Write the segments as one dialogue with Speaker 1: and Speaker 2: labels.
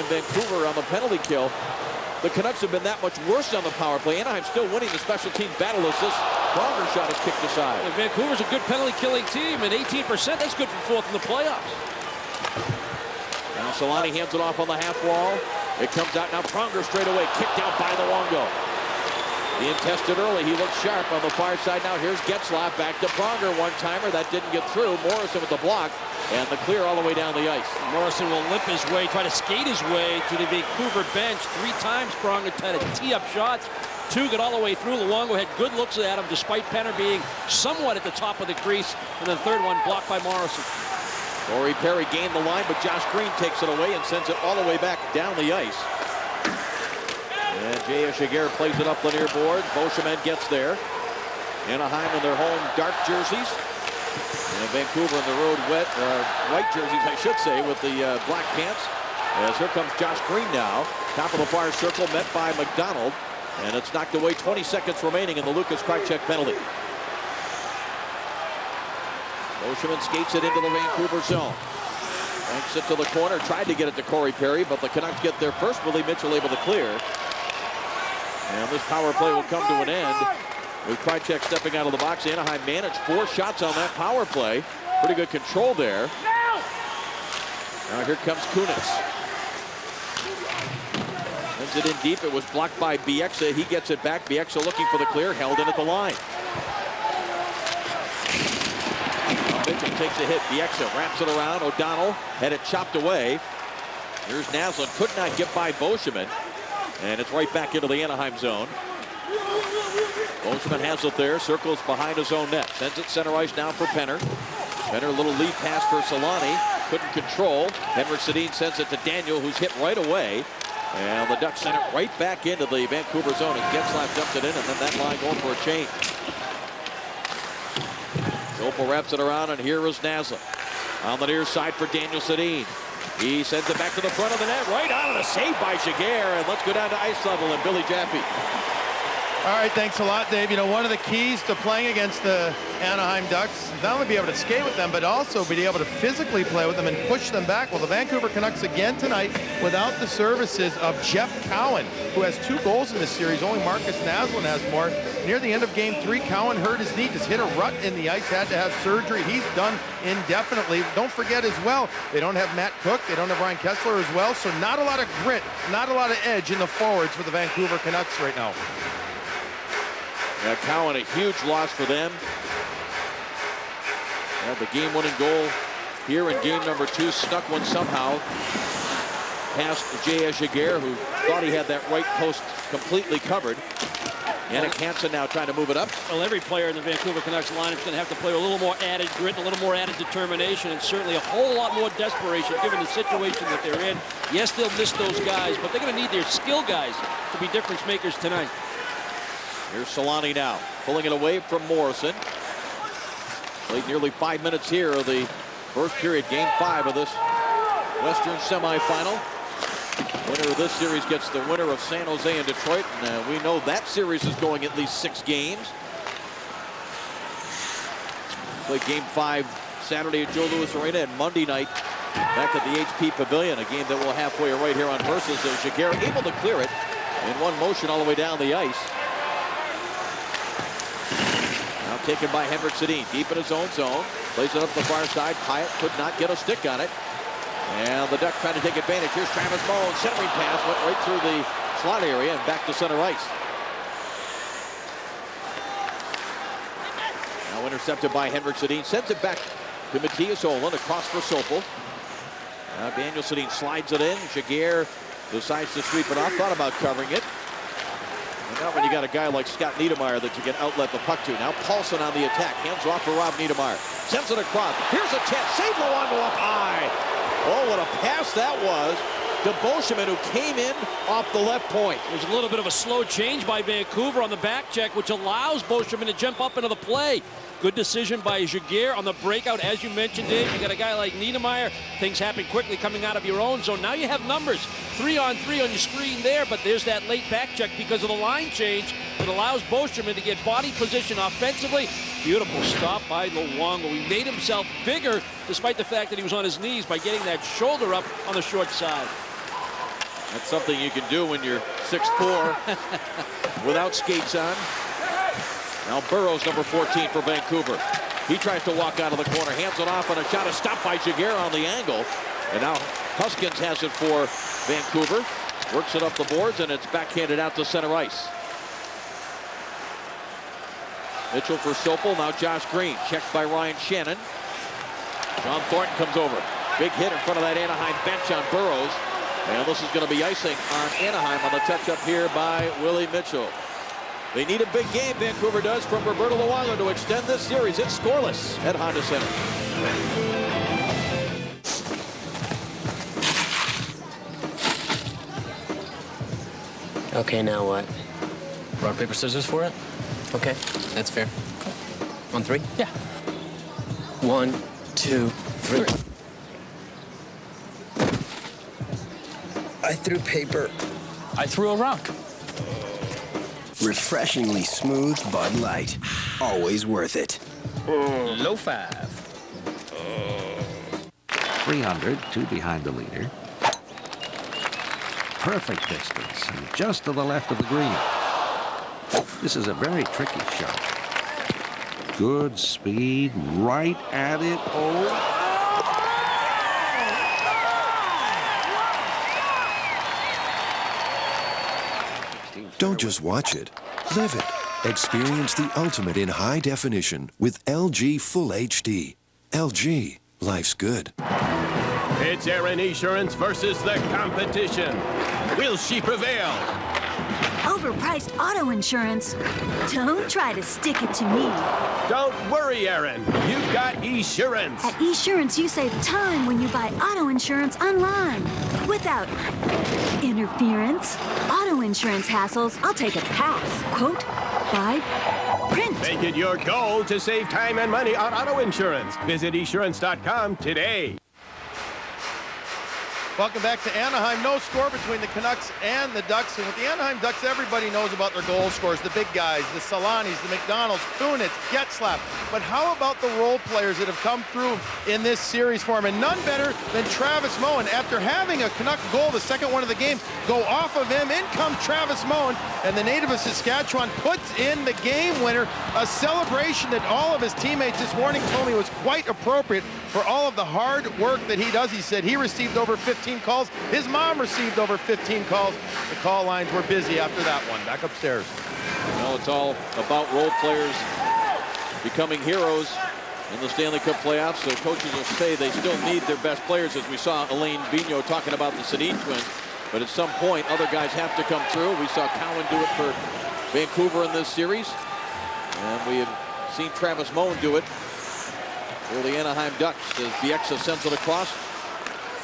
Speaker 1: and Vancouver on the penalty kill. The Canucks have been that much worse on the power play. Anaheim still winning the special team battle as this Pronger shot is kicked aside.
Speaker 2: And Vancouver's a good penalty killing team, and 18%, that's good for fourth in the playoffs.
Speaker 1: Now Solani hands it off on the half wall. It comes out now. Pronger straight away, kicked out by Luongo. Being tested early, he looks sharp on the far side. Now here's Getzlaf back to Pronger, one-timer that didn't get through. Morrison with the block, and the clear all the way down the ice.
Speaker 2: Morrison will limp his way, try to skate his way to the Vancouver bench. 3 times Pronger tried to tee up shots. 2 got all the way through. Luongo had good looks at him, despite Penner being somewhat at the top of the crease. And the third one blocked by Morrison.
Speaker 1: Corey Perry gained the line, but Josh Green takes it away and sends it all the way back down the ice. And J.S. Jaguar plays it up the near board. Beauchemin gets there. Anaheim in their home dark jerseys. And Vancouver in the road white jerseys, I should say, with the black pants. As here comes Josh Green now. Top of the far circle, met by McDonald. And it's knocked away. 20 seconds remaining in the Lucas Krajcek penalty. Beauchemin skates it into the Vancouver zone. Banks it to the corner. Tried to get it to Corey Perry, but the Canucks get there first. Willie Mitchell able to clear. And this power play will come to an end with Krajcek stepping out of the box. Anaheim managed 4 shots on that power play. Pretty good control there. Now here comes Kunitz. Sends it in deep. It was blocked by Bieksa. He gets it back. Bieksa looking for the clear. Held in at the line. Mitchell takes a hit. Bieksa wraps it around. O'Donnell had it chopped away. Here's Naslund. Could not get by Beauchemin. And it's right back into the Anaheim zone. Beauchemin has it there. Circles behind his own net. Sends it center ice now for Penner. Penner, a little lead pass for Solani. Couldn't control. Henrik Sedin sends it to Daniel, who's hit right away. And the Ducks send it right back into the Vancouver zone. And Getzlaf dumps it in, and then that line going for a change. Opel wraps it around, and here is Naslund. On the near side for Daniel Sedin. He sends it back to the front of the net, right on, and a save by Jaguar. And let's go down to ice level and Billy Jaffe.
Speaker 3: All right, thanks a lot, Dave. You know, one of the keys to playing against the Anaheim Ducks, not only be able to skate with them, but also be able to physically play with them and push them back. Well, the Vancouver Canucks again tonight without the services of Jeff Cowan, who has 2 goals in this series. Only Marcus Naslund has more. Near the end of game 3, Cowan hurt his knee, just hit a rut in the ice, had to have surgery. He's done indefinitely. Don't forget as well, they don't have Matt Cook, they don't have Ryan Kessler as well, so not a lot of grit, not a lot of edge in the forwards for the Vancouver Canucks right now.
Speaker 1: Yeah, Cowan, a huge loss for them. Had the game-winning goal here in game number 2. Snuck one somehow past J.S. Jaguar, who thought he had that right post completely covered. Yannick Hansen now trying to move it up.
Speaker 2: Well, every player in the Vancouver Canucks lineup is going to have to play a little more added grit, a little more added determination, and certainly a whole lot more desperation given the situation that they're in. Yes, they'll miss those guys, but they're going to need their skill guys to be difference makers tonight.
Speaker 1: Here's Solani now, pulling it away from Morrison. Played nearly 5 minutes here of the first period, game 5 of this Western semifinal. Winner of this series gets the winner of San Jose and Detroit, and we know that series is going at least 6 games. Played game 5 Saturday at Joe Louis Arena, and Monday night back at the HP Pavilion, a game that we'll halfway right here on Versus. So Jaguar able to clear it in one motion all the way down the ice. Now taken by Henrik Sedin, deep in his own zone. Plays it up the far side. Pyatt could not get a stick on it. And the Ducks trying to take advantage. Here's Travis Moe. Centering pass went right through the slot area and back to center ice. Now intercepted by Henrik Sedin. Sends it back to Matthias Olin across for Sopel. Now Daniel Sedin slides it in. Jaguar decides to sweep it off. Thought about covering it. And not when you got a guy like Scott Niedermayer that you can outlet the puck to. Now Paulson on the attack. Hands off for Rob Niedermayer. Sends it across. Here's a chance. Save Luongo up high. Oh, what a pass that was to Beauchemin, who came in off the left point.
Speaker 2: There's a little bit of a slow change by Vancouver on the back check, which allows Beauchemin to jump up into the play. Good decision by Jaguar on the breakout. As you mentioned, Dave, you got a guy like Niedermayer. Things happen quickly coming out of your own zone. Now you have numbers 3-on-3 on your screen there, but there's that late back check because of the line change that allows Beauchemin to get body position offensively. Beautiful stop by Luongo. He made himself bigger despite the fact that he was on his knees by getting that shoulder up on the short side.
Speaker 1: That's something you can do when you're 6'4", without skates on. Now Burrows, number 14 for Vancouver. He tries to walk out of the corner, hands it off, and a shot is stopped by Jaguar on the angle. And now Huskins has it for Vancouver. Works it up the boards, and it's backhanded out to center ice. Mitchell for Sopel, now Josh Green. Checked by Ryan Shannon. John Thornton comes over. Big hit in front of that Anaheim bench on Burrows. And this is going to be icing on Anaheim on the touch-up here by Willie Mitchell. They need a big game, Vancouver does, from Roberto Luongo to extend this series. It's scoreless at Honda Center.
Speaker 4: Okay, now what? Rock, paper, scissors for it? Okay, that's fair. On 3? Yeah. 1, 2, 3. I threw paper.
Speaker 5: I threw a rock.
Speaker 6: Refreshingly smooth Bud Light. Always worth it.
Speaker 5: Low 5.
Speaker 7: 300, 2 behind the leader. Perfect distance, and just to the left of the green. This is a very tricky shot. Good speed, right at it. Oh.
Speaker 8: Don't just watch it, live it. Experience the ultimate in high definition with LG Full HD. LG, life's good.
Speaker 9: It's Aaron Insurance versus the competition. Will she prevail?
Speaker 10: Overpriced auto insurance. Don't try to stick it to me.
Speaker 9: Don't worry, Aaron. You've got Esurance.
Speaker 10: At Esurance, you save time when you buy auto insurance online. Without interference, auto insurance hassles, I'll take a pass. Quote, buy, print.
Speaker 9: Make it your goal to save time and money on auto insurance. Visit Esurance.com today.
Speaker 3: Welcome back to Anaheim. No score between the Canucks and the Ducks. And with the Anaheim Ducks, everybody knows about their goal scorers, the big guys, the Solanis, the McDonalds, Kunitz, Getzlaf. But how about the role players that have come through in this series for him? And none better than Travis Moen. After having a Canuck goal, the second one of the game, go off of him, in comes Travis Moen, and the native of Saskatchewan puts in the game winner. A celebration that all of his teammates this morning told me was quite appropriate for all of the hard work that he does. He said he received over 15 calls. His mom received over 15 calls. The call lines were busy after that one. Back upstairs.
Speaker 1: Well, it's all about role players becoming heroes in the Stanley Cup playoffs. So coaches will say they still need their best players, as we saw Alain Vigneault talking about the Sedin twins. But at some point, other guys have to come through. We saw Cowan do it for Vancouver in this series. And we have seen Travis Moen do it for the Anaheim Ducks as Bieksa sends it across.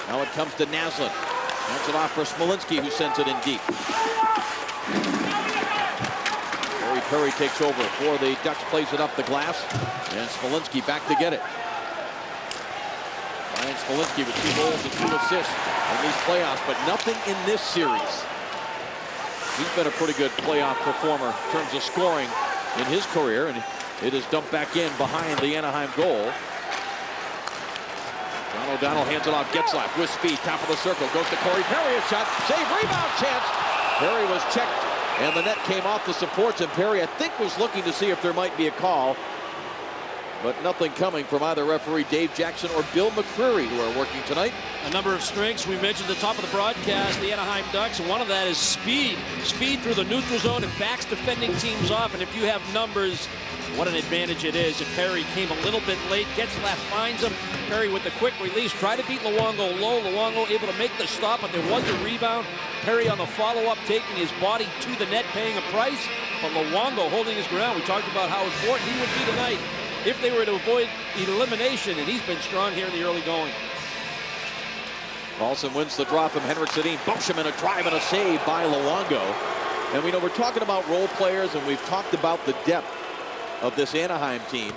Speaker 1: Now it comes to Naslund. Hands it off for Smolinski, who sends it in deep. Perry takes over for the Ducks, plays it up the glass, and Smolinski back to get it. Ryan Smolinski with 2 goals and 2 assists in these playoffs, but nothing in this series. He's been a pretty good playoff performer in terms of scoring in his career, and it is dumped back in behind the Anaheim goal. John O'Donnell hands it off. Getzlaf with speed, top of the circle, goes to Corey Perry. A shot, save, rebound chance. Perry was checked, and the net came off the supports, and Perry, I think, was looking to see if there might be a call. But nothing coming from either referee Dave Jackson or Bill McCreary, who are working tonight.
Speaker 2: A number of strengths we mentioned at the top of the broadcast, the Anaheim Ducks. One of that is speed. Speed through the neutral zone and backs defending teams off. And if you have numbers, what an advantage it is. If Perry came a little bit late, Getzlaf finds him. Perry with the quick release, try to beat Luongo low. Luongo able to make the stop, but there was a rebound. Perry on the follow-up, taking his body to the net, paying a price. But Luongo holding his ground. We talked about how important he would be tonight if they were to avoid elimination, and he's been strong here in the early going.
Speaker 1: Paulson wins the draw from Henrik Sedin. Boschem in a drive and a save by Luongo. And we know we're talking about role players, and we've talked about the depth of this Anaheim team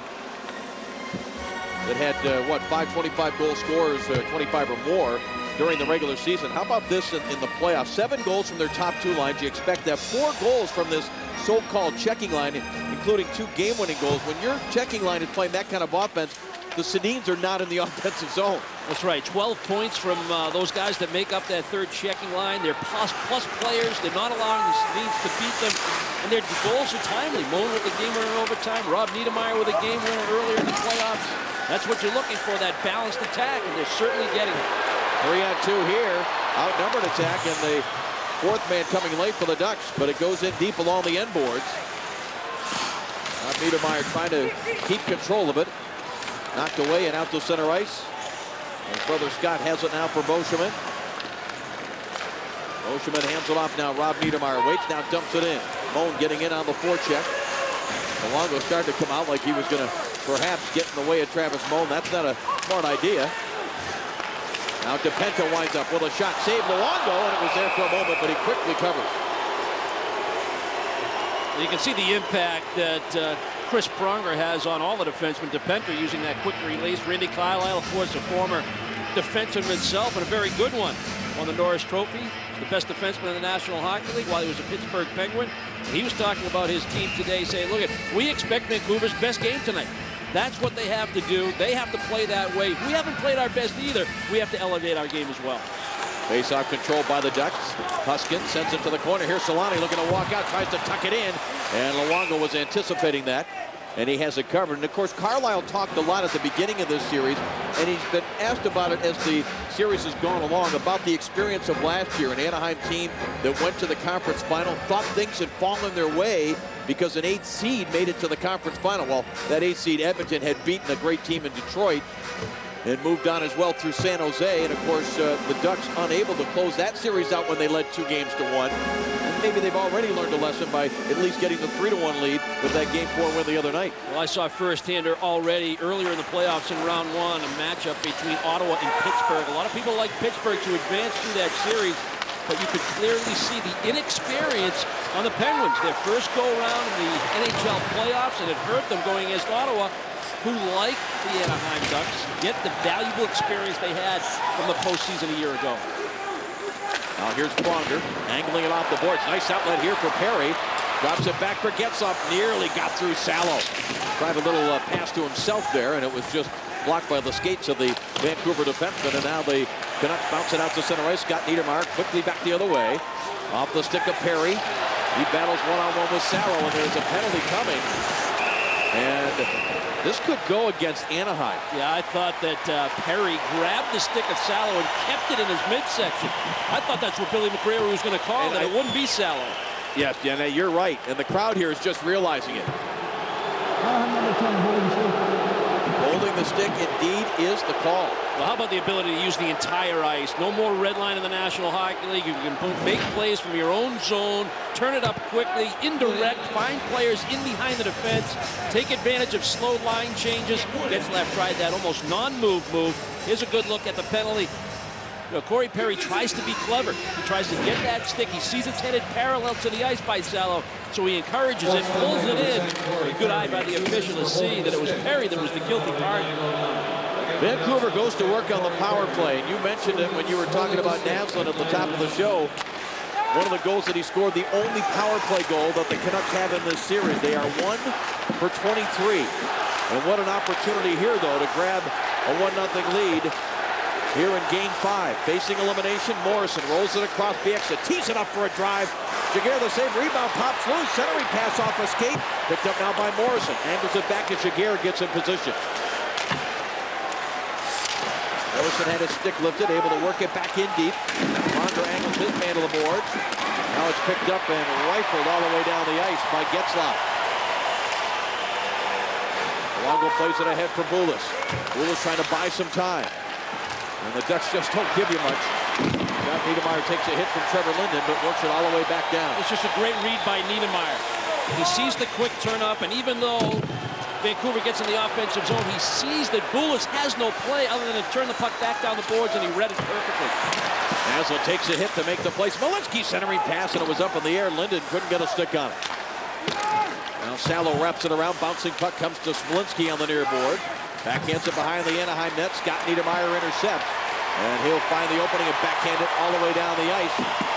Speaker 1: that had, 5 25-goal scorers, 25 or more during the regular season. How about this in the playoffs? 7 goals from their top 2 lines. You expect to have 4 goals from this so-called checking line, including 2 game-winning goals. When your checking line is playing that kind of offense, the Sedins are not in the offensive zone.
Speaker 2: That's right. 12 points from those guys that make up that third checking line. They're plus players. They're not allowing the Swedes to beat them. And their goals are timely. Moan with the game winner in overtime. Rob Niedermeyer with a game winner earlier in the playoffs. That's what you're looking for, that balanced attack, and they're certainly getting it.
Speaker 1: 3-on-2 here. Outnumbered attack, and the fourth man coming late for the Ducks, but it goes in deep along the end boards. Rob Niedermeyer trying to keep control of it. Knocked away and out to center ice. And brother Scott has it now for Beauchemin. Beauchemin hands it off now. Rob Niedermeyer waits, now dumps it in. Moan getting in on the forecheck. Luongo started to come out like he was going to perhaps get in the way of Travis Moan. That's not a smart idea. Now DePinto winds up with a shot. Saved Luongo, and it was there for a moment, but he quickly covers.
Speaker 2: You can see the impact that Chris Pronger has on all the defensemen. DePinto using that quick release. Randy Carlyle, of course, a former defenseman himself, and a very good one. Won the Norris Trophy. He's the best defenseman in the National Hockey League while he was a Pittsburgh Penguin. And he was talking about his team today, saying, look, we expect Vancouver's best game tonight. That's what they have to do. They have to play that way. We haven't played our best either. We have to elevate our game as well.
Speaker 1: Face-off controlled by the Ducks. Huskin sends it to the corner. Here's Solani looking to walk out, tries to tuck it in. And Luongo was anticipating that, and he has it covered. And, of course, Carlyle talked a lot at the beginning of this series, and he's been asked about it as the series has gone along, about the experience of last year. An Anaheim team that went to the conference final, thought things had fallen their way because an 8th seed made it to the conference final. Well, that 8th seed Edmonton had beaten a great team in Detroit and moved on as well through San Jose. And, of course, the Ducks unable to close that series out when they led 2-1. And maybe they've already learned a lesson by at least getting the 3-1 lead with that Game 4 win the other night.
Speaker 2: Well, I saw first-hander already earlier in the playoffs in round 1, a matchup between Ottawa and Pittsburgh. A lot of people like Pittsburgh to advance through that series, but you could clearly see the inexperience on the Penguins. Their first go-around in the NHL playoffs, and it hurt them going against Ottawa, who, like the Anaheim Ducks, get the valuable experience they had from the postseason a year ago.
Speaker 1: Now here's Pronger, angling it off the boards. Nice outlet here for Perry. Drops it back for Getzlaf. Nearly got through Salo. Tried a little pass to himself there, and it was just blocked by the skates of the Vancouver defenseman. And now the Canucks bounce it out to center ice. Scott Niedermeyer quickly back the other way. Off the stick of Perry. He battles one-on-one with Salo, and there's a penalty coming. And this could go against Anaheim.
Speaker 2: Yeah, I thought that Perry grabbed the stick of Salo and kept it in his midsection. I thought that's what Billy McCreary was going to call, and that it wouldn't be Salo.
Speaker 1: Yes, yeah, you're right. And the crowd here is just realizing it. Holding the stick, indeed, is the call.
Speaker 2: Well, how about the ability to use the entire ice? No more red line in the National Hockey League. You can make plays from your own zone, turn it up quickly, indirect, find players in behind the defense, take advantage of slow line changes. Getzlaf tried that almost non-move move. Here's a good look at the penalty. You know, Corey Perry tries to be clever. He tries to get that stick. He sees it's headed parallel to the ice by Salo, so he encourages it, pulls it in. A good eye by the official to see that it was Perry that was the guilty party.
Speaker 1: Vancouver goes to work on the power play. And you mentioned it when you were talking about Naslund at the top of the show. One of the goals that he scored, the only power play goal that the Canucks have in this series. They are 1 for 23. And what an opportunity here, though, to grab a 1-0 lead here in Game 5. Facing elimination, Morrison rolls it across Bieksa, tees it up for a drive. Jaguar, the same rebound, pops loose. Centering pass off a skate. Picked up now by Morrison. Angles it back as Jaguar gets in position. Morrison had his stick lifted, able to work it back in deep. Pronger angles his man to the boards. Now it's picked up and rifled all the way down the ice by Getzlaf. Luongo plays it ahead for Bulis. Bulis trying to buy some time. And the Ducks just don't give you much. Scott Niedermeyer takes a hit from Trevor Linden, but works it all the way back down.
Speaker 2: It's just a great read by Niedermeyer. He sees the quick turn up, and even though Vancouver gets in the offensive zone, he sees that Bulis has no play other than to turn the puck back down the boards, and he read it perfectly.
Speaker 1: Naslund takes a hit to make the play. Smolinski centering pass, and it was up in the air. Linden couldn't get a stick on it. Now Salo wraps it around. Bouncing puck comes to Smolinski on the near board. Backhands it behind the Anaheim net. Scott Niedermeyer intercepts. And he'll find the opening and backhand it all the way down the ice.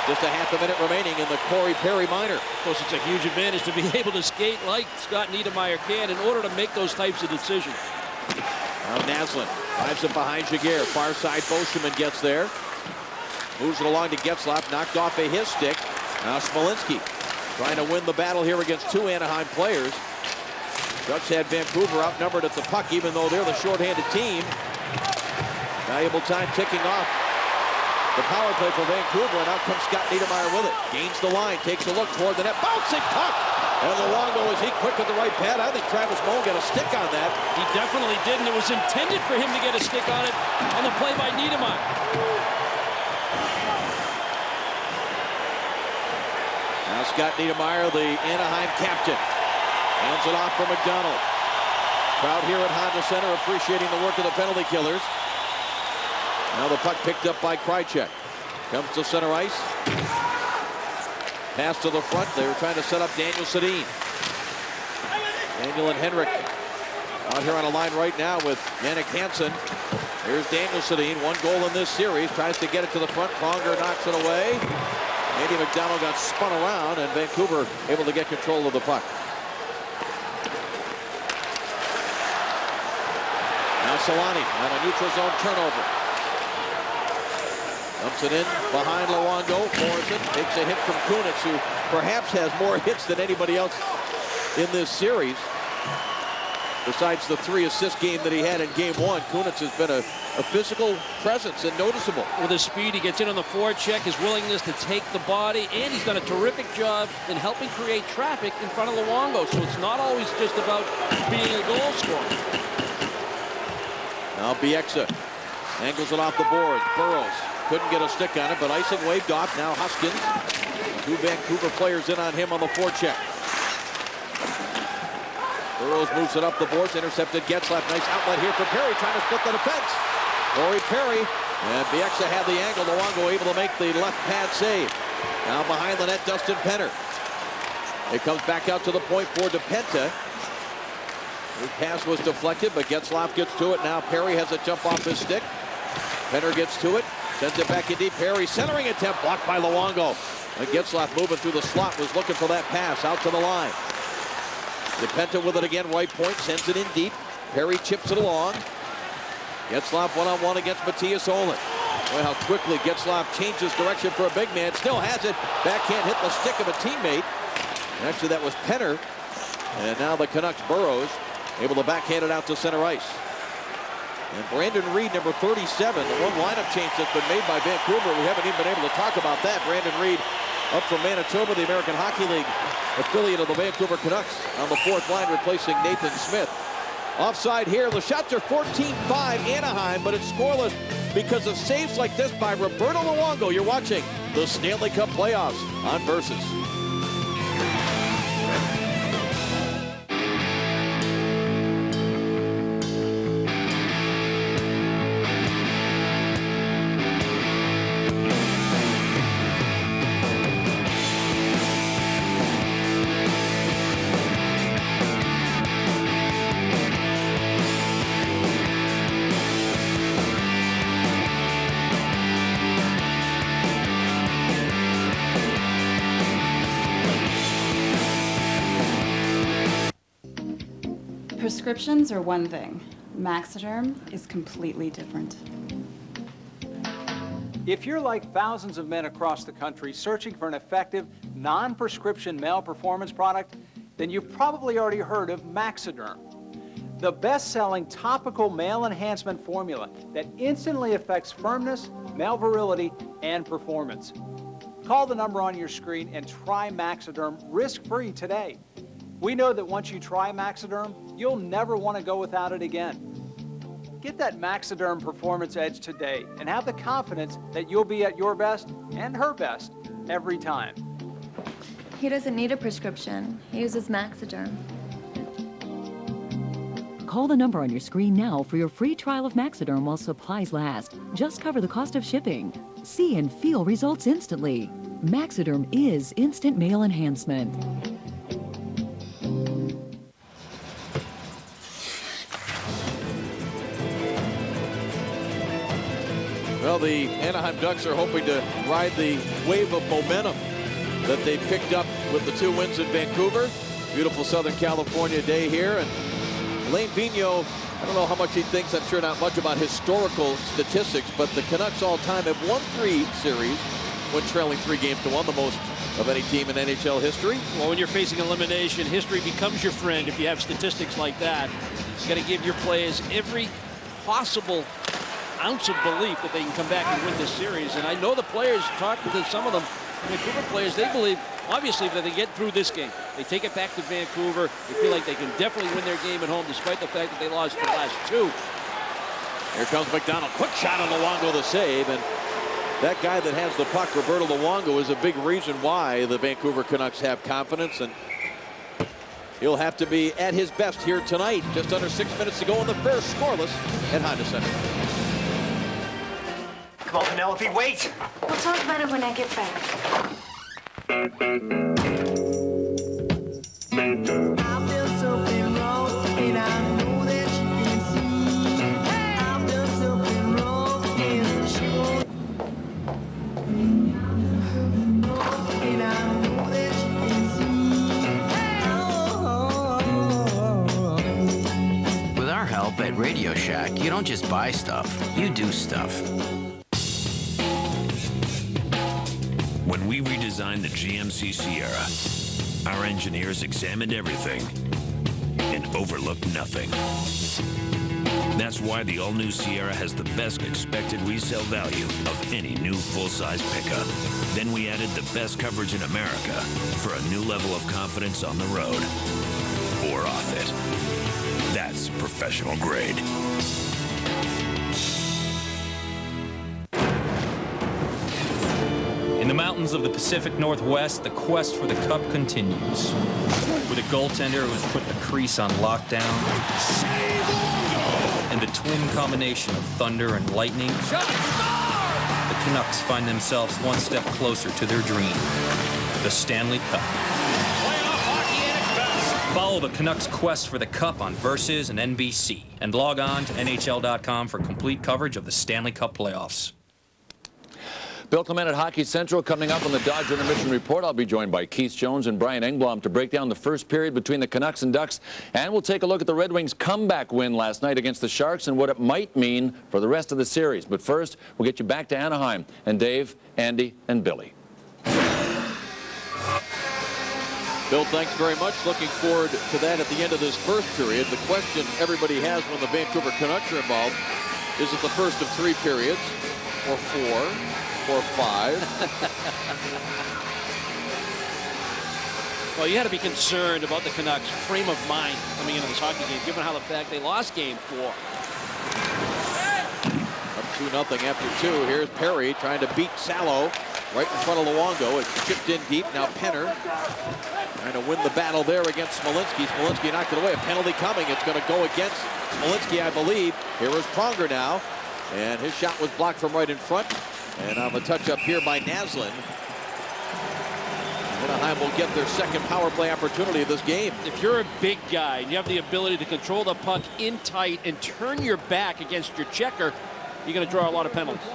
Speaker 1: Just a half a minute remaining in the Corey Perry minor.
Speaker 2: Of course, it's a huge advantage to be able to skate like Scott Niedermeyer can in order to make those types of decisions.
Speaker 1: Now Naslund Drives it behind Jaguar. Far side, Boschman gets there. Moves it along to Getzlaf. Knocked off a his stick. Now Smolinski trying to win the battle here against two Anaheim players. Ducks had Vancouver outnumbered at the puck, even though they're the shorthanded team. Valuable time ticking off the power play for Vancouver, and out comes Scott Niedermayer with it. Gains the line, takes a look toward the net. Bouncing puck! And Luongo, is he quick with the right pad? I think Travis Moe got a stick on that.
Speaker 2: He definitely did, and it was intended for him to get a stick on it on the play by Niedermayer.
Speaker 1: Now Scott Niedermayer, the Anaheim captain, hands it off for McDonald. Crowd here at Honda Center appreciating the work of the penalty killers. Now the puck picked up by Krejcik. Comes to center ice. Pass to the front. They were trying to set up Daniel Sedin. Daniel and Henrik out here on a line right now with Jannik Hansen. Here's Daniel Sedin. 1 goal in this series. Tries to get it to the front. Pronger knocks it away. Andy McDonald got spun around, and Vancouver able to get control of the puck. Now Solani on a neutral zone turnover. Dumps it in behind Luongo. Morrison takes a hit from Kunitz, who perhaps has more hits than anybody else in this series. Besides the 3-assist game that he had in game 1, Kunitz has been a physical presence and noticeable.
Speaker 2: With his speed, he gets in on the forecheck, his willingness to take the body, and he's done a terrific job in helping create traffic in front of Luongo. So it's not always just about being a goal scorer.
Speaker 1: Now Bieksa angles it off the boards. Burrows couldn't get a stick on it, but icing waved off. Now Huskins. 2 Vancouver players in on him on the forecheck. Burrows moves it up the boards, intercepted Getzlaf. Nice outlet here for Perry, trying to split the defense. Corey Perry, and Bieksa had the angle. Luongo able to make the left pad save. Now behind the net, Dustin Penner. It comes back out to the point for DePenta. His pass was deflected, but Getzlaf gets to it. Now Perry has a jump off his stick. Penner gets to it, sends it back in deep. Perry centering attempt, blocked by Luongo. And Getzlaf moving through the slot, was looking for that pass out to the line. DePenta with it again, right point, sends it in deep. Perry chips it along. Getzlaf one-on-one against Matthias Olin. Boy, how quickly Getzlaf changes direction for a big man. Still has it. Backhand hit the stick of a teammate. Actually, that was Penner. And now the Canucks, Burrows, able to backhand it out to center ice. And Brandon Reed, number 37, the one lineup change that's been made by Vancouver. We haven't even been able to talk about that. Brandon Reed up from Manitoba, the American Hockey League affiliate of the Vancouver Canucks, on the 4th line, replacing Nathan Smith. Offside here. The shots are 14-5 Anaheim, but it's scoreless because of saves like this by Roberto Luongo. You're watching the Stanley Cup playoffs on Versus.
Speaker 11: Prescriptions are one thing. Maxiderm is completely different.
Speaker 12: If you're like thousands of men across the country searching for an effective, non-prescription male performance product, then you've probably already heard of Maxiderm, the best-selling topical male enhancement formula that instantly affects firmness, male virility, and performance. Call the number on your screen and try Maxiderm risk-free today. We know that once you try Maxiderm, you'll never want to go without it again. Get that Maxiderm performance edge today and have the confidence that you'll be at your best and her best every time.
Speaker 13: He doesn't need a prescription. He uses Maxiderm.
Speaker 14: Call the number on your screen now for your free trial of Maxiderm while supplies last. Just cover the cost of shipping. See and feel results instantly. Maxiderm is instant male enhancement.
Speaker 1: Well, the Anaheim Ducks are hoping to ride the wave of momentum that they picked up with the 2 wins in Vancouver. Beautiful Southern California day here. And Lane Vigneault I don't know how much he thinks, I'm sure not much, about historical statistics, but the Canucks all time have won 3 series when trailing 3-1, the most of any team in NHL history.
Speaker 2: Well, when you're facing elimination, history becomes your friend if you have statistics like that. You got to give your players every possible ounce of belief that they can come back and win this series. And I know the players, talking to some of them, Vancouver players, they believe, obviously, that they get through this game. They take it back to Vancouver. They feel like they can definitely win their game at home, despite the fact that they lost the last 2.
Speaker 1: Here comes McDonald. Quick shot on Luongo, the save. And that guy that has the puck, Roberto Luongo, is a big reason why the Vancouver Canucks have confidence. And he'll have to be at his best here tonight. Just under 6 minutes to go in the first, scoreless at Honda Center.
Speaker 15: Come on, Penelope, wait!
Speaker 10: We'll talk about it when I get back.
Speaker 16: With our help at Radio Shack, you don't just buy stuff, you do stuff.
Speaker 17: When we redesigned the GMC Sierra, our engineers examined everything and overlooked nothing. That's why the all-new Sierra has the best expected resale value of any new full-size pickup. Then we added the best coverage in America for a new level of confidence on the road or off it. That's professional grade.
Speaker 5: In the mountains of the Pacific Northwest, the quest for the Cup continues. With a goaltender who has put the crease on lockdown, and the twin combination of thunder and lightning, the Canucks find themselves one step closer to their dream, the Stanley Cup. Follow the Canucks' quest for the Cup on Versus and NBC, and log on to NHL.com for complete coverage of the Stanley Cup playoffs.
Speaker 18: Bill Clement at Hockey Central coming up on the Dodger Intermission Report. I'll be joined by Keith Jones and Brian Engblom to break down the first period between the Canucks and Ducks. And we'll take a look at the Red Wings' comeback win last night against the Sharks and what it might mean for the rest of the series. But first, we'll get you back to Anaheim and Dave, Andy, and Billy.
Speaker 1: Bill, thanks very much. Looking forward to that at the end of this first period. The question everybody has when the Vancouver Canucks are involved, is it the first of 3 periods, or 4? Or 5.
Speaker 2: Well, you had to be concerned about the Canucks' frame of mind coming into this hockey game, given how the fact they lost game 4.
Speaker 1: Up 2-0 after 2. Here's Perry trying to beat Salo right in front of Luongo. It's chipped in deep. Now Penner trying to win the battle there against Smolinski. Smolinski knocked it away. A penalty coming. It's going to go against Smolinski, I believe. Here is Pronger now. And his shot was blocked from right in front. And on the touch-up here by Naslin, Anaheim will get their second power play opportunity of this game.
Speaker 2: If you're a big guy and you have the ability to control the puck in tight and turn your back against your checker, you're going to draw a lot of penalties.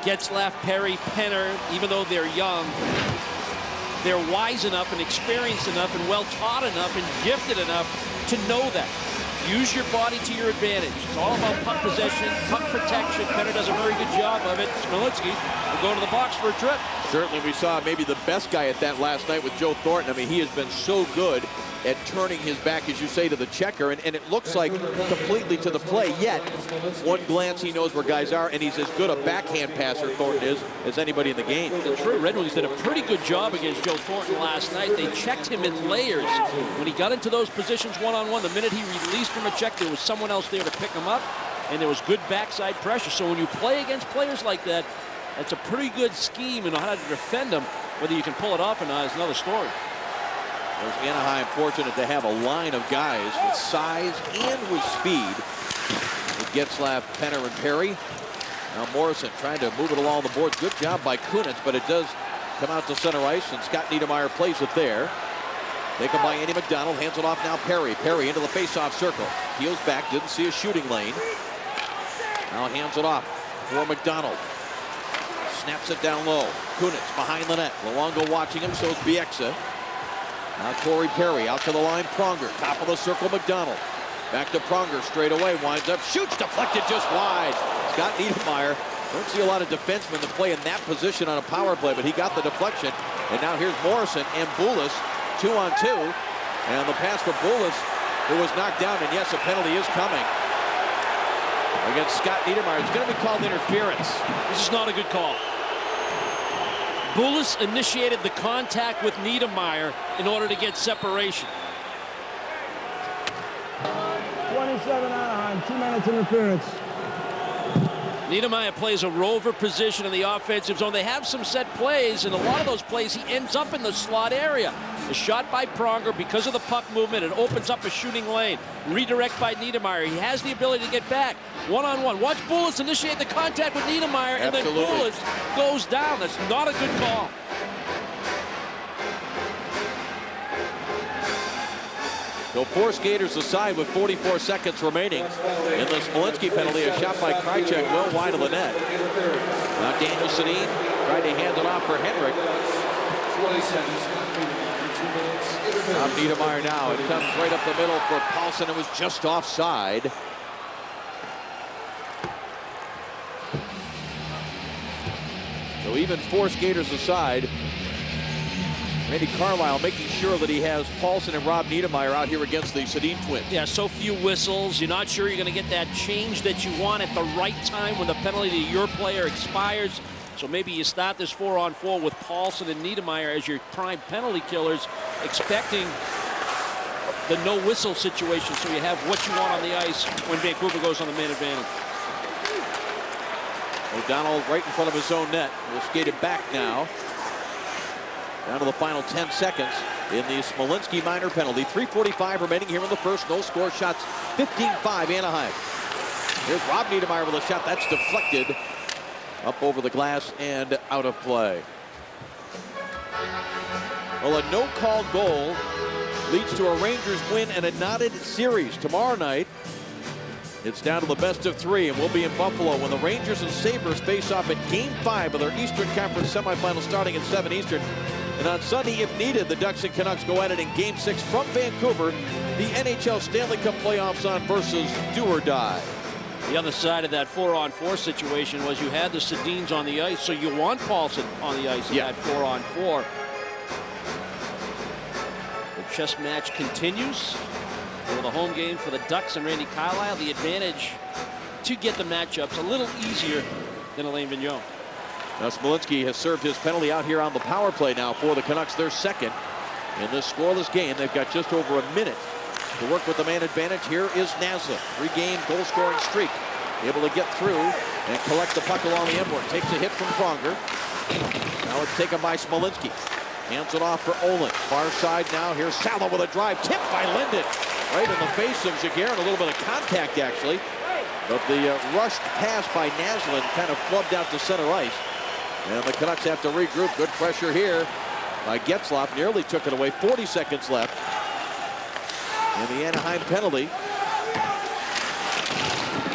Speaker 2: Getzlaf, Perry, Penner, even though they're young, they're wise enough and experienced enough and well-taught enough and gifted enough to know that. Use your body to your advantage. It's all about puck possession, puck protection. Penner does a very good job of it. Smolinski will go to the box for a trip.
Speaker 1: Certainly we saw maybe the best guy at that last night with Joe Thornton. I mean, he has been so good at turning his back, as you say, to the checker, and it looks like completely to the play, yet one glance he knows where guys are, and he's as good a backhand passer, Thornton is, as anybody in the game.
Speaker 2: It's true. Red Wings did a pretty good job against Joe Thornton last night. They checked him in layers. When he got into those positions one-on-one, the minute he released from a check, there was someone else there to pick him up, and there was good backside pressure. So when you play against players like that, that's a pretty good scheme and how to defend them. Whether you can pull it off or not is another story.
Speaker 1: There's Anaheim fortunate to have a line of guys with size and with speed. With Getzlaf, Penner, and Perry. Now Morrison trying to move it along the boards. Good job by Kunitz, but it does come out to center ice, and Scott Niedermayer plays it there. Taken by Andy McDonald, hands it off now Perry. Perry into the face-off circle. Heels back, didn't see a shooting lane. Now hands it off for McDonald. Snaps it down low. Kunitz behind the net. Luongo watching him, so it's Bieksa. Now Corey Perry out to the line. Pronger, top of the circle, McDonald. Back to Pronger, straight away, winds up, shoots, deflected just wide. Scott Niedermayer, don't see a lot of defensemen that play in that position on a power play, but he got the deflection. And now here's Morrison and Boulis, 2-on-2. And the pass for Boulis, who was knocked down, and yes, a penalty is coming against Scott Niedermayer. It's going to be called interference.
Speaker 2: This is not a good call. Boulis initiated the contact with Niedermayer in order to get separation.
Speaker 15: 27 Anaheim, 2 minutes interference.
Speaker 2: Niedermayer plays a rover position in the offensive zone. They have some set plays, and a lot of those plays he ends up in the slot area. A shot by Pronger, because of the puck movement, it opens up a shooting lane. Redirect by Niedermayer. He has the ability to get back. One-on-one. Watch Boulis initiate the contact with Niedermayer, and then Boulis goes down. That's not a good call.
Speaker 1: So 4 skaters aside with 44 seconds remaining. In the Smolinski penalty, a shot by Krychek well wide of the net. Now Daniel Sedin tried to hand it off for Henrik. Niedermayer now. It comes right up the middle for Paulson. It was just offside. So even 4 skaters aside. Randy Carlyle making sure that he has Paulson and Rob Niedermayer out here against the Sedin twins.
Speaker 2: Yeah, so few whistles. You're not sure you're going to get that change that you want at the right time when the penalty to your player expires. So maybe you start this 4-on-4 with Paulson and Niedermayer as your prime penalty killers, expecting the no-whistle situation so you have what you want on the ice when Vancouver goes on the man advantage.
Speaker 1: O'Donnell right in front of his own net. Will skate it back now. Down to the final 10 seconds in the Smolinski minor penalty. 3:45 remaining here in the first. No score, shots 15-5 Anaheim. Here's Rob Niedermayer with a shot that's deflected up over the glass and out of play. Well, a no-call goal leads to a Rangers win and a knotted series. Tomorrow night, it's down to the best of 3, and we'll be in Buffalo when the Rangers and Sabres face off at Game 5 of their Eastern Conference semifinal starting at 7 Eastern. And on Sunday, if needed, the Ducks and Canucks go at it in Game 6 from Vancouver. The NHL Stanley Cup playoffs on versus do or die.
Speaker 2: The other side of that 4-on-4 situation was you had the Sedins on the ice, so you want Paulson on the ice in that 4-on-4. The chess match continues. For the home game for the Ducks and Randy Carlyle, the advantage to get the matchups a little easier than Alain Vigneault.
Speaker 1: Now Smolinski has served his penalty out here on the power play now for the Canucks. Their second in this scoreless game. They've got just over a minute to work with the man advantage. Here is Naslund, 3-game goal-scoring streak. Able to get through and collect the puck along the end board. Takes a hit from Pronger. Now it's taken by Smolinski. Hands it off for Olin. Far side now. Here's Salo with a drive. Tipped by Linden. Right in the face of Jaguar. And a little bit of contact, actually. But the rushed pass by Naslund kind of flubbed out to center ice. And the Canucks have to regroup. Good pressure here by Getzlaf. Nearly took it away. 40 seconds left in the Anaheim penalty.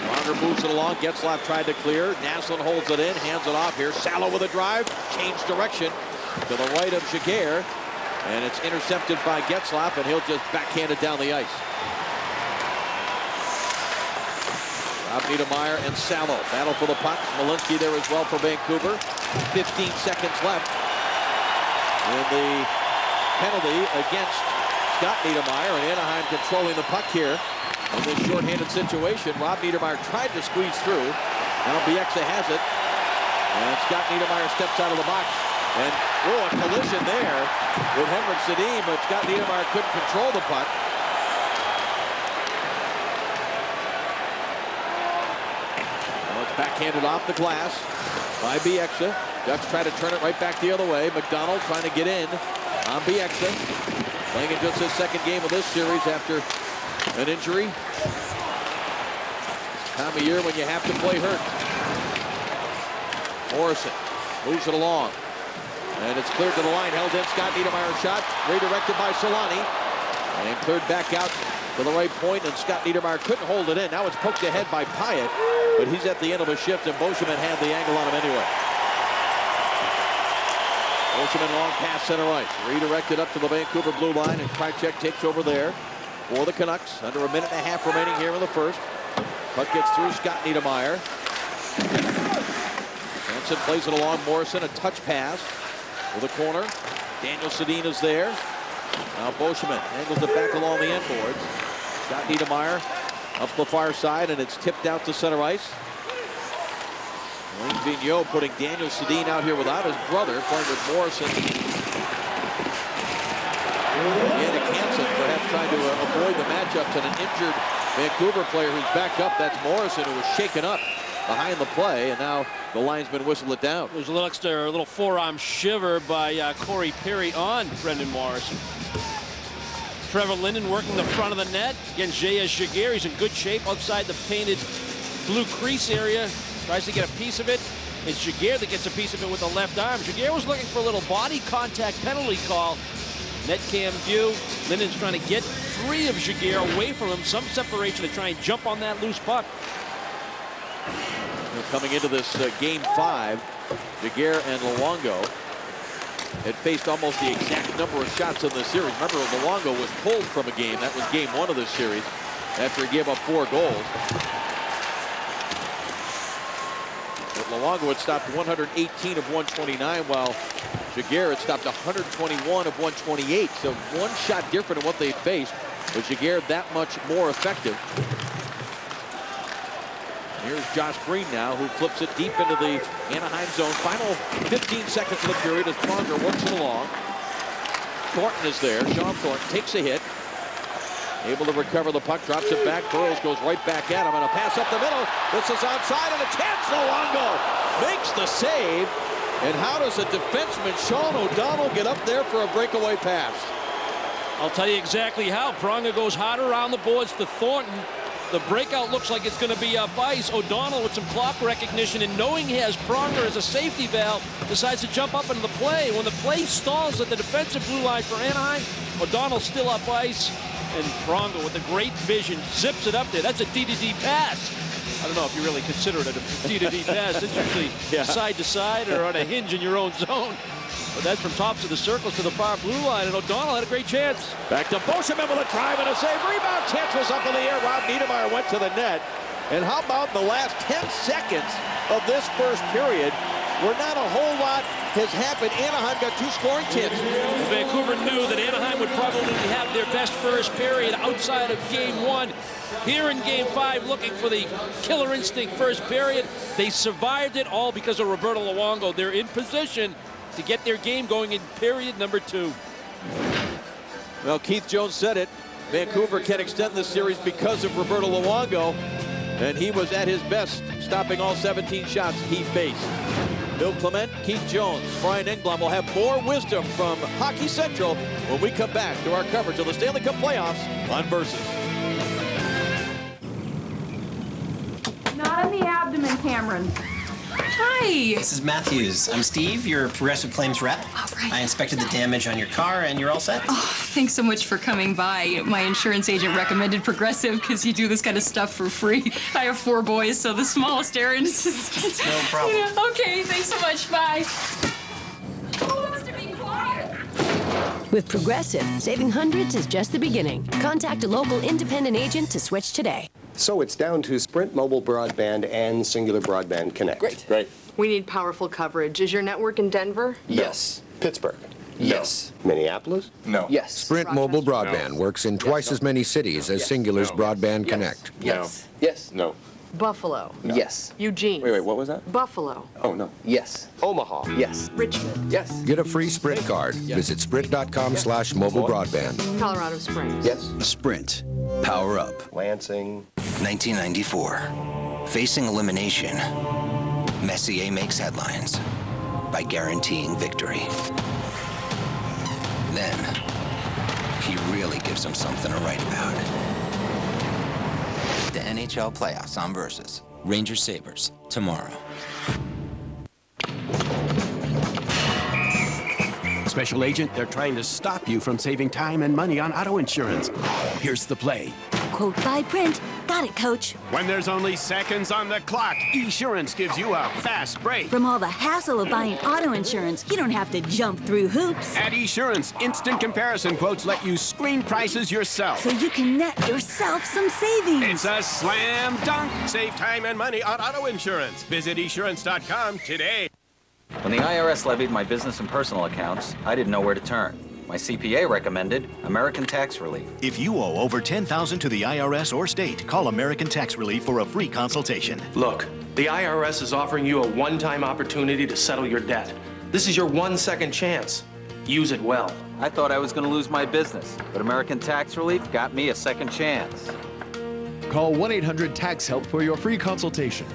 Speaker 1: Pronger moves it along. Getzlaf tried to clear. Naslund holds it in. Hands it off here. Salo with a drive. Change direction to the right of Jaguar. And it's intercepted by Getzlaf, and he'll just backhand it down the ice. Rob Niedermayer and Salo battle for the puck. Smolinski there as well for Vancouver. 15 seconds left in the penalty against Scott Niedermayer, and Anaheim controlling the puck here in this shorthanded situation. Rob Niedermayer tried to squeeze through. Now Bieksa has it, and Scott Niedermayer steps out of the box. And a collision there with Henrik Sedin, but Scott Niedermayer couldn't control the puck. Now it's backhanded off the glass by Bieksa. Ducks try to turn it right back the other way. McDonald trying to get in on Bieksa. Playing in just his second game of this series after an injury. Time of year when you have to play hurt. Morrison moves it along. And it's cleared to the line, held in. Scott Niedermayer shot, redirected by Solani. And cleared back out to the right point, and Scott Niedermayer couldn't hold it in. Now it's poked ahead by Pyatt, but he's at the end of a shift, and Beauchemin had the angle on him anyway. Beauchemin long pass center ice. Redirected up to the Vancouver blue line, and Krychek takes over there for the Canucks. Under a minute and a half remaining here in the first. Puck gets through Scott Niedermayer. Hansen plays it along Morrison. A touch pass for the corner. Daniel Sedin is there. Now Boschman angles it back along the end boards. Scott Niedermayer up the far side, and it's tipped out to center ice. Wayne Vigneault putting Daniel Sedin out here without his brother, playing with Morrison. Yannick Hansen perhaps trying to avoid the matchups, and an injured Vancouver player who's backed up. That's Morrison, who was shaken up behind the play, and now the linesman whistled it down.
Speaker 2: There's a little forearm shiver by Corey Perry on Brendan Morrison. Trevor Linden working the front of the net against J.S. Giguère. He's in good shape outside the painted blue crease area. Tries to get a piece of it. It's Giguère that gets a piece of it with the left arm. Giguère was looking for a little body contact penalty call. Net cam view. Linden's trying to get free of Giguère, away from him. Some separation to try and jump on that loose puck.
Speaker 1: Coming into this game 5, Giguère and Luongo had faced almost the exact number of shots in this series. Remember, Luongo was pulled from a game. That was game 1 of this series after he gave up 4 goals. But Luongo had stopped 118 of 129, while Giguère had stopped 121 of 128. So 1 shot different in what they faced, but Giguère that much more effective. Here's Josh Green now, who flips it deep into the Anaheim zone. Final 15 seconds of the period as Pronger works it along. Thornton is there. Sean Thornton takes a hit. Able to recover the puck, drops it back. Burrows goes right back at him, and a pass up the middle. This is outside, and a chance. Luongo makes the save. And how does a defenseman, Sean O'Donnell, get up there for a breakaway pass?
Speaker 2: I'll tell you exactly how. Pronger goes hard around the boards to Thornton. The breakout looks like it's going to be up ice. O'Donnell, with some clock recognition and knowing he has Pronger as a safety valve, decides to jump up into the play. When the play stalls at the defensive blue line for Anaheim, O'Donnell's still up ice, and Pronger, with a great vision, zips it up there. That's a D-to-D pass. I don't know if you really consider it a D-to-D pass. It's usually side to side or on a hinge in your own zone. But that's from tops of the circles to the far blue line, and O'Donnell had a great chance.
Speaker 1: Back to Boschman with a drive and a save. Rebound chance was up in the air. Rob Niedermayer went to the net. And how about the last 10 seconds of this first period, where not a whole lot has happened? Anaheim got 2 scoring chances.
Speaker 2: Vancouver knew that Anaheim would probably have their best first period outside of game 1. Here in game 5, looking for the killer instinct first period. They survived it all because of Roberto Luongo. They're in position to get their game going in period number 2.
Speaker 1: Well, Keith Jones said it. Vancouver can extend this series because of Roberto Luongo, and he was at his best, stopping all 17 shots he faced. Bill Clement, Keith Jones, Brian Engblom will have more wisdom from Hockey Central when we come back to our coverage of the Stanley Cup playoffs on Versus.
Speaker 19: Not in the abdomen, Cameron.
Speaker 20: Hi. This is Matthews. I'm Steve, your Progressive Claims rep.
Speaker 19: All right.
Speaker 20: I inspected the damage on your car, and you're all set.
Speaker 19: Oh, thanks so much for coming by. My insurance agent recommended Progressive because you do this kind of stuff for free. I have 4 boys, so the smallest errand is just...
Speaker 20: No problem.
Speaker 19: Yeah, okay, thanks so much. Bye. Who wants to be quiet?
Speaker 21: With Progressive, saving hundreds is just the beginning. Contact a local independent agent to switch today.
Speaker 22: So it's down to Sprint Mobile Broadband and Singular Broadband Connect.
Speaker 23: Great. We need powerful coverage. Is your network in Denver?
Speaker 22: Yes. Pittsburgh?
Speaker 23: Yes.
Speaker 22: Minneapolis?
Speaker 23: No.
Speaker 22: Yes.
Speaker 24: Sprint Mobile Broadband works in twice as many cities as Singular's Broadband Connect.
Speaker 23: Yes.
Speaker 22: Yes. No.
Speaker 23: Buffalo?
Speaker 22: Yes.
Speaker 23: Eugene?
Speaker 22: Wait, what was that?
Speaker 23: Buffalo?
Speaker 22: Oh, no.
Speaker 23: Yes.
Speaker 22: Omaha?
Speaker 23: Yes. Richmond?
Speaker 22: Yes.
Speaker 24: Get a free Sprint card. Visit sprint.com/mobile broadband.
Speaker 23: Colorado Springs?
Speaker 22: Yes.
Speaker 6: Sprint. Power up.
Speaker 22: Lansing.
Speaker 16: 1994. Facing elimination, Messier makes headlines by guaranteeing victory. Then, he really gives them something to write about. The NHL playoffs on Versus. Rangers Sabres, tomorrow.
Speaker 9: Special agent, they're trying to stop you from saving time and money on auto insurance. Here's the play.
Speaker 10: Quote by print. Got it, Coach.
Speaker 9: When there's only seconds on the clock, Esurance gives you a fast break.
Speaker 10: From all the hassle of buying auto insurance, you don't have to jump through hoops.
Speaker 9: At Esurance, instant comparison quotes let you screen prices yourself.
Speaker 10: So you can net yourself some savings.
Speaker 9: It's a slam dunk. Save time and money on auto insurance. Visit Esurance.com today.
Speaker 3: When the IRS levied my business and personal accounts, I didn't know where to turn. My CPA recommended American Tax Relief.
Speaker 4: If you owe over $10,000 to the IRS or state, call American Tax Relief for a free consultation.
Speaker 7: Look, the IRS is offering you a one-time opportunity to settle your debt. This is your 1 second chance. Use it well.
Speaker 3: I thought I was going to lose my business, but American Tax Relief got me a second chance.
Speaker 8: Call 1-800-TAX-HELP for your free consultation.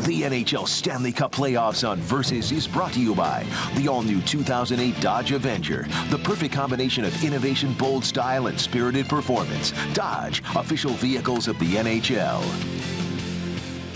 Speaker 25: The NHL Stanley Cup Playoffs on Versus is brought to you by the all-new 2008 Dodge Avenger, the perfect combination of innovation, bold style, and spirited performance. Dodge, official vehicles of the NHL.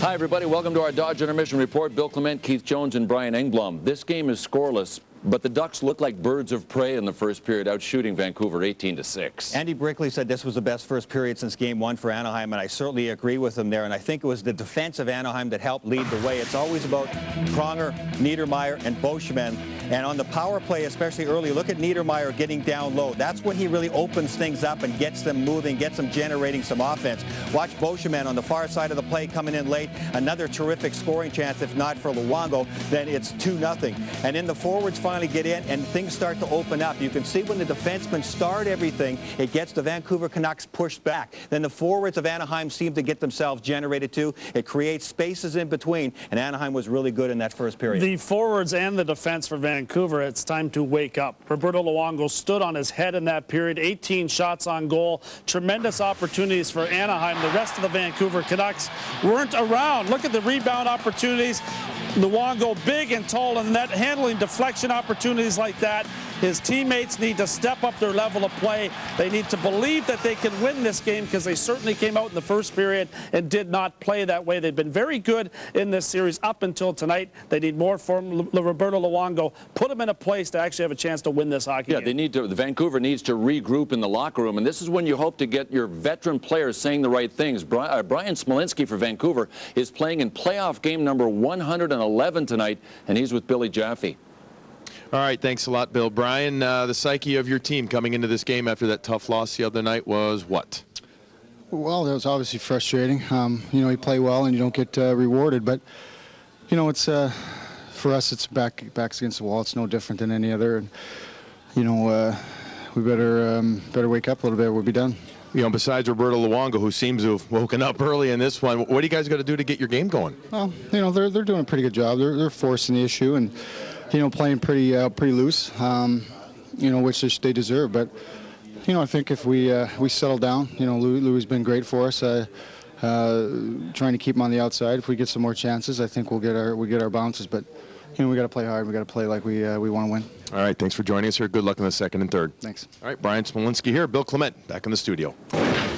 Speaker 18: Hi, everybody. Welcome to our Dodge Intermission Report. Bill Clement, Keith Jones, and Brian Engblom. This game is scoreless, but the Ducks looked like birds of prey in the first period, out shooting Vancouver 18-6.
Speaker 26: Andy Brickley said this was the best first period since Game 1 for Anaheim, and I certainly agree with him there. And I think it was the defense of Anaheim that helped lead the way. It's always about Pronger, Niedermayer, and Beauchemin. And on the power play, especially early, look at Niedermayer getting down low. That's when he really opens things up and gets them moving, gets them generating some offense. Watch Beauchemin on the far side of the play coming in late. Another terrific scoring chance. If not for Luongo, then it's 2-0. And then the forwards finally get in and things start to open up. You can see when the defensemen start everything, it gets the Vancouver Canucks pushed back. Then the forwards of Anaheim seem to get themselves generated too. It creates spaces in between, and Anaheim was really good in that first period.
Speaker 27: The forwards and the defense for Vancouver, it's time to wake up. Roberto Luongo stood on his head in that period. 18 shots on goal. Tremendous opportunities for Anaheim. The rest of the Vancouver Canucks weren't around. Look at the rebound opportunities. Luongo big and tall in the net, handling deflection opportunities like that. His teammates need to step up their level of play. They need to believe that they can win this game, because they certainly came out in the first period and did not play that way. They've been very good in this series up until tonight. They need more from Roberto Luongo. Put him in a place to actually have a chance to win this hockey game.
Speaker 18: They need to. The Vancouver needs to regroup in the locker room, and this is when you hope to get your veteran players saying the right things. Brian Smolinski for Vancouver is playing in playoff game number 111 tonight, and he's with Billy Jaffe.
Speaker 28: All right, thanks a lot, Bill. Brian, the psyche of your team coming into this game after that tough loss the other night was what?
Speaker 29: Well, that was obviously frustrating. You know, you play well and you don't get rewarded, but you know, it's for us, it's backs against the wall. It's no different than any other, and you know, we better wake up a little bit. We'll be done.
Speaker 28: You know, besides Roberto Luongo, who seems to have woken up early in this one, what do you guys got to do to get your game going?
Speaker 29: Well, you know, they're doing a pretty good job. They're forcing the issue and, you know, playing pretty loose, you know, which they deserve. But, you know, I think if we settle down, you know, Louis has been great for us. Trying to keep him on the outside. If we get some more chances, I think we'll get our bounces. But, you know, we got to play hard. We got to play like we want to win.
Speaker 28: All right, thanks for joining us here. Good luck in the second and third.
Speaker 29: Thanks.
Speaker 28: All right, Brian Smolinski here. Bill Clement back in the studio.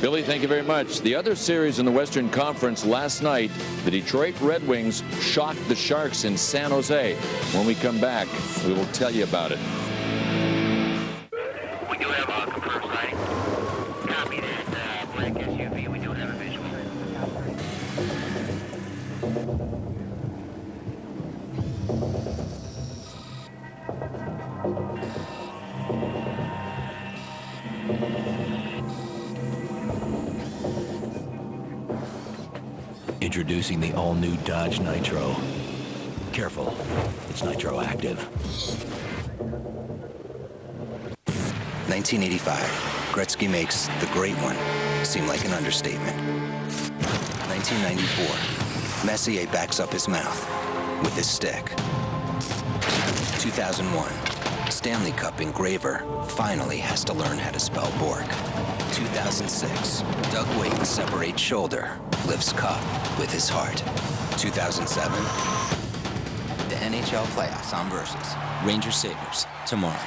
Speaker 18: Billy, thank you very much. The other series in the Western Conference last night, the Detroit Red Wings shocked the Sharks in San Jose. When we come back, we will tell you about it.
Speaker 30: We do have a confirmed sighting. Copy that. Black SUV. We don't have a visual.
Speaker 4: Introducing the all-new Dodge Nitro. Careful, it's Nitro Active.
Speaker 6: 1985. Gretzky makes the great one seem like an understatement. 1994. Messier backs up his mouth with his stick. 2001. Stanley Cup engraver finally has to learn how to spell Bork. 2006. Doug Weight separates shoulder, lifts cup with his heart. 2007. The NHL playoffs on Versus. Rangers Sabres tomorrow.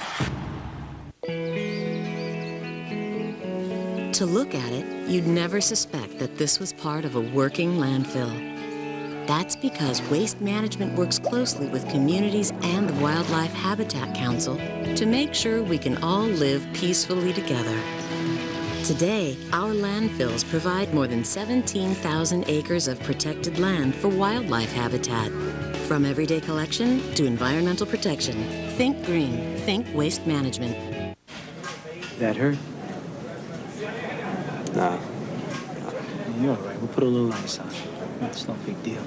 Speaker 1: To look at it, you'd never suspect that this was part of a working landfill. That's because Waste Management works closely with communities and the Wildlife Habitat Council to make sure we can all live peacefully together. Today, our landfills provide more than 17,000 acres of protected land for wildlife habitat. From everyday collection to environmental protection, think green, think Waste Management.
Speaker 2: That hurt? Nah. You're all right. We'll put a little ice on it. It's no big deal.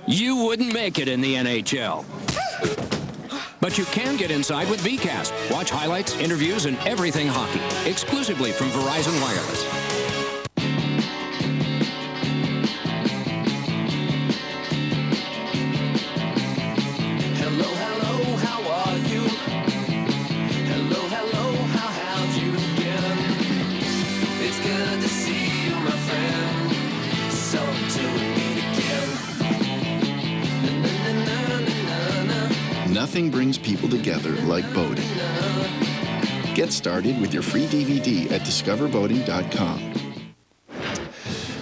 Speaker 5: You wouldn't make it in the NHL. But you can get inside with VCast. Watch highlights, interviews, and everything hockey. Exclusively from Verizon Wireless.
Speaker 11: Hello, hello, how are you? Hello, hello, how have you been? It's good to see you, my friend. So till we meet again.
Speaker 12: Nothing brings people together like boating. Get started with your free DVD at discoverboating.com.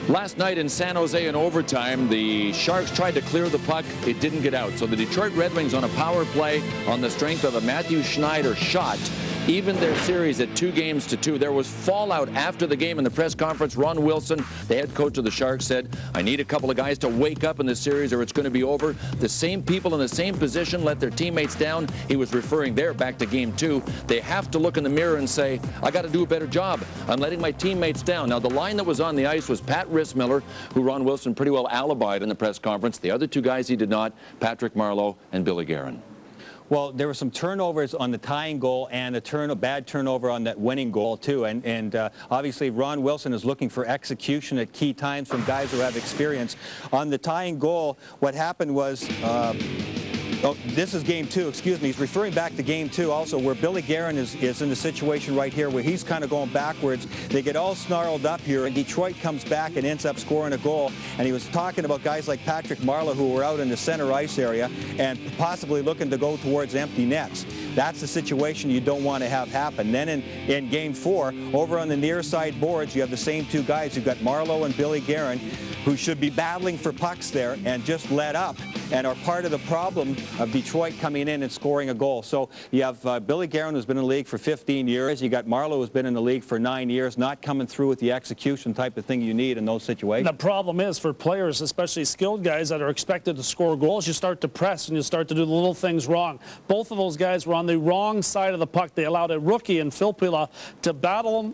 Speaker 18: Last night in San Jose in overtime, the Sharks tried to clear the puck. It didn't get out. So the Detroit Red Wings on a power play on the strength of a Matthew Schneider shot evened their series at 2-2. There was fallout after the game in the press conference. Ron Wilson, the head coach of the Sharks, said, I need a couple of guys to wake up in the series or it's going to be over. The same people in the same position let their teammates down. He was referring there back to Game 2. They have to look in the mirror and say, I got to do a better job. I'm letting my teammates down. Now, the line that was on the ice was Pat Rissmiller, who Ron Wilson pretty well alibied in the press conference. The other two guys he did not, Patrick Marleau and Billy Guerin.
Speaker 26: Well, there were some turnovers on the tying goal and a bad turnover on that winning goal, too. And obviously, Ron Wilson is looking for execution at key times from guys who have experience. On the tying goal, what happened was... this is Game 2, excuse me. He's referring back to Game 2 also, where Billy Guerin is in the situation right here where he's kind of going backwards. They get all snarled up here, and Detroit comes back and ends up scoring a goal. And he was talking about guys like Patrick Marleau who were out in the center ice area and possibly looking to go towards empty nets. That's the situation you don't want to have happen. Then in Game 4, over on the near side boards, you have the same two guys. You've got Marleau and Billy Guerin, who should be battling for pucks there and just let up and are part of the problem of Detroit coming in and scoring a goal. So you have Billy Guerin, who's been in the league for 15 years. You got Marleau, who's been in the league for 9 years, not coming through with the execution type of thing you need in those situations.
Speaker 27: The problem is for players, especially skilled guys that are expected to score goals, you start to press and you start to do the little things wrong. Both of those guys were on the wrong side of the puck. They allowed a rookie in Phil Pila to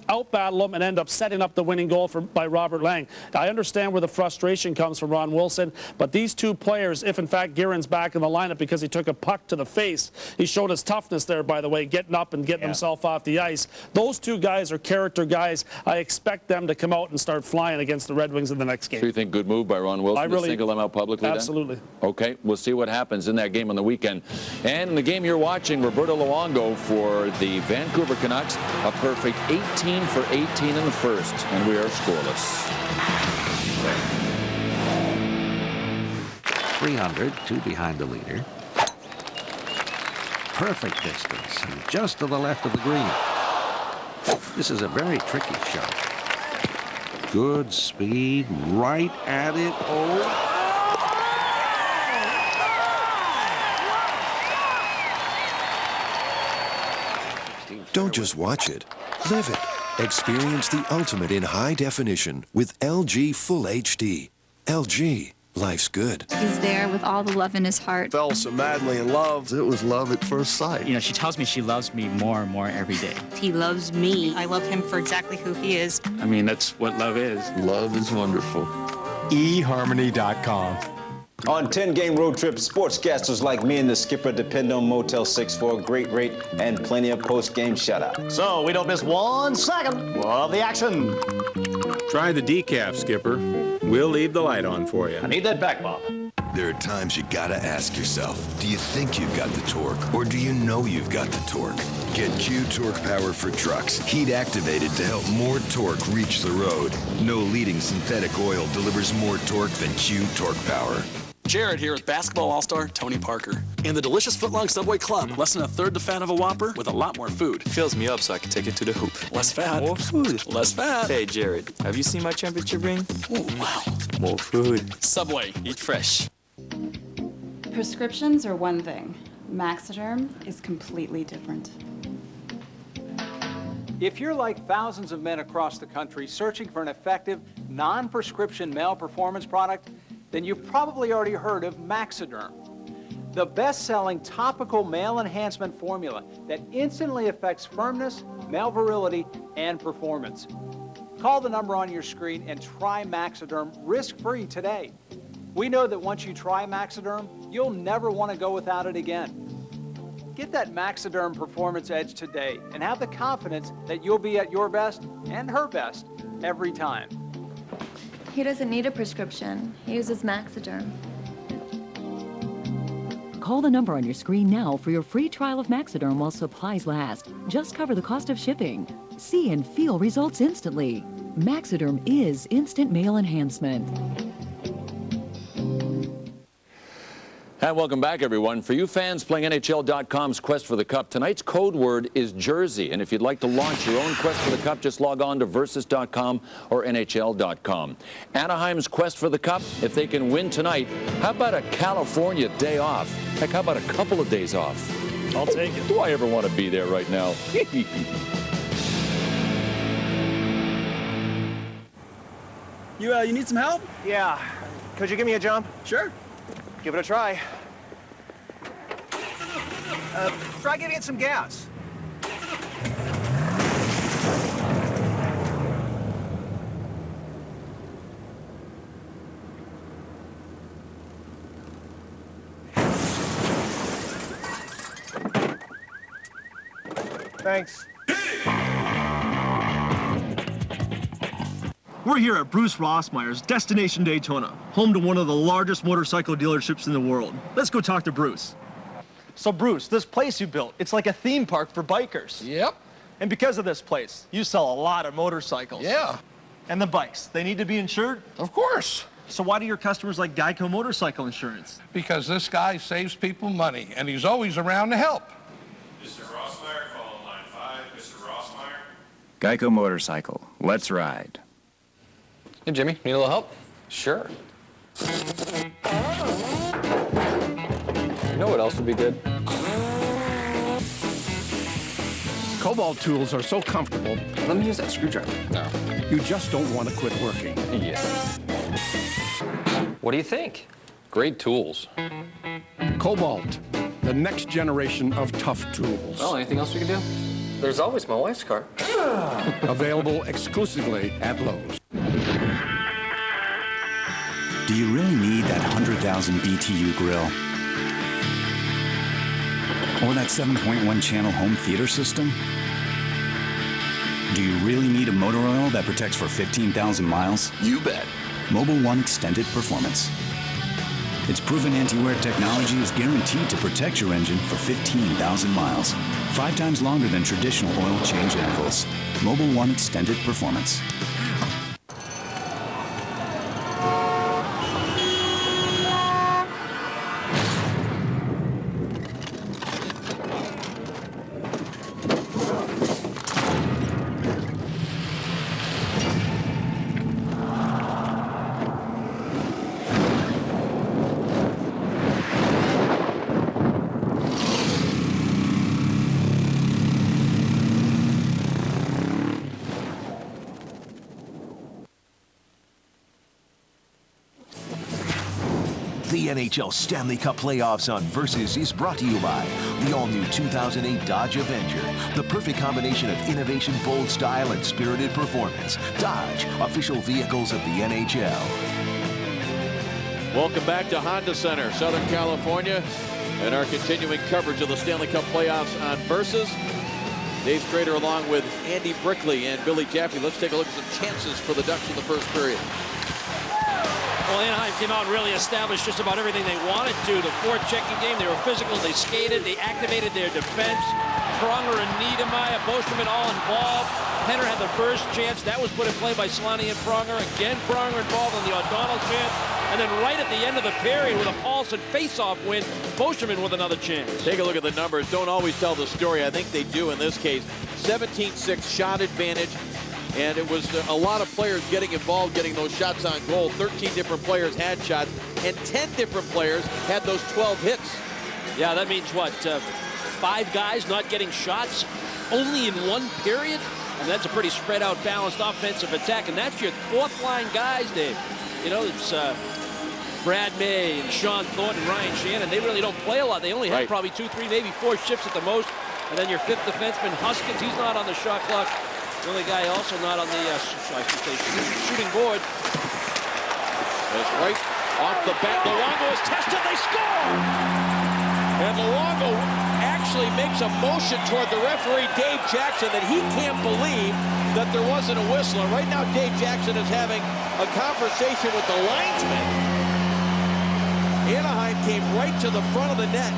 Speaker 27: out-battle him and end up setting up the winning goal by Robert Lang. I understand where the frustration comes from Ron Wilson, but these two players, if in fact Guerin's back in the lineup because he took a puck to the face, he showed his toughness there, by the way, getting up and getting himself off the ice. Those two guys are character guys. I expect them to come out and start flying against the Red Wings in the next game.
Speaker 18: So you think good move by Ron Wilson to single them out publicly
Speaker 27: absolutely.
Speaker 18: Then? Okay, we'll see what happens in that game on the weekend. And in the game you're watching, Roberto Luongo for the Vancouver Canucks, a perfect 18 for 18 in the first, and we are scoreless.
Speaker 13: 300, two behind the leader. Perfect distance, and just to the left of the green. This is a very tricky shot. Good speed, right at it. Oh.
Speaker 14: Don't just watch it, live it. Experience the ultimate in high definition with LG Full HD. LG, life's good.
Speaker 15: He's there with all the love in his heart.
Speaker 17: Fell so madly in love. It was love at first sight.
Speaker 20: You know, she tells me she loves me more and more every day.
Speaker 15: He loves me. I love him for exactly who he is.
Speaker 20: I mean, that's what love is.
Speaker 17: Love is wonderful.
Speaker 31: eHarmony.com.
Speaker 32: On 10-game road trips, sportscasters like me and the skipper depend on Motel 6 for a great rate and plenty of post-game shutout.
Speaker 31: So we don't miss 1 second of the action.
Speaker 33: Try the decaf, skipper. We'll leave the light on for you.
Speaker 31: I need that back, Bob.
Speaker 14: There are times you gotta ask yourself, do you think you've got the torque, or do you know you've got the torque? Get Q Torque Power for trucks. Heat activated to help more torque reach the road. No leading synthetic oil delivers more torque than Q Torque Power.
Speaker 3: Jared here with basketball all-star Tony Parker. In the delicious footlong Subway Club, less than a third the fat of a Whopper with a lot more food.
Speaker 7: Fills me up so I can take it to the hoop.
Speaker 3: Less fat.
Speaker 7: More food.
Speaker 3: Less fat.
Speaker 7: Hey, Jared, have you seen my championship ring?
Speaker 3: Oh, wow.
Speaker 7: More food.
Speaker 3: Subway. Eat fresh.
Speaker 8: Prescriptions are one thing. Maxiderm is completely different.
Speaker 9: If you're like thousands of men across the country searching for an effective, non-prescription male performance product, then you've probably already heard of Maxiderm, the best-selling topical male enhancement formula that instantly affects firmness, male virility, and performance. Call the number on your screen and try Maxiderm risk-free today. We know that once you try Maxiderm, you'll never want to go without it again. Get that Maxiderm performance edge today and have the confidence that you'll be at your best and her best every time.
Speaker 10: He doesn't need a prescription. He uses Maxiderm.
Speaker 16: Call the number on your screen now for your free trial of Maxiderm while supplies last. Just cover the cost of shipping. See and feel results instantly. Maxiderm is instant male enhancement.
Speaker 18: And welcome back, everyone. For you fans playing NHL.com's Quest for the Cup, tonight's code word is Jersey. And if you'd like to launch your own Quest for the Cup, just log on to Versus.com or NHL.com. Anaheim's Quest for the Cup, if they can win tonight, how about a California day off? Heck, how about a couple of days off?
Speaker 27: I'll take it.
Speaker 18: Do I ever want to be there right now?
Speaker 31: You need some help? Yeah. Could you give me a jump? Sure. Give it a try. Try giving it some gas. Thanks.
Speaker 19: We're here at Bruce Rossmeyer's Destination Daytona, home to one of the largest motorcycle dealerships in the world. Let's go talk to Bruce. So Bruce, this place you built, it's like a theme park for bikers.
Speaker 21: Yep.
Speaker 19: And because of this place, you sell a lot of motorcycles.
Speaker 21: Yeah.
Speaker 19: And the bikes, they need to be insured?
Speaker 21: Of course.
Speaker 19: So why do your customers like Geico Motorcycle Insurance?
Speaker 21: Because this guy saves people money, and he's always around to help.
Speaker 22: Mr. Rossmeyer, call on line 5. Mr. Rossmeyer.
Speaker 23: Geico Motorcycle. Let's ride.
Speaker 24: Hey, Jimmy, need a little help? Sure. You know what else would be good?
Speaker 25: Cobalt tools are so comfortable.
Speaker 24: Let me use that screwdriver. No.
Speaker 25: You just don't want to quit working.
Speaker 24: Yeah. What do you think? Great tools.
Speaker 25: Cobalt, the next generation of tough tools.
Speaker 24: Well, anything else we can do? There's always my wife's car.
Speaker 25: Available exclusively at Lowe's.
Speaker 29: Do you really need that 100,000 BTU grill? Or that 7.1 channel home theater system? Do you really need a motor oil that protects for 15,000 miles?
Speaker 14: You bet.
Speaker 29: Mobil 1 Extended Performance. Its proven anti-wear technology is guaranteed to protect your engine for 15,000 miles. 5 times longer than traditional oil change intervals. Mobil 1 Extended Performance.
Speaker 4: The NHL Stanley Cup playoffs on Versus is brought to you by the all-new 2008 Dodge Avenger. The perfect combination of innovation, bold style, and spirited performance. Dodge, official vehicles of the NHL.
Speaker 18: Welcome back to Honda Center, Southern California, and our continuing coverage of the Stanley Cup playoffs on Versus. Dave Strader along with Andy Brickley and Billy Jaffe. Let's take a look at some chances for the Ducks in the first period.
Speaker 34: Well, Anaheim came out and really established just about everything they wanted to. The forechecking game, they were physical, they skated, they activated their defense. Pronger and Niedermeyer, Boschman all involved. Penner had the first chance. That was put in play by Solani and Pronger. Again, Pronger involved on the O'Donnell chance. And then right at the end of the period with a Paulson face-off win, Boschman with another chance.
Speaker 1: Take a look at the numbers. Don't always tell the story. I think they do in this case. 17-6 shot advantage. And it was a lot of players getting involved, getting those shots on goal. 13 different players had shots, and 10 different players had those 12 hits.
Speaker 34: Yeah, that means what? 5 guys not getting shots only in one period? And that's a pretty spread out, balanced offensive attack. And that's your fourth line guys, Dave. You know, it's Brad May and Sean Thornton and Ryan Shannon. They really don't play a lot. They only have probably 2, 3, maybe 4 shifts at the most. And then your fifth defenseman, Huskins, he's not on the shot clock. The only guy also not on the shooting board.
Speaker 1: That's right off the bat. Luongo is tested. They score! And Luongo actually makes a motion toward the referee, Dave Jackson, that he can't believe that there wasn't a whistle. And right now, Dave Jackson is having a conversation with the linesman. Anaheim came right to the front of the net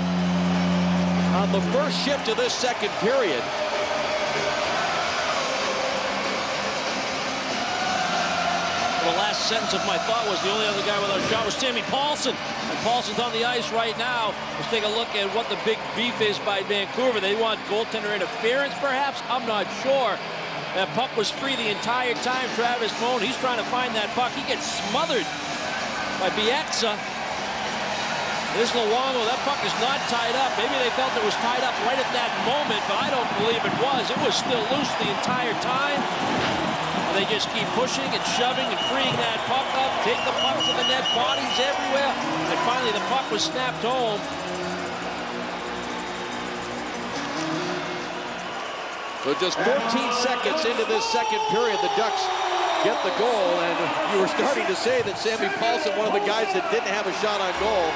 Speaker 1: on the first shift of this second period.
Speaker 34: The last sentence of my thought was the only other guy without a shot was Sammy Paulson. And Paulson's on the ice right now. Let's take a look at what the big beef is by Vancouver. They want goaltender interference, perhaps? I'm not sure. That puck was free the entire time. Travis Moan, he's trying to find that puck. He gets smothered by Bieksa. This Luongo, that puck is not tied up. Maybe they felt it was tied up right at that moment, but I don't believe it was. It was still loose the entire time. They just keep pushing and shoving and freeing that puck up, take the puck to the net, bodies everywhere, and finally the puck was snapped home.
Speaker 1: So just 14 seconds into this second period, the Ducks get the goal, and you were starting to say that Sammy Paulson, one of the guys that didn't have a shot on goal,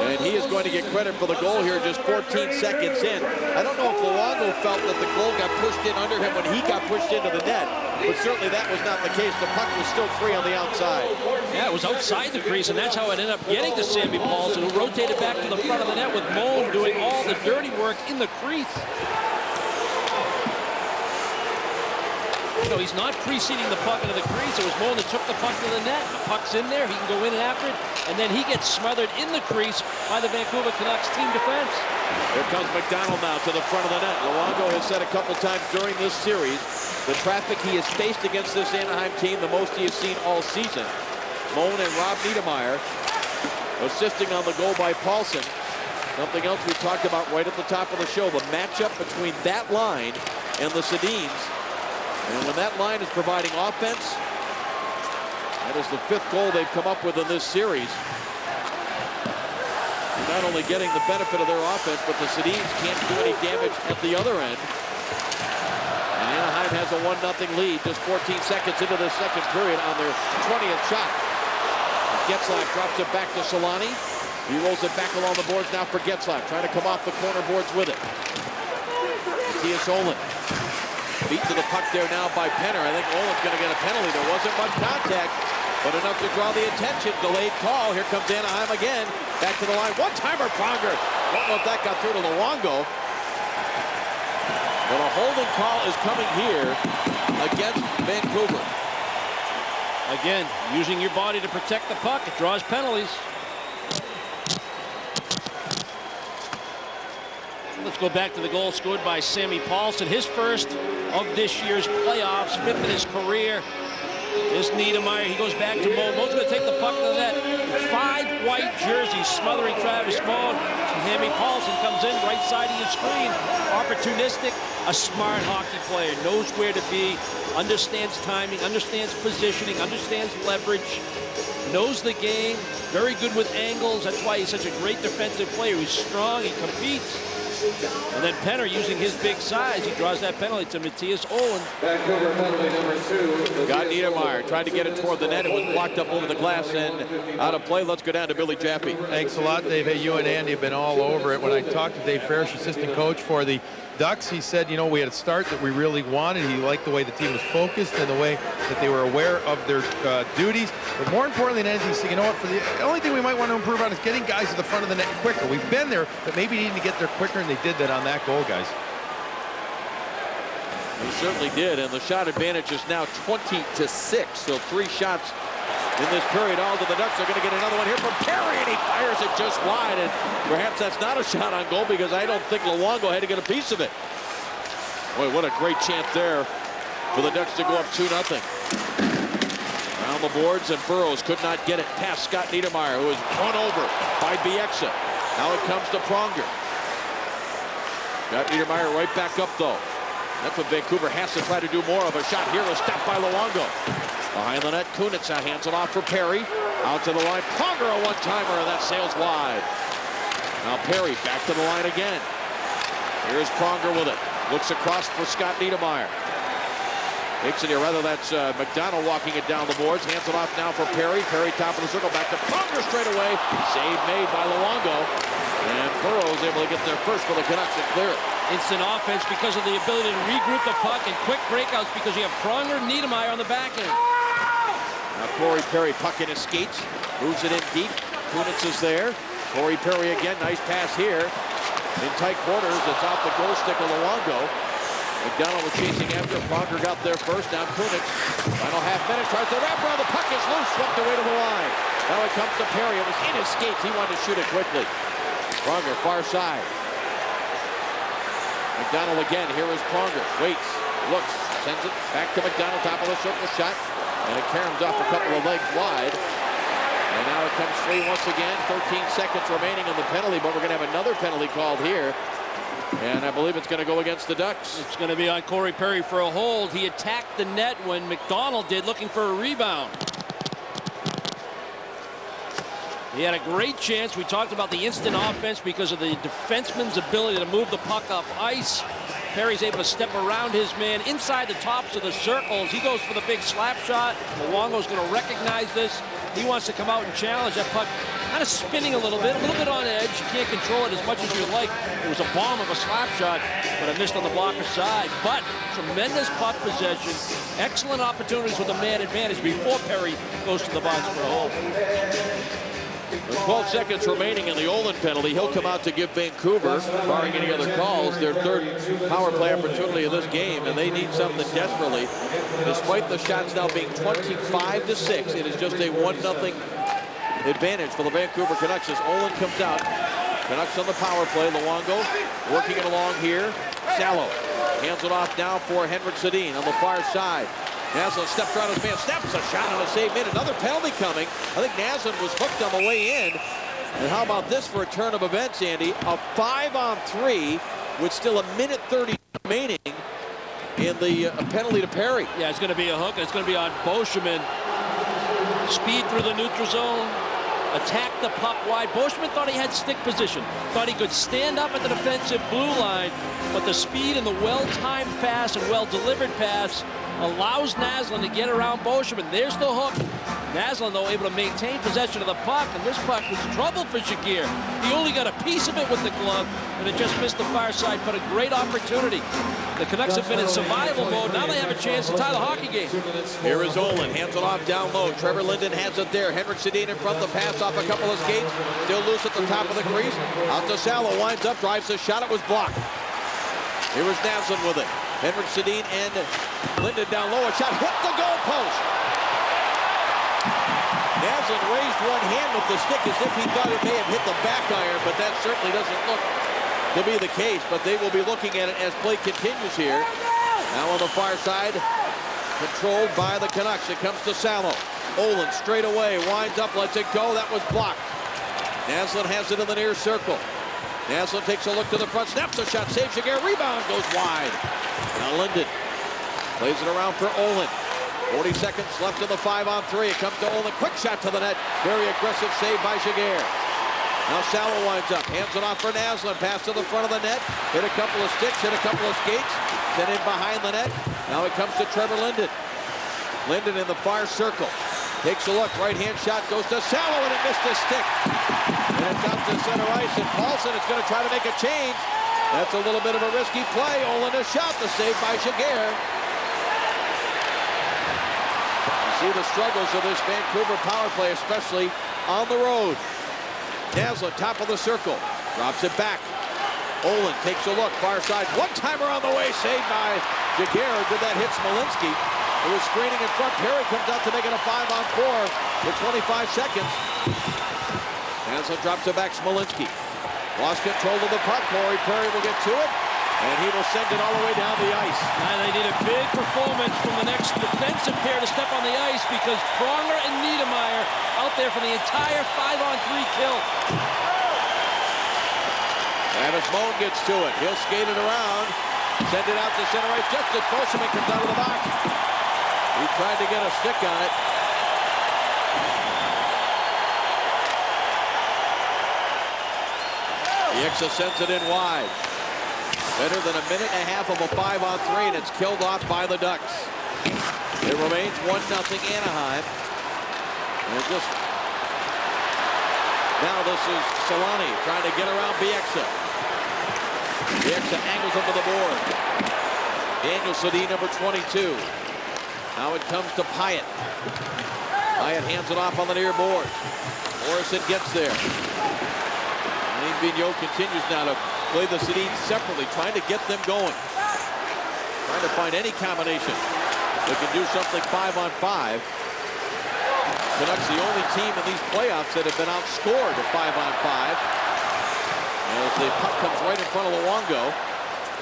Speaker 1: and he is going to get credit for the goal here just 14 seconds in. I don't know if Luongo felt that the goal got pushed in under him when he got pushed into the net, but certainly that was not the case. The puck was still free on the outside.
Speaker 34: Yeah, it was outside the crease, and that's how it ended up getting to Sammy Paulson, who rotated back to the front of the net with Moan doing all the dirty work in the crease. You know, he's not preceding the puck into the crease. It was Moan that took the puck to the net. The puck's in there. He can go in after it. And then he gets smothered in the crease by the Vancouver Canucks team defense.
Speaker 1: Here comes McDonald now to the front of the net. Luongo has said a couple times during this series, the traffic he has faced against this Anaheim team, the most he has seen all season. Moan and Rob Niedermeyer assisting on the goal by Paulson. Something else we talked about right at the top of the show, the matchup between that line and the Sedins. And when that line is providing offense, that is the 5th goal they've come up with in this series. They're not only getting the benefit of their offense, but the Sedins can't do any damage at the other end. And Anaheim has a 1-0 lead just 14 seconds into the second period on their 20th shot. Getzlaf drops it back to Solani. He rolls it back along the boards now for Getzlaf, trying to come off the corner boards with it. Matthias Olin. Beat to the puck there now by Penner. I think Olin's going to get a penalty. There wasn't much contact, but enough to draw the attention. Delayed call. Here comes Anaheim again. Back to the line. One-timer, Pronger. Don't know if that got through to Luongo. But a holding call is coming here against Vancouver.
Speaker 34: Again, using your body to protect the puck. It draws penalties. Let's go back to the goal scored by Sammy Paulson. His first of this year's playoffs, 5th in his career. This Niedermeyer, he goes back to Moan. Moan's going to take the puck to the net. 5 white jerseys smothering Travis Moan. Sammy Paulson comes in, right side of your screen. Opportunistic, a smart hockey player. Knows where to be, understands timing, understands positioning, understands leverage. Knows the game, very good with angles. That's why he's such a great defensive player. He's strong, he competes. And then Penner, using his big size, he draws that penalty to Matthias Olin.
Speaker 2: Vancouver penalty number 2.
Speaker 1: Got Niedermeyer, tried to get it toward the net. It was blocked up over the glass and out of play. Let's go down to Billy Jaffe.
Speaker 5: Thanks a lot, Dave. Hey, you and Andy have been all over it. When I talked to Dave Farish, assistant coach for the Ducks, he said, you know, we had a start that we really wanted. He liked the way the team was focused and the way that they were aware of their duties. But more importantly than anything, he said, you know what, for the only thing we might want to improve on is getting guys to the front of the net quicker. We've been there, but maybe needing to get there quicker, and they did that on that goal, guys.
Speaker 1: He certainly did, and the shot advantage is now 20-6. So 3 shots in this period. All to the Ducks. They're going to get another one here from Perry, and he fires it just wide. And perhaps that's not a shot on goal because I don't think Luongo had to get a piece of it. Boy, what a great chance there for the Ducks to go up 2-0. Around the boards, and Burrows could not get it past Scott Niedermayer, who was run over by Bieksa. Now it comes to Pronger. Scott Niedermayer right back up, though. That's what Vancouver has to try to do more of. A shot here was stopped by Luongo. Behind the net, Kunitz hands it off for Perry. Out to the line, Pronger, a one-timer, and that sails wide. Now Perry back to the line again. Here's Pronger with it. Looks across for Scott Niedermayer. Takes it here, rather that's McDonald walking it down the boards. Hands it off now for Perry. Perry top of the circle, back to Pronger straight away. Save made by Luongo. And Burrows able to get there first for the Canucks and clear it.
Speaker 34: Instant offense because of the ability to regroup the puck and quick breakouts because you have Pronger and Niedermayer on the back end.
Speaker 1: Now Corey Perry puck in his skates. Moves it in deep. Kunitz is there. Corey Perry again. Nice pass here. In tight quarters. It's off the goal stick of Luongo. McDonald was chasing after. Pronger got there first. Now Kunitz. Final half minute. Tries to wrap around. The puck is loose. Swept away to the line. Now it comes to Perry. It was in his skates. He wanted to shoot it quickly. Pronger far side. McDonald again. Here is Pronger. Waits. Looks. Sends it back to McDonald. Top of the circle shot. And it caroms off a couple of legs wide. And now it comes free once again. 13 seconds remaining in the penalty, but we're going to have another penalty called here. And I believe it's going to go against the Ducks.
Speaker 34: It's going to be on Corey Perry for a hold. He attacked the net when McDonald did, looking for a rebound. He had a great chance. We talked about the instant offense because of the defenseman's ability to move the puck up ice. Perry's able to step around his man inside the tops of the circles. He goes for the big slap shot. Luongo's going to recognize this. He wants to come out and challenge that puck. Kind of spinning a little bit on edge. You can't control it as much as you would like. It was a bomb of a slap shot, but it missed on the blocker side. But tremendous puck possession. Excellent opportunities with a man advantage before Perry goes to the box for a hole.
Speaker 1: With 12 seconds remaining in the Olin penalty, he'll come out to give Vancouver, barring any other calls, their third power play opportunity of this game, and they need something desperately. Despite the shots now being 25-6, it is just a 1-0 advantage for the Vancouver Canucks as Olin comes out. Canucks on the power play. Luongo working it along here. Salo hands it off now for Henrik Sedin on the far side. Naslund steps around his man, snaps a shot on a save made. Another penalty coming. I think Naslund was hooked on the way in. And how about this for a turn of events, Andy? A 5-on-3 with still a minute 30 remaining in the penalty to Perry.
Speaker 34: Yeah, it's going to be a hook. It's going to be on Boschman. Speed through the neutral zone. Attack the puck wide. Boschman thought he had stick position. Thought he could stand up at the defensive blue line. But the speed and the well-timed pass and well-delivered pass allows Naslund to get around Boschman. There's the hook. Naslund, though, able to maintain possession of the puck, and this puck was trouble for Shakir. He only got a piece of it with the glove, and it just missed the far side, but a great opportunity. The Canucks have been in survival mode. Now they have a chance to tie the hockey game.
Speaker 1: Here is Olin, hands it off down low. Trevor Linden has it there. Henrik Sedin in front, the pass off a couple of skates. Still loose at the top of the crease. Out to Salo, winds up, drives the shot. It was blocked. Here was Naslund with it. Henrik Sedin and Linden down low. A shot hit the goalpost. Naslund raised one hand with the stick as if he thought it may have hit the back iron, but that certainly doesn't look to be the case. But they will be looking at it as play continues here. Now on the far side, controlled by the Canucks. It comes to Salo. Olin straight away, winds up, lets it go. That was blocked. Naslund has it in the near circle. Naslund takes a look to the front, snaps a shot, saves Shakir, rebound, goes wide. Now Linden plays it around for Olin. 40 seconds left in the 5-on-3. It comes to Olin, quick shot to the net. Very aggressive save by Shakir. Now Salo winds up, hands it off for Naslund, pass to the front of the net, hit a couple of sticks, hit a couple of skates, then in behind the net. Now it comes to Trevor Linden. Linden in the far circle. Takes a look, right-hand shot goes to Salo, and it missed his stick. And it's out to center ice, and Paulson is going to try to make a change. That's a little bit of a risky play. Olin a shot, the save by Jaguar. You see the struggles of this Vancouver power play, especially on the road. Naslund, top of the circle, drops it back. Olin takes a look, far side, one-timer on the way, saved by Jaguar. Did that hit Smolinski? It was screening in front. Perry comes out to make it a 5-on-4 with 25 seconds. Naslund drops it back, Smolinski. Lost control of the puck. Corey Perry will get to it, and he will send it all the way down the ice.
Speaker 34: And they need a big performance from the next defensive pair to step on the ice because Pronger and Niedermeyer out there for the entire 5-on-3 kill.
Speaker 1: Travis Moan gets to it. He'll skate it around, send it out to center ice just as Postman comes out of the box. He tried to get a stick on it. Yixa sends it in wide. Better than a minute and a half of a 5-on-3, and it's killed off by the Ducks. It remains 1-0 Anaheim. And just now this is Solani trying to get around Bieksa. Bieksa angles him to the board. Daniel Sedin, number 22. Now it comes to Pyatt. Pyatt hands it off on the near board. Morrison gets there. Vigneault continues now to play the Sedin separately, trying to get them going. Trying to find any combination that can do something 5-on-5. Canucks the only team in these playoffs that have been outscored at 5-on-5. As the puck comes right in front of Luongo.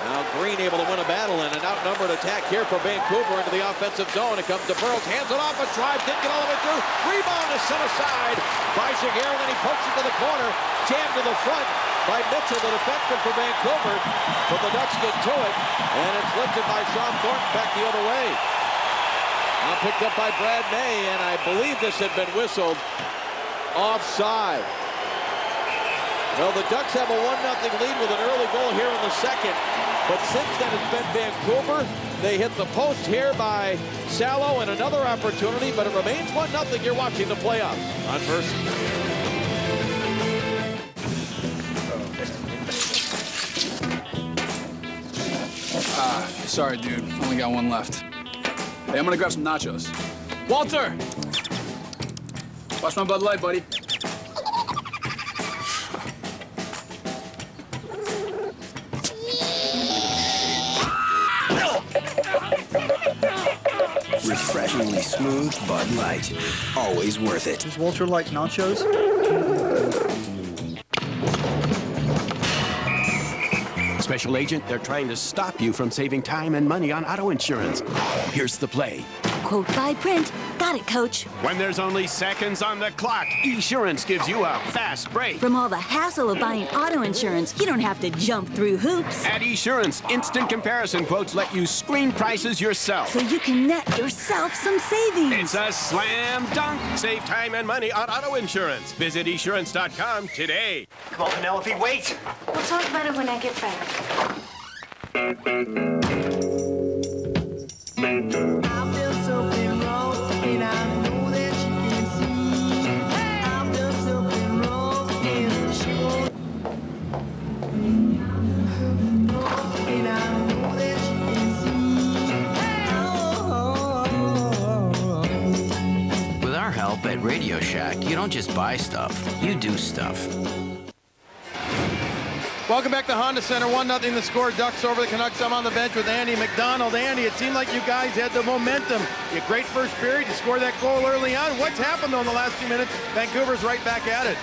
Speaker 1: Now Green able to win a battle and an outnumbered attack here for Vancouver into the offensive zone. It comes to Burroughs, hands it off, a drive, didn't get all the way through. Rebound is set aside by Jaguar, and then he pokes it to the corner. Jammed to the front by Mitchell, the defenseman for Vancouver. But the Ducks get to it, and it's lifted by Sean Thornton back the other way. Now picked up by Brad May, and I believe this had been whistled offside. Well, the Ducks have a 1-0 lead with an early goal here in the second. But since then, it's been Vancouver. They hit the post here by Salo, and another opportunity, but it remains 1-0. You're watching the playoffs on Versus.
Speaker 3: Sorry, dude. Only got one left. Hey, I'm gonna grab some nachos. Walter! Watch my Bud Light, buddy.
Speaker 6: Refreshingly smooth Bud Light. Always worth it.
Speaker 19: Does Walter like nachos?
Speaker 25: Special agent, they're trying to stop you from saving time and money on auto insurance. Here's the play.
Speaker 7: Quote by print. Got it, Coach.
Speaker 25: When there's only seconds on the clock, Esurance gives you a fast break.
Speaker 7: From all the hassle of buying auto insurance, you don't have to jump through hoops.
Speaker 25: At Esurance, instant comparison quotes let you screen prices yourself.
Speaker 7: So you can net yourself some savings.
Speaker 25: It's a slam dunk. Save time and money on auto insurance. Visit Esurance.com today.
Speaker 31: Come on, Penelope, wait!
Speaker 10: We'll talk about it when I get back.
Speaker 11: With our help at Radio Shack, you don't just buy stuff, you do stuff.
Speaker 5: Welcome back to Honda Center. 1-0 the score. Ducks over the Canucks. I'm on the bench with Andy McDonald. Andy, it seemed like you guys had the momentum. You had great first period. You scored that goal early on. What's happened, though, in the last few minutes? Vancouver's right back at it.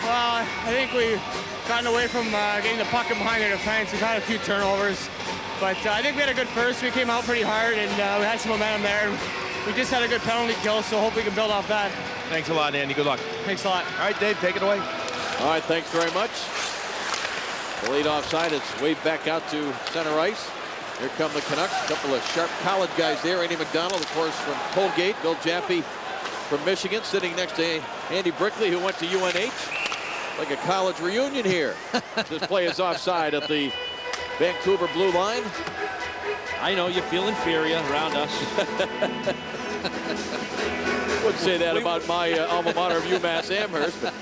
Speaker 31: Well, I think we've gotten away from getting the puck in behind the defense. We've had a few turnovers. But I think we had a good first. We came out pretty hard, and we had some momentum there. We just had a good penalty kill, so hope we can build off that.
Speaker 5: Thanks a lot, Andy. Good luck.
Speaker 31: Thanks a lot.
Speaker 5: All right, Dave, take it away.
Speaker 1: All right, thanks very much. The lead offside, it's waved back out to center ice. Here come the Canucks. A couple of sharp college guys there. Andy McDonald, of course, from Colgate. Bill Jaffe from Michigan, sitting next to Andy Brickley, who went to UNH. Like a college reunion here. This play is offside at the Vancouver blue line.
Speaker 34: I know you feel inferior around us. Wouldn't
Speaker 1: say that about my alma mater of UMass Amherst. But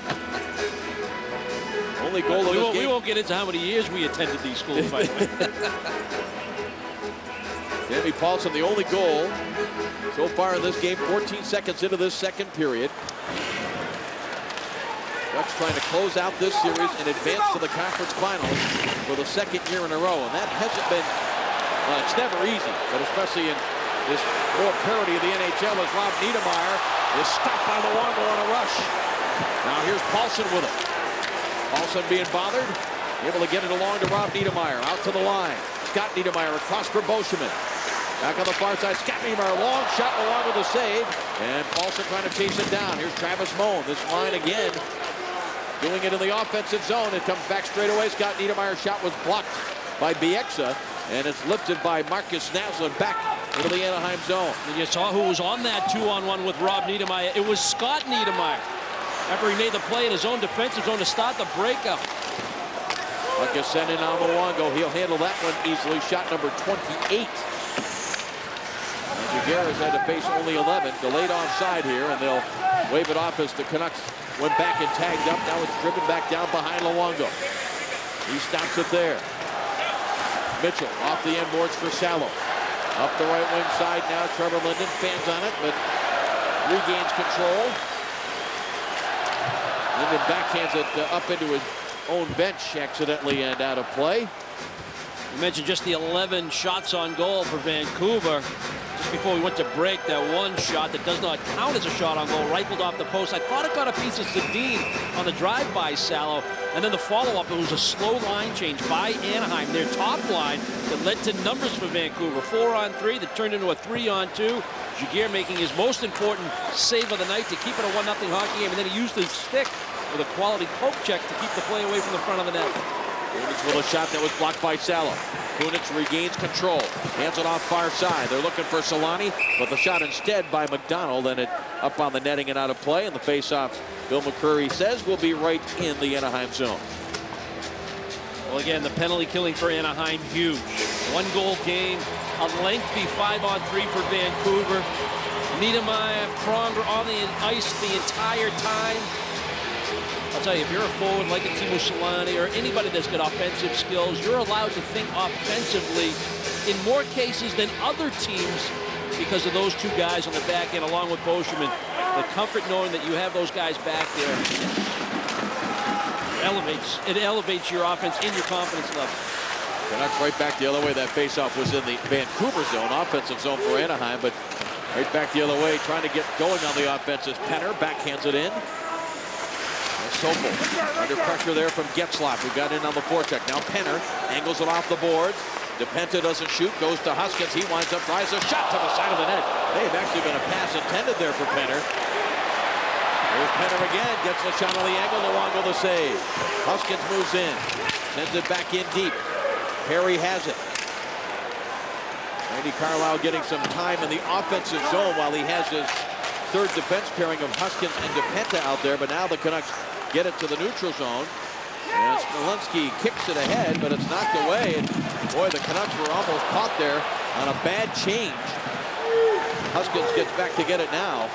Speaker 1: Only goal of this game.
Speaker 34: We won't get into how many years we attended these schools, by the way.
Speaker 1: Sammy Paulson, the only goal so far in this game, 14 seconds into this second period. Ducks trying to close out this series and advance to the conference finals for the second year in a row. And that hasn't been, well, it's never easy, but especially in this more parity of the NHL as Rob Niedermayer is stopped by Luongo on a rush. Now here's Paulson with it. Paulson being bothered, able to get it along to Rob Niedermayer, out to the line. Scott Niedermayer across for Boschman. Back on the far side, Scott Niedermayer, long shot along with the save, and Paulson trying to chase it down. Here's Travis Moan, this line again, doing it in the offensive zone. It comes back straight away. Scott Niedermayer's shot was blocked by Bieksa, and it's lifted by Marcus Naslund back into the Anaheim zone.
Speaker 34: And you saw who was on that 2-on-1 with Rob Niedermayer. It was Scott Niedermayer. After he made the play in his own defensive zone to start the breakup.
Speaker 1: Marcus sent in on Luongo. He'll handle that one easily. Shot number 28. Jaguars had to face only 11. Delayed offside here, and they'll wave it off as the Canucks went back and tagged up. Now it's driven back down behind Luongo. He stops it there. Mitchell off the end boards for Salo. Up the right wing side now. Trevor Linden fans on it, but regains control. Linden backhands it up into his own bench accidentally and out of play.
Speaker 34: You mentioned just the 11 shots on goal for Vancouver. Just before we went to break, that one shot that does not count as a shot on goal, rifled off the post. I thought it got a piece of Sedin on the drive by Salo. And then the follow-up, it was a slow line change by Anaheim, their top line, that led to numbers for Vancouver. 4-on-3 that turned into a 3-on-2. Jaguar making his most important save of the night to keep it a 1-0 hockey game. And then he used his stick with a quality poke check to keep the play away from the front of the net.
Speaker 1: Kunitz with a shot that was blocked by Salo. Kunitz regains control. Hands it off far side. They're looking for Solani, but the shot instead by McDonald, and it up on the netting and out of play. And the face-off, Bill McCurry says, will be right in the Anaheim zone.
Speaker 34: Well, again, the penalty killing for Anaheim, huge. 1-goal game, a lengthy 5-on-3 for Vancouver. Niedermayer, Pronger on the ice the entire time. I'll tell you, if you're a forward like a Timo Solani or anybody that's got offensive skills, you're allowed to think offensively in more cases than other teams because of those two guys on the back end, along with Boschman. The comfort knowing that you have those guys back there elevates your offense and your confidence level.
Speaker 1: Canucks right back the other way. That faceoff was in the Vancouver zone, offensive zone for Anaheim, but right back the other way, trying to get going on the offense is Penner, backhands it in. Sokol under pressure there from Getzlaf, who got in on the forecheck. Now Penner angles it off the boards. DePenta doesn't shoot, goes to Huskins. He winds up, tries a shot to the side of the net. May have actually been a pass intended there for Penner. There's Penner again, gets the shot on the angle. Luongo the save. Huskins moves in, sends it back in deep. Perry has it. Randy Carlyle getting some time in the offensive zone while he has his third defense pairing of Huskins and DePenta out there, but now the Canucks get it to the neutral zone. And Smolinski kicks it ahead, but it's knocked away. And boy, the Canucks were almost caught there on a bad change. Huskins gets back to get it now.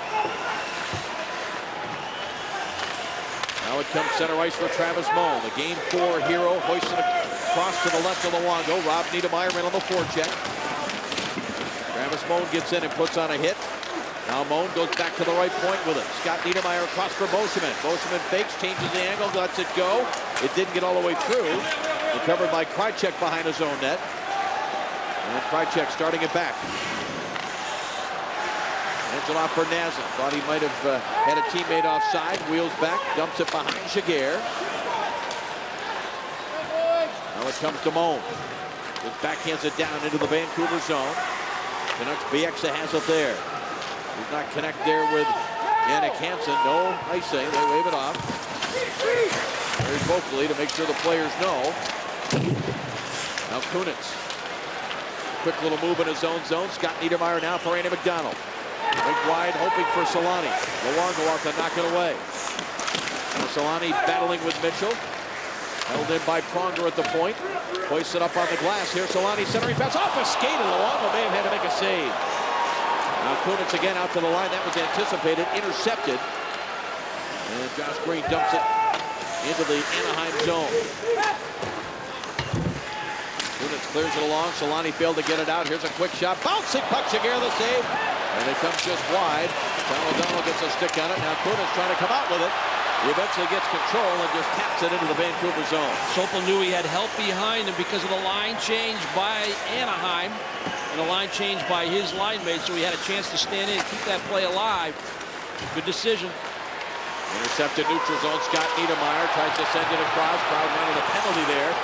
Speaker 1: Now it comes center ice for Travis Moan, the Game 4 hero, hoisted across to the left of Luongo. Rob Niedermayer in on the forecheck. Travis Moan gets in and puts on a hit. Now Moan goes back to the right point with it. Scott Niedermayer across for Boschman. Boschman fakes, changes the angle, lets it go. It didn't get all the way through. Recovered by Krychek behind his own net. And Krychek starting it back. Hands it off for Naslund. Thought he might have had a teammate offside. Wheels back, dumps it behind Jaguar. Now it comes to Moan. Just backhands it down into the Vancouver zone. Canucks Bieksa has it there. Does not connect there with Yannick Hansen. No icing. They wave it off. Very vocally to make sure the players know. Now Kunitz. Quick little move in his own zone. Scott Niedermayer now for Andy McDonald. Wink wide, hoping for Solani. Luongo out to knock it away. Now Solani battling with Mitchell. Held in by Pronger at the point. Hoists it up on the glass. Here Solani centering pass off a skate, and Luongo may have had to make a save. Now Kunitz again out to the line. That was anticipated, intercepted. And Josh Green dumps it into the Anaheim zone. Kunitz clears it along. Solani failed to get it out. Here's a quick shot. Bouncing puck. Shigera the save. And it comes just wide. O'Donnell gets a stick on it. Now Kunitz trying to come out with it. He eventually gets control and just taps it into the Vancouver zone.
Speaker 34: Sopel knew he had help behind him because of the line change by Anaheim and a line change by his line mate, so he had a chance to stand in and keep that play alive. Good decision.
Speaker 1: Intercepted neutral zone. Scott Niedermayer tries to send it across. Crowd wanted a penalty there,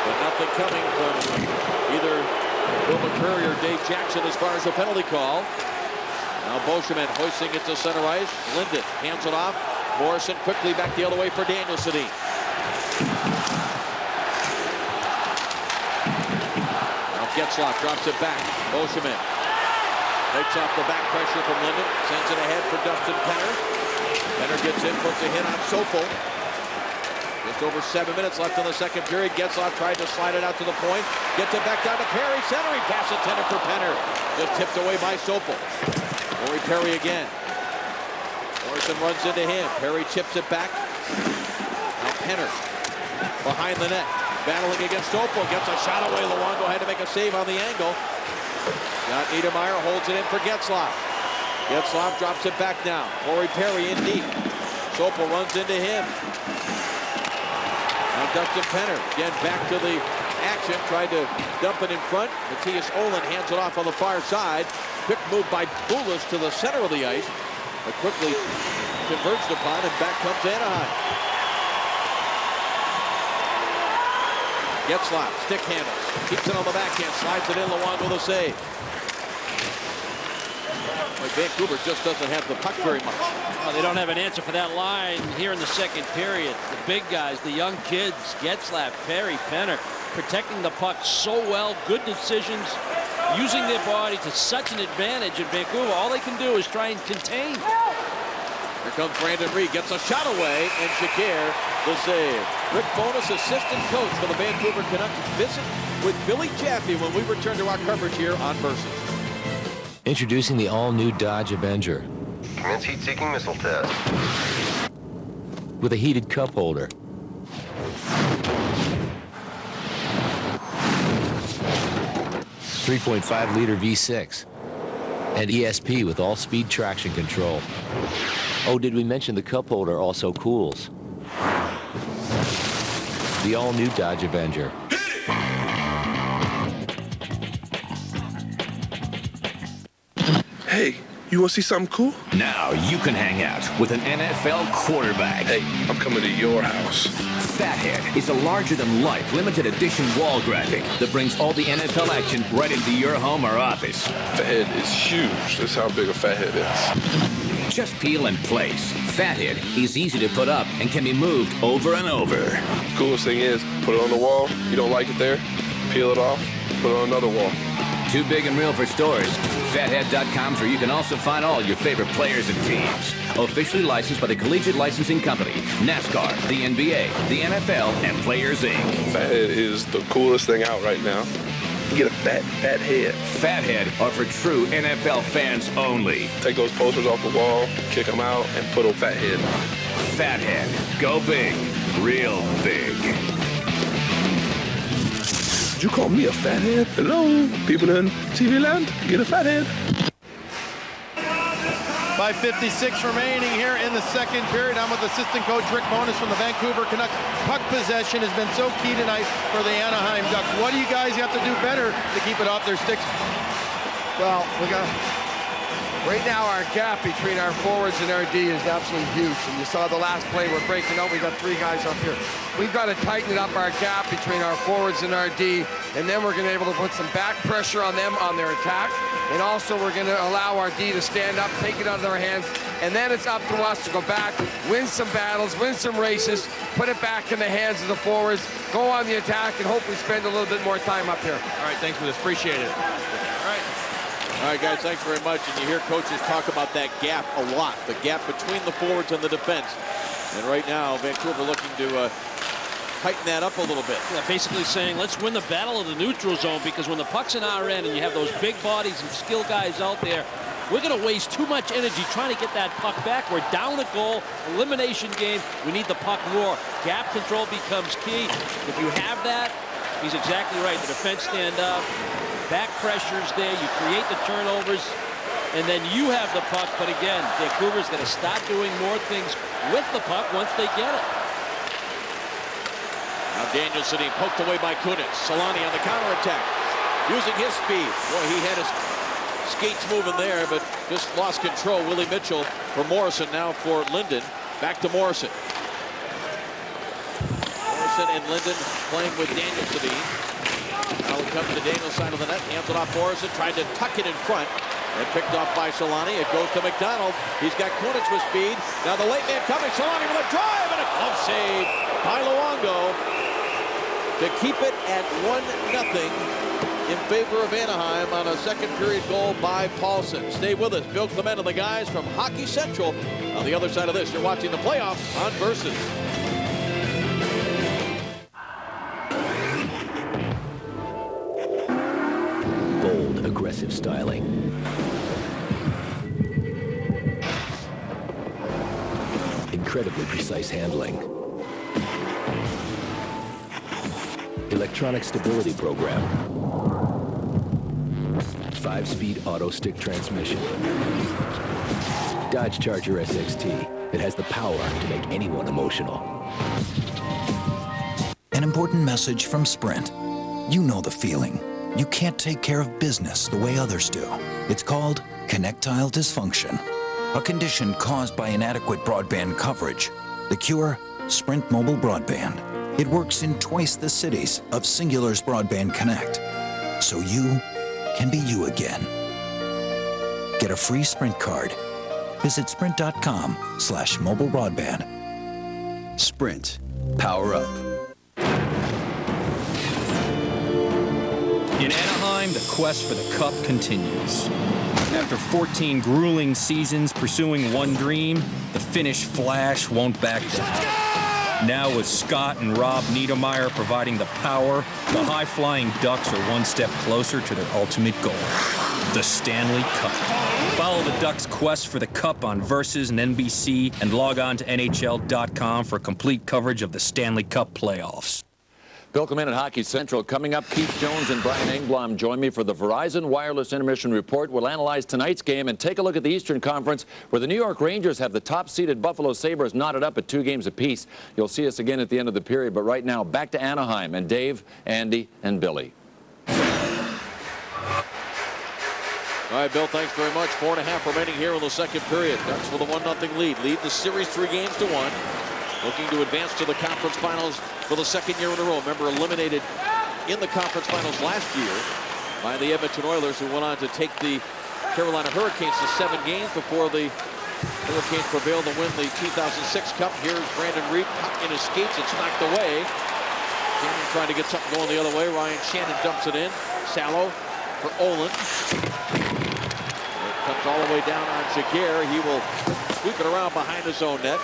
Speaker 1: but nothing coming from either Bill McCurry or Dave Jackson as far as the penalty call. Now Beauchemin hoisting it to center ice. Linden hands it off. Morrison quickly back the other way for Daniel Sedin. Now Getzlaf drops it back. Beauchemin takes off the back pressure from Linden. Sends it ahead for Dustin Penner. Penner gets in, puts a hit on Sopel. Just over 7 minutes left in the second period. Getzlaf tried to slide it out to the point. Gets it back down to Perry. Centering pass intended for Penner. Just tipped away by Sopel. Corey Perry again. Morrison runs into him. Perry chips it back. Now Penner behind the net. Battling against Sopel. Gets a shot away. Luongo had to make a save on the angle. Scott Niedermayer holds it in for Getzlaf. Getzlaf drops it back now. Corey Perry in deep. Sopel runs into him. Now Dustin Penner again back to the action. Tried to dump it in front. Matthias Olin hands it off on the far side. Quick move by Bulis to the center of the ice. But quickly converged upon, and back comes Anaheim. Getzlaf, stick handles, keeps it on the backhand, slides it in. Luongo the save. Like Vancouver just doesn't have the puck very much.
Speaker 34: Well, they don't have an answer for that line here in the second period. The big guys, the young kids, Getzlaf, Perry, Penner, protecting the puck so well. Good decisions. Using their body to such an advantage in Vancouver. All they can do is try and contain.
Speaker 1: Here comes Brandon Reed, gets a shot away, and Shakir the save. Rick Bowness, assistant coach for the Vancouver Canucks. Visit with Billy Jaffe when we return to our coverage here on Versus.
Speaker 8: Introducing the all-new Dodge Avenger.
Speaker 9: Commence heat-seeking missile test.
Speaker 8: With a heated cup holder. 3.5-liter V6 and ESP with all-speed traction control. Oh, did we mention the cup holder also cools? The all-new Dodge Avenger.
Speaker 12: Hey, you want to see something cool?
Speaker 13: Now you can hang out with an NFL quarterback.
Speaker 12: Hey, I'm coming to your house.
Speaker 13: Fathead is a larger-than-life limited edition wall graphic that brings all the NFL action right into your home or office.
Speaker 12: Fathead is huge. That's how big a Fathead is.
Speaker 13: Just peel and place. Fathead is easy to put up and can be moved over and over.
Speaker 12: Coolest thing is, put it on the wall. You don't like it there? Peel it off. Put it on another wall.
Speaker 13: Too big and real for stores. Fathead.com's where you can also find all your favorite players and teams. Officially licensed by the Collegiate Licensing Company, NASCAR, the NBA, the NFL, and Players Inc.
Speaker 12: Fathead is the coolest thing out right now. You get a fat head.
Speaker 13: Fathead are for true NFL fans only.
Speaker 12: Take those posters off the wall, kick them out, and put on Fathead.
Speaker 13: Fathead. Go big. Real big.
Speaker 12: Did you call me a fathead? Hello, people in TV land, get a fathead.
Speaker 5: 5:56 remaining here in the second period. I'm with assistant coach Rick Bowness from the Vancouver Canucks. Puck possession has been so key tonight for the Anaheim Ducks. What do you guys have to do better to keep it off their sticks?
Speaker 15: Well, right now our gap between our forwards and our D is absolutely huge. And you saw the last play, we're breaking out. We got three guys up here. We've got to tighten up our gap between our forwards and our D, and then we're going to be able to put some back pressure on them on their attack. And also we're going to allow our D to stand up, take it out of their hands, and then it's up to us to go back, win some battles, win some races, put it back in the hands of the forwards, go on the attack, and hopefully spend a little bit more time up here.
Speaker 5: All right, thanks for this. Appreciate it.
Speaker 1: All right, guys, thanks very much. And you hear coaches talk about that gap a lot, the gap between the forwards and the defense. And right now, Vancouver looking to tighten that up a little bit.
Speaker 34: Yeah, basically saying, let's win the battle of the neutral zone, because when the puck's in our end and you have those big bodies and skill guys out there, we're going to waste too much energy trying to get that puck back. We're down a goal, elimination game. We need the puck more. Gap control becomes key. If you have that, he's exactly right. The defense stand up, back pressure's there, you create the turnovers, and then you have the puck. But again, Vancouver's going to start doing more things with the puck once they get it.
Speaker 1: Now Danielson poked away by Kunitz. Solani on the counterattack, using his speed. Boy, he had his skates moving there, but just lost control. Willie Mitchell for Morrison, now for Linden. Back to Morrison. Morrison and Linden playing with Danielson. Now we come to the Daniels side of the net. Hands it off Morrison, tried to tuck it in front. And picked off by Solani. It goes to McDonald. He's got Kunitz with speed. Now the late man coming. Solani with a drive and a glove save by Luongo to keep it at 1-0 in favor of Anaheim on a second period goal by Paulson. Stay with us. Bill Clement and the guys from Hockey Central. On the other side of this, you're watching the playoffs on Versus.
Speaker 8: Bold, aggressive styling. Incredibly precise handling. Electronic stability program. 5-speed auto stick transmission. Dodge Charger SXT. It has the power to make anyone emotional.
Speaker 14: An important message from Sprint. You know the feeling. You can't take care of business the way others do. It's called connectile dysfunction, a condition caused by inadequate broadband coverage. The cure? Sprint Mobile Broadband. It works in twice the cities of Singular's Broadband Connect, so you can be you again. Get a free Sprint card. Visit sprint.com/mobile broadband.
Speaker 25: Sprint. Power up.
Speaker 16: In Anaheim, the quest for the Cup continues. After 14 grueling seasons pursuing one dream, the Finnish Flash won't back down. Now with Scott and Rob Niedermeyer providing the power, the high-flying Ducks are one step closer to their ultimate goal, the Stanley Cup. Follow the Ducks' quest for the Cup on Versus and NBC, and log on to NHL.com for complete coverage of the Stanley Cup playoffs.
Speaker 18: Bill Clement at Hockey Central. Coming up, Keith Jones and Brian Engblom join me for the Verizon Wireless Intermission Report. We'll analyze tonight's game and take a look at the Eastern Conference, where the New York Rangers have the top-seeded Buffalo Sabres knotted up at 2 games apiece. You'll see us again at the end of the period, but right now, back to Anaheim and Dave, Andy, and Billy.
Speaker 1: All right, Bill, thanks very much. 4.5 remaining here in the second period. Ducks with a 1-0 lead. Lead the series 3-1. Looking to advance to the conference finals for the second year in a row. Remember, eliminated in the conference finals last year by the Edmonton Oilers, who went on to take the Carolina Hurricanes to 7 games before the Hurricanes prevailed to win the 2006 Cup. Here's Brandon Reed in his skates. It's knocked away. Shannon trying to get something going the other way. Ryan Shannon dumps it in. Sallow for Olin. It comes all the way down on Jaguar. He will sweep it around behind his own net.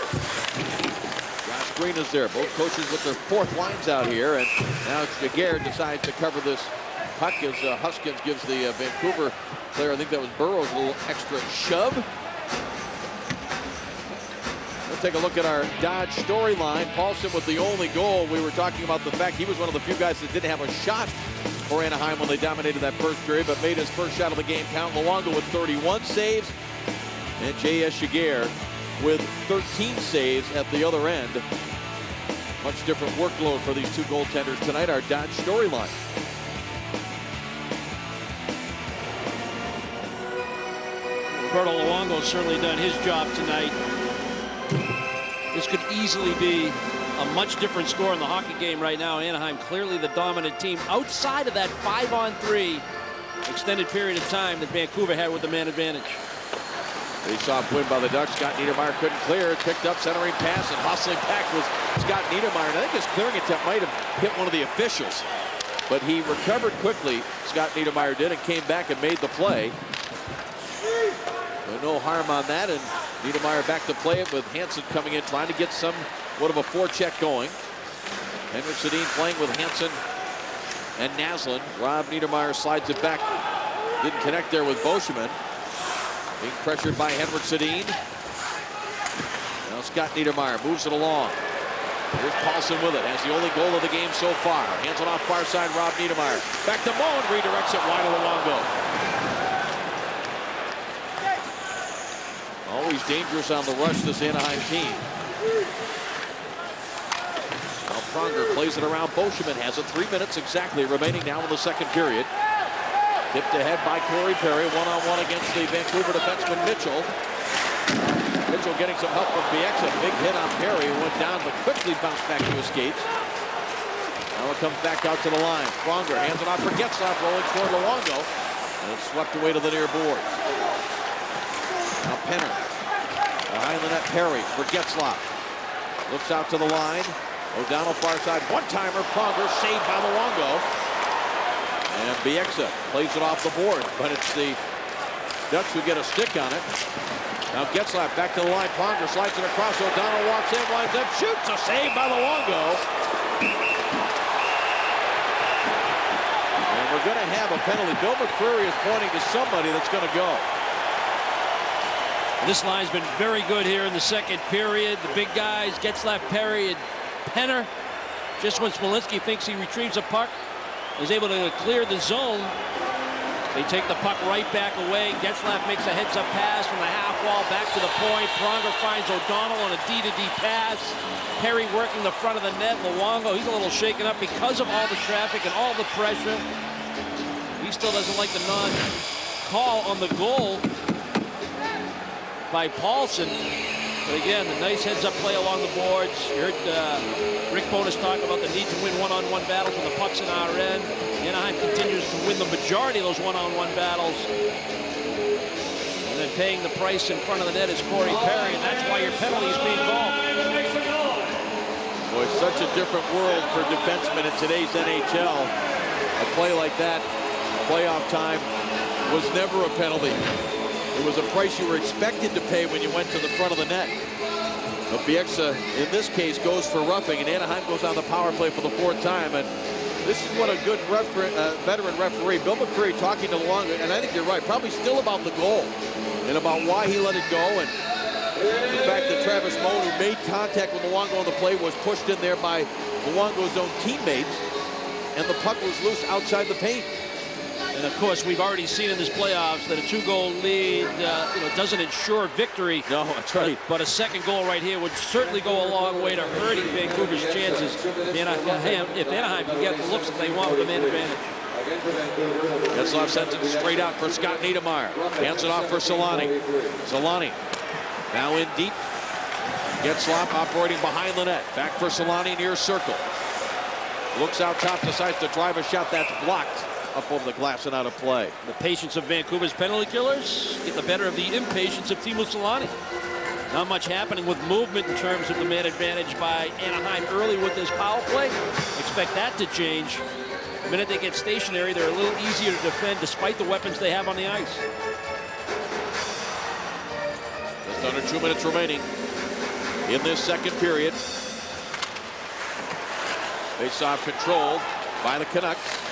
Speaker 1: Green is there. Both coaches with their fourth lines out here, and now Jaguar decides to cover this puck as Huskins gives the Vancouver player, I think that was Burrows, a little extra shove. We'll take a look at our Dodge storyline. Paulson with the only goal. We were talking about the fact he was one of the few guys that didn't have a shot for Anaheim when they dominated that first period, but made his first shot of the game count. Luongo with 31 saves, and J.S. Jaguar with 13 saves at the other end. Much different workload for these two goaltenders tonight. Our Dodge storyline.
Speaker 34: Roberto Luongo certainly done his job tonight. This could easily be a much different score in the hockey game right now. Anaheim clearly the dominant team outside of that 5-on-3 extended period of time that Vancouver had with the man advantage.
Speaker 1: Face-off win by the Ducks. Scott Niedermeyer couldn't clear it. Picked up, centering pass, and hustling back was Scott Niedermeyer. And I think his clearing attempt might have hit one of the officials. But he recovered quickly, Scott Niedermeyer did, and came back and made the play. So no harm on that, and Niedermeyer back to play it with Hansen coming in, trying to get somewhat of a forecheck going. Henrik Sedin playing with Hansen and Naslund. Rob Niedermeyer slides it back. Didn't connect there with Boschman. Being pressured by Henrik Sedin. Now Scott Niedermayer moves it along. Here's Paulson with it. Has the only goal of the game so far. Hands it off far side, Rob Niedermayer. Back to Moen, redirects it wide of Luongo. Always dangerous on the rush, this Anaheim team. Now Pronger plays it around. Boschman has it. 3 minutes exactly remaining now in the second period. Tipped ahead by Corey Perry. One-on-one against the Vancouver defenseman Mitchell. Mitchell getting some help from Bieksa. Big hit on Perry, who went down but quickly bounced back to his skates. Now it comes back out to the line. Pronger hands it off for Getzlaf, rolling toward Luongo. And it's swept away to the near boards. Now Penner. Behind the net, Perry for Getzlaf. Looks out to the line. O'Donnell far side. One-timer. Pronger saved by Luongo. And Bieksa plays it off the board. But it's the Ducks who get a stick on it. Now Getzlaf back to the line. Pronger slides it across. O'Donnell walks in, winds up, shoots. A save by Luongo. And we're going to have a penalty. Bill McCreary is pointing to somebody that's going to go.
Speaker 34: This line's been very good here in the second period. The big guys, Getzlaf, Perry, and Penner. Just when Smolinski thinks he retrieves a puck, is able to clear the zone. They take the puck right back away. Getzlaf makes a heads-up pass from the half wall back to the point. Pronger finds O'Donnell on a D-to-D pass. Perry working the front of the net. Luongo, he's a little shaken up because of all the traffic and all the pressure. He still doesn't like the non-call on the goal by Paulson. But again, the nice heads-up play along the boards. You heard Rick Bowness talk about the need to win one-on-one battles when the puck's in our end. Anaheim continues to win the majority of those one-on-one battles. And then paying the price in front of the net is Corey Perry, and that's why your penalty is being called.
Speaker 1: Boy, such a different world for defensemen in today's NHL. A play like that, playoff time, was never a penalty. It was a price you were expected to pay when you went to the front of the net. But Bieksa, in this case, goes for roughing, and Anaheim goes on the power play for the fourth time. And this is what a good veteran referee, Bill McCreary, talking to Luongo, and I think you're right, probably still about the goal and about why he let it go, and the fact that Travis Moen, who made contact with Luongo on the play, was pushed in there by Luongo's own teammates, and the puck was loose outside the paint.
Speaker 34: And of course, we've already seen in this playoffs that a two-goal lead, doesn't ensure victory.
Speaker 1: No, that's right.
Speaker 34: But a second goal right here would certainly go a long way to hurting Vancouver's chances. If Anaheim can get the looks that they want with the man advantage.
Speaker 1: Getzlaf sends it straight out for Scott Niedermayer. Hands it off for Solani. Solani now in deep. Getzlaf operating behind the net. Back for Solani near circle. Looks out top, decides to drive a shot that's blocked up over the glass and out of play.
Speaker 34: The patience of Vancouver's penalty killers get the better of the impatience of Teemu Solani. Not much happening with movement in terms of the man advantage by Anaheim early with this power play. Expect that to change. The minute they get stationary, they're a little easier to defend despite the weapons they have on the ice.
Speaker 1: Just under 2 minutes remaining in this second period. Face-off controlled by the Canucks.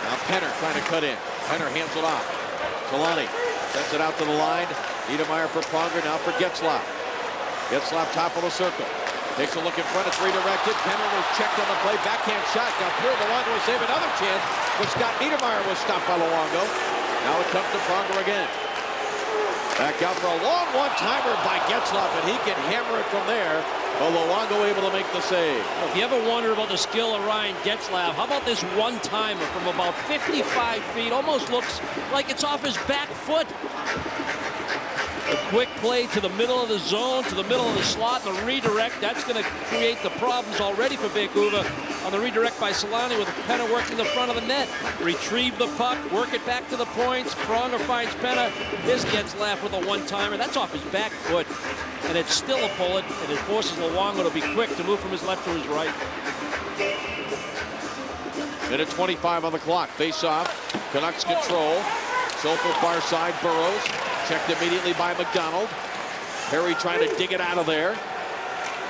Speaker 1: Now Penner trying to cut in. Penner hands it off. Solani sends it out to the line. Niedermayer for Pronger, now for Getzlaf. Getzlaf top of the circle. Takes a look in front, it's redirected. Penner was checked on the play, backhand shot. Got through, Luongo will save another chance, but Scott Niedermayer was stopped by Luongo. Now it comes to Pronger again. Back out for a long one-timer by Getzlaf, and he can hammer it from there. But Luongo able to make the save.
Speaker 34: Well, if you ever wonder about the skill of Ryan Getzlaf, how about this one-timer from about 55 feet? Almost looks like it's off his back foot. A quick play to the middle of the zone, to the middle of the slot, and the redirect. That's going to create the problems already for Vancouver on the redirect by Solani with Penner working the front of the net. Retrieve the puck, work it back to the points. Pronger finds Penner. This Getzlaf with a one-timer. That's off his back foot, and it's still a bullet, and it forces Luongo to be quick to move from his left to his right.
Speaker 1: Minute 25 on the clock. Face-off. Canucks control. Sofa far side. Burrows. Checked immediately by McDonald. Perry trying to dig it out of there.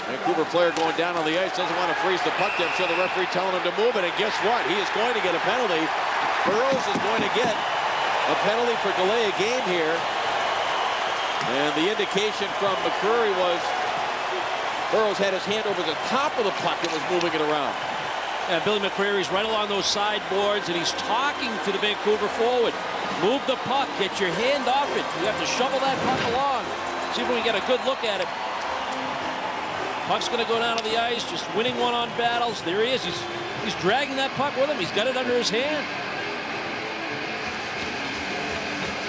Speaker 1: Vancouver player going down on the ice. Doesn't want to freeze the puck there. So the referee telling him to move it. And guess what? He is going to get a penalty. Burrows is going to get A penalty for delay of game here. And the indication from McCreary was Burroughs had his hand over the top of the puck and was moving it around.
Speaker 34: And Billy McCreary's right along those sideboards, and he's talking to the Vancouver forward. Move the puck. Get your hand off it. You have to shovel that puck along. See if we can get a good look at it. Puck's going to go down to the ice, just winning one-on battles. There he is. He's dragging that puck with him. He's got it under his hand.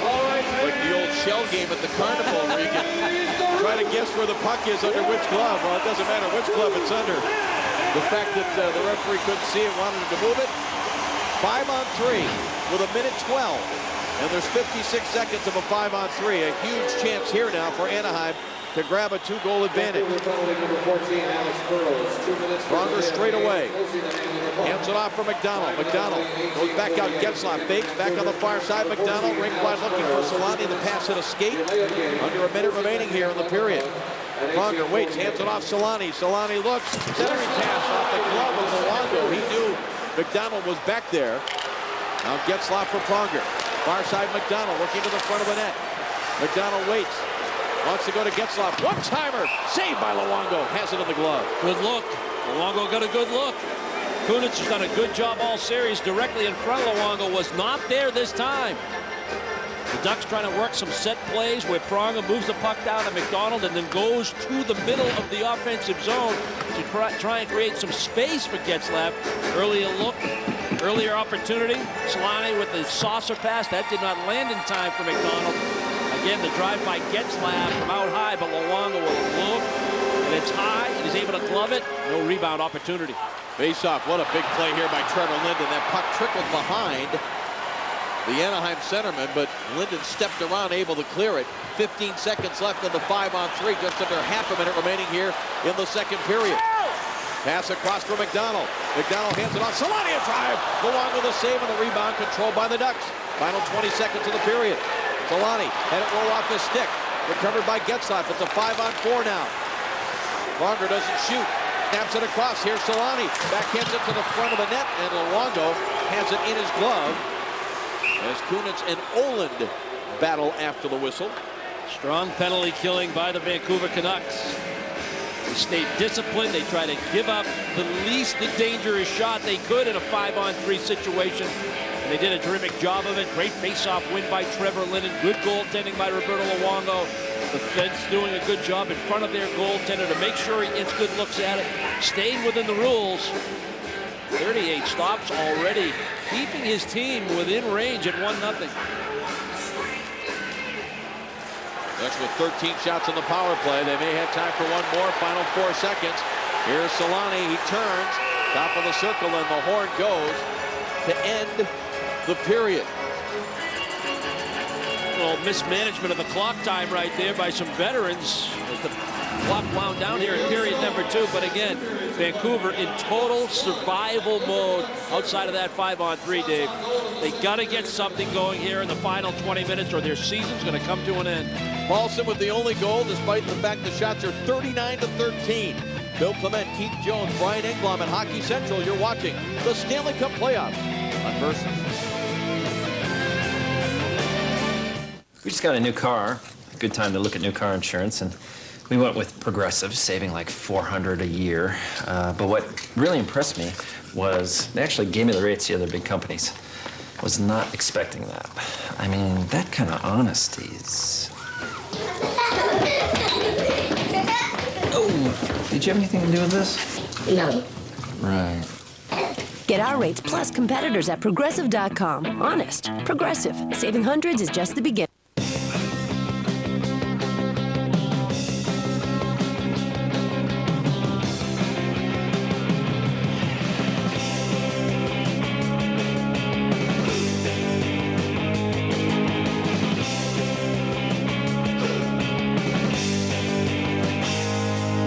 Speaker 1: Like the old shell game at the carnival where you can try to guess where the puck is under which glove. Well, it doesn't matter which glove it's under. The fact that the referee couldn't see it, wanted him to move it. 5-on-3 with 1:12. And there's 56 seconds of a 5-on-3. A huge chance here now for Anaheim to grab a 2-goal advantage. Pronger straight away. Hands it off for McDonald. McDonald goes back out, Getzlaf fakes, back on the far side. McDonald, ring wide looking for Solani. The pass hit a skate. Under a minute remaining here in the period. Pronger waits, hands it off Solani. Solani looks, centering pass off the glove of Luongo. He knew McDonald was back there. Now Getzlaf for Pronger. Far side McDonald looking to the front of the net. McDonald waits. Wants to go to Getzlaf. One-timer. Saved by Luongo. Has it in the glove.
Speaker 34: Good look. Luongo got a good look. Kunitz has done a good job all series. Directly in front of Luongo. Was not there this time. The Ducks trying to work some set plays where Pronger moves the puck down to McDonald and then goes to the middle of the offensive zone to try and create some space for Getzlaf. Earlier opportunity. Solani with the saucer pass. That did not land in time for McDonald. Again, the drive by Getzlaf from out high, but Luongo will look. And it's high. He's able to glove it. No rebound opportunity.
Speaker 1: Face-off. What a big play here by Trevor Linden. That puck trickled behind the Anaheim centerman, but Linden stepped around, able to clear it. 15 seconds left in the 5-on-3. Just under half a minute remaining here in the second period. Pass across for McDonald. McDonald hands it off. Solani a drive. Luongo the save and the rebound controlled by the Ducks. Final 20 seconds of the period. Solani had it roll off his stick. Recovered by Getzlaf. It's a 5-on-4 now. Pronger doesn't shoot. Snaps it across. Here's Solani. Backhands it to the front of the net. And Luongo has it in his glove. As Kunitz and Oland battle after the whistle.
Speaker 34: Strong penalty killing by the Vancouver Canucks. They stayed disciplined. They tried to give up the least dangerous shot they could in a 5-on-3 situation. And they did a terrific job of it. Great face-off win by Trevor Linden. Good goaltending by Roberto Luongo. The Feds doing a good job in front of their goaltender to make sure he gets good looks at it. Staying within the rules. 38 stops already. Keeping his team within range at 1-0.
Speaker 1: Ducks with 13 shots on the power play. They may have time for one more. Final 4 seconds. Here's Solani. He turns. Top of the circle, and the horn goes to end the period.
Speaker 34: A little mismanagement of the clock time right there by some veterans as the clock wound down here in period number 2. But again, Vancouver in total survival mode outside of that 5-on-3, Dave. They got to get something going here in the final 20 minutes or their season's going to come to an end.
Speaker 1: Paulson with the only goal, despite the fact the shots are 39-13. Bill Clement, Keith Jones, Brian Engblom at Hockey Central. You're watching the Stanley Cup playoffs on Versus.
Speaker 4: We just got a new car. Good time to look at new car insurance, and we went with Progressive, saving like $400 a year. But what really impressed me was they actually gave me the rates the other big companies. Was not expecting that. I mean, that kind of honesty is... Oh, did you have anything to do with this?
Speaker 17: No.
Speaker 4: Right.
Speaker 17: Get our rates plus competitors at Progressive.com. Honest. Progressive. Saving hundreds is just the beginning.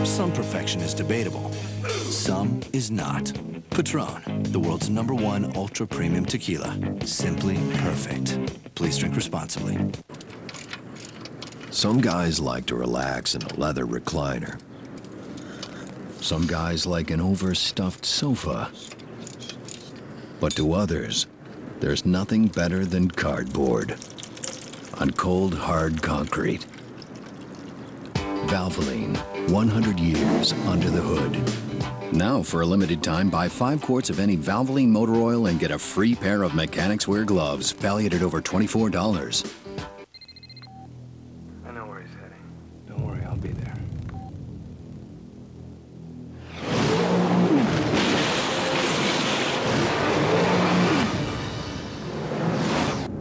Speaker 14: Some perfection is debatable. Some is not. Patron, the world's #1 ultra-premium tequila. Simply perfect. Please drink responsibly.
Speaker 20: Some guys like to relax in a leather recliner. Some guys like an overstuffed sofa. But to others, there's nothing better than cardboard on cold, hard concrete. Valvoline, 100 years under the hood. Now, for a limited time, buy 5 quarts of any Valvoline motor oil and get a free pair of mechanics wear gloves valued at over $24.
Speaker 9: I know where he's heading.
Speaker 25: Don't worry, I'll be there.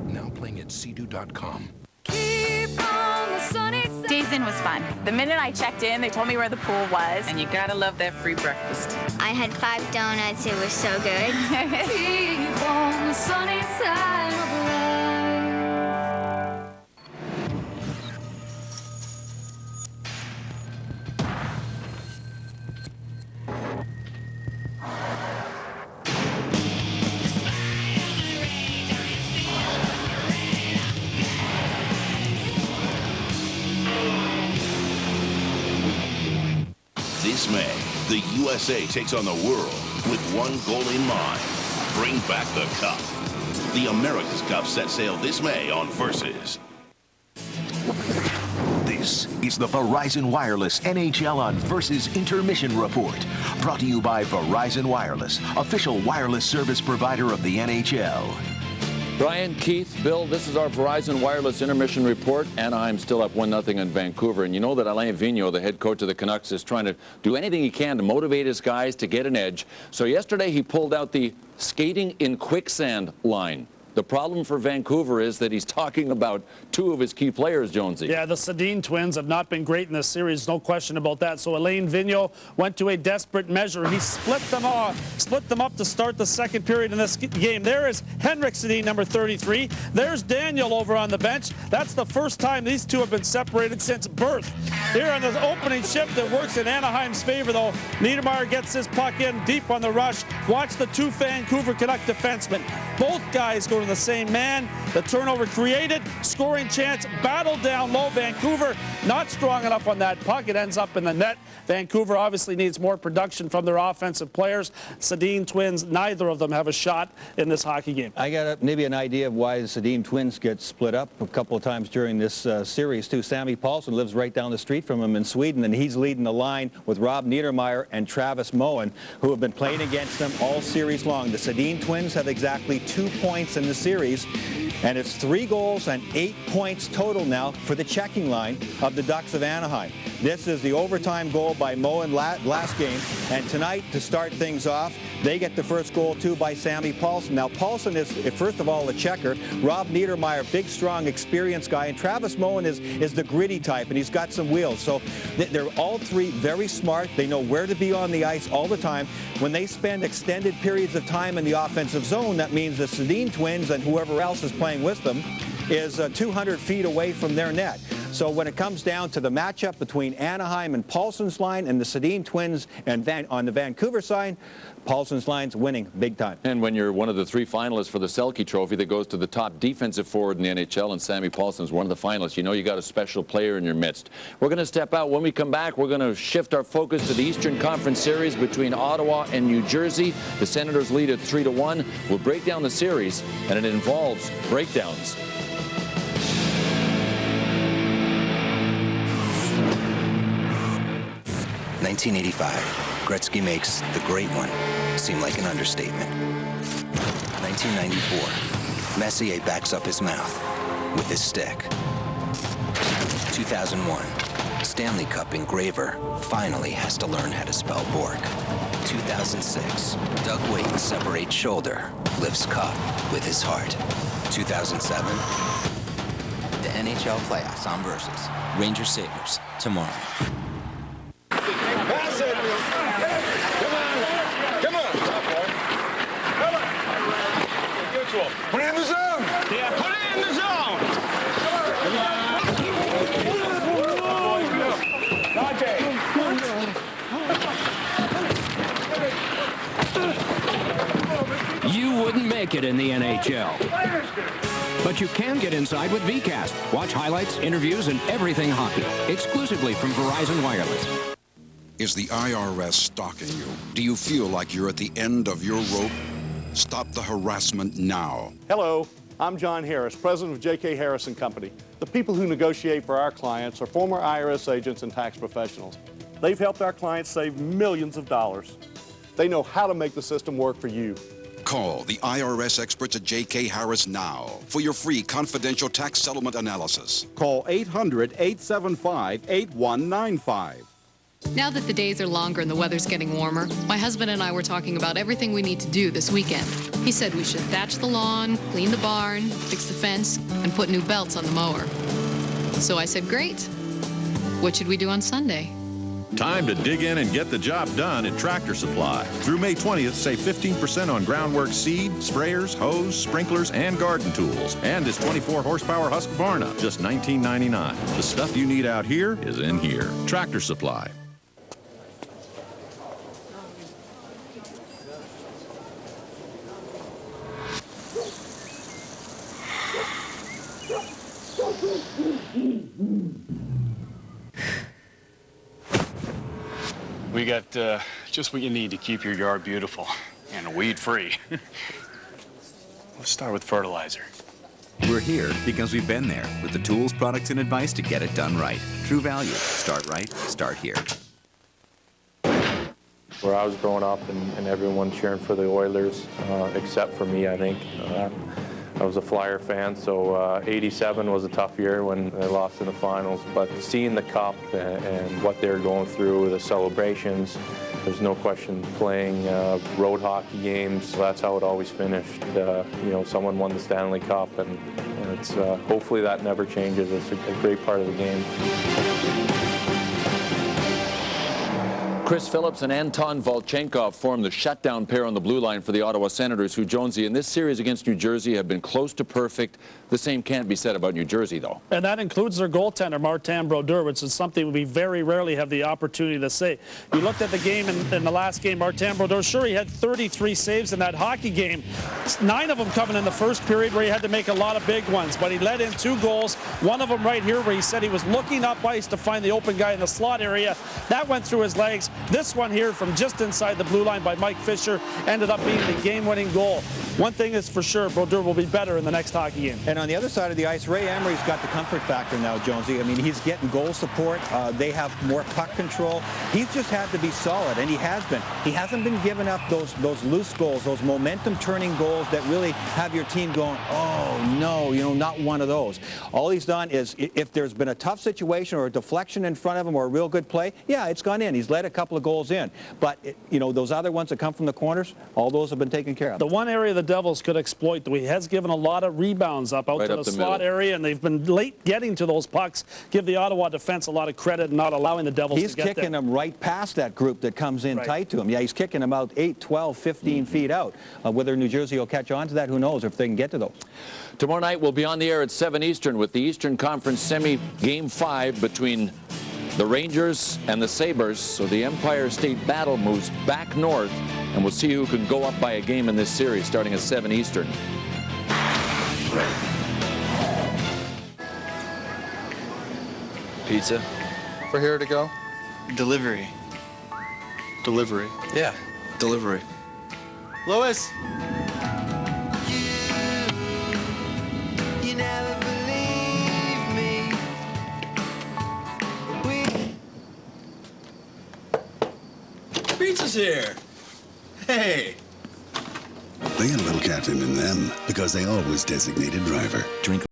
Speaker 2: Now playing at Sea-Doo.com.
Speaker 3: Days in was fun. The minute I checked in, they told me where the pool was.
Speaker 6: And you gotta love that free breakfast.
Speaker 21: I had 5 donuts. It was so good.
Speaker 22: Keep on the sunny side of life.
Speaker 23: This May, the USA takes on the world with one goal in mind: bring back the Cup. The America's Cup sets sail this May on Versus.
Speaker 24: This is the Verizon Wireless NHL on Versus Intermission Report, brought to you by Verizon Wireless, official wireless service provider of the NHL.
Speaker 18: Brian, Keith, Bill, this is our Verizon Wireless Intermission Report. Anaheim still up 1-0 in Vancouver. And you know that Alain Vigneault, the head coach of the Canucks, is trying to do anything he can to motivate his guys to get an edge. So yesterday he pulled out the skating in quicksand line. The problem for Vancouver is that he's talking about 2 of his key players, Jonesy.
Speaker 26: Yeah, the Sedin twins have not been great in this series, no question about that. So Alain Vigneault went to a desperate measure. He split them up to start the second period in this game. There is Henrik Sedin, number 33. There's Daniel over on the bench. That's the first time these 2 have been separated since birth. Here on the opening shift that works in Anaheim's favor, though, Niedermayer gets his puck in deep on the rush. Watch the 2 Vancouver Canuck defensemen. Both guys go to the same man. The turnover created, scoring chance, battled down low. Vancouver not strong enough on that puck. It ends up in the net. Vancouver obviously needs more production from their offensive players. Sedin twins, neither of them have a shot in this hockey game.
Speaker 27: I got maybe an idea of why the Sedin twins get split up a couple of times during this series, too. Sammy Paulson lives right down the street from him in Sweden, and he's leading the line with Rob Niedermayer and Travis Moen, who have been playing against them all series long. The Sedin twins have exactly 2 points in the series, and it's 3 goals and 8 points total now for the checking line of the Ducks of Anaheim. This is the overtime goal by Moen last game, and tonight, to start things off, they get the first goal too by Sammy Paulson. Now Paulson is, first of all, a checker. Rob Niedermayer, big, strong, experienced guy, and Travis Moen is the gritty type, and he's got some wheels. So they're all 3 very smart. They know where to be on the ice all the time. When they spend extended periods of time in the offensive zone, that means the Sedin twins and whoever else is playing with them is 200 feet away from their net. So when it comes down to the matchup between Anaheim and Paulson's line and the Sedin twins and on the Vancouver side, Paulson's line's winning big time.
Speaker 18: And when you're one of the 3 finalists for the Selke Trophy that goes to the top defensive forward in the NHL, and Sammy Paulson's one of the finalists, you know you got a special player in your midst. We're going to step out. When we come back, we're going to shift our focus to the Eastern Conference Series between Ottawa and New Jersey. The Senators lead at 3-1. We'll break down the series, and it involves breakdowns.
Speaker 14: $1985. Gretzky makes the great one seem like an understatement. 1994. Messier backs up his mouth with his stick. 2001. Stanley Cup engraver finally has to learn how to spell Bork. 2006. Doug Weight separates shoulder, lifts cup with his heart. 2007. The NHL playoffs on Versus. Rangers Sabres tomorrow.
Speaker 22: Pass it. Come on. Come on. Mutual. Put it in the zone. Yeah, put it in the zone.
Speaker 13: You wouldn't make it in the NHL. But you can get inside with VCast. Watch highlights, interviews, and everything hockey. Exclusively from Verizon Wireless.
Speaker 2: Is the IRS stalking you? Do you feel like you're at the end of your rope?
Speaker 5: Stop the harassment now.
Speaker 7: Hello, I'm John Harris, president of J.K. Harris & Company. The people who negotiate for our clients are former IRS agents and tax professionals. They've helped our clients save millions of dollars. They know how to make the system work for you.
Speaker 5: Call the IRS experts at J.K. Harris now for your free confidential tax settlement analysis.
Speaker 8: Call 800-875-8195.
Speaker 10: Now that the days are longer and the weather's getting warmer, my husband and I were talking about everything we need to do this weekend. He said we should thatch the lawn, clean the barn, fix the fence, and put new belts on the mower. So I said, great. What should we do on Sunday?
Speaker 11: Time to dig in and get the job done at Tractor Supply. Through May 20th, save 15% on groundwork seed, sprayers, hose, sprinklers, and garden tools. And this 24-horsepower Husqvarna, just $19.99. The stuff you need out here is in here. Tractor Supply.
Speaker 12: We got just what you need to keep your yard beautiful and weed-free. Let's start with fertilizer.
Speaker 15: We're here because we've been there with the tools, products, and advice to get it done right. True Value. Start right. Start here.
Speaker 19: Where I was growing up and everyone cheering for the Oilers, except for me, I think. I was a Flyer fan, so 87 was a tough year when they lost in the finals. But seeing the Cup and what they're going through, the celebrations, there's no question playing road hockey games. That's how it always finished. You know, someone won the Stanley Cup, and it's hopefully that never changes. It's a great part of the game.
Speaker 18: Chris Phillips and Anton Volchenkov formed the shutdown pair on the blue line for the Ottawa Senators, who, Jonesy, in this series against New Jersey have been close to perfect. The same can't be said about New Jersey, though.
Speaker 26: And that includes their goaltender, Martin Brodeur, which is something we very rarely have the opportunity to say. You looked at the game in the last game, Martin Brodeur, sure, he had 33 saves in that hockey game. 9 of them coming in the first period where he had to make a lot of big ones, but he let in 2 goals. One of them right here where he said he was looking up ice to find the open guy in the slot area. That went through his legs. This one here from just inside the blue line by Mike Fisher ended up being the game-winning goal. One thing is for sure, Brodeur will be better in the next hockey game.
Speaker 27: And on the other side of the ice, Ray Emery's got the comfort factor now, Jonesy. I mean, he's getting goal support. They have more puck control. He's just had to be solid, and he has been. He hasn't been giving up those loose goals, those momentum-turning goals that really have your team going, oh, no, you know, not one of those. All he's done is, if there's been a tough situation or a deflection in front of him or a real good play, yeah, it's gone in. He's let a couple of goals in. But, you know, those other ones that come from the corners, all those have been taken care of.
Speaker 26: The one area the Devils could exploit, though, he has given a lot of rebounds up out to the slot area, and they've been late getting to those pucks. Give the Ottawa defense a lot of credit and not allowing the Devils to get there.
Speaker 27: He's kicking them right past that group that comes in tight to him. Yeah, he's kicking them out 8, 12, 15 feet out. Whether New Jersey will catch on to that, who knows, if they can get to those.
Speaker 18: Tomorrow night we'll be on the air at 7 Eastern with the Eastern Conference Semi Game 5 between the Rangers and the Sabres. So the Empire State battle moves back north, and we'll see who can go up by a game in this series starting at 7 Eastern.
Speaker 28: Pizza.
Speaker 29: For here to go?
Speaker 28: Delivery.
Speaker 29: Delivery.
Speaker 28: Yeah, delivery.
Speaker 29: Louis!
Speaker 22: You never believe me.
Speaker 28: Pizza's here. Hey.
Speaker 30: They got a little captain in them because they always designated driver.
Speaker 19: Drink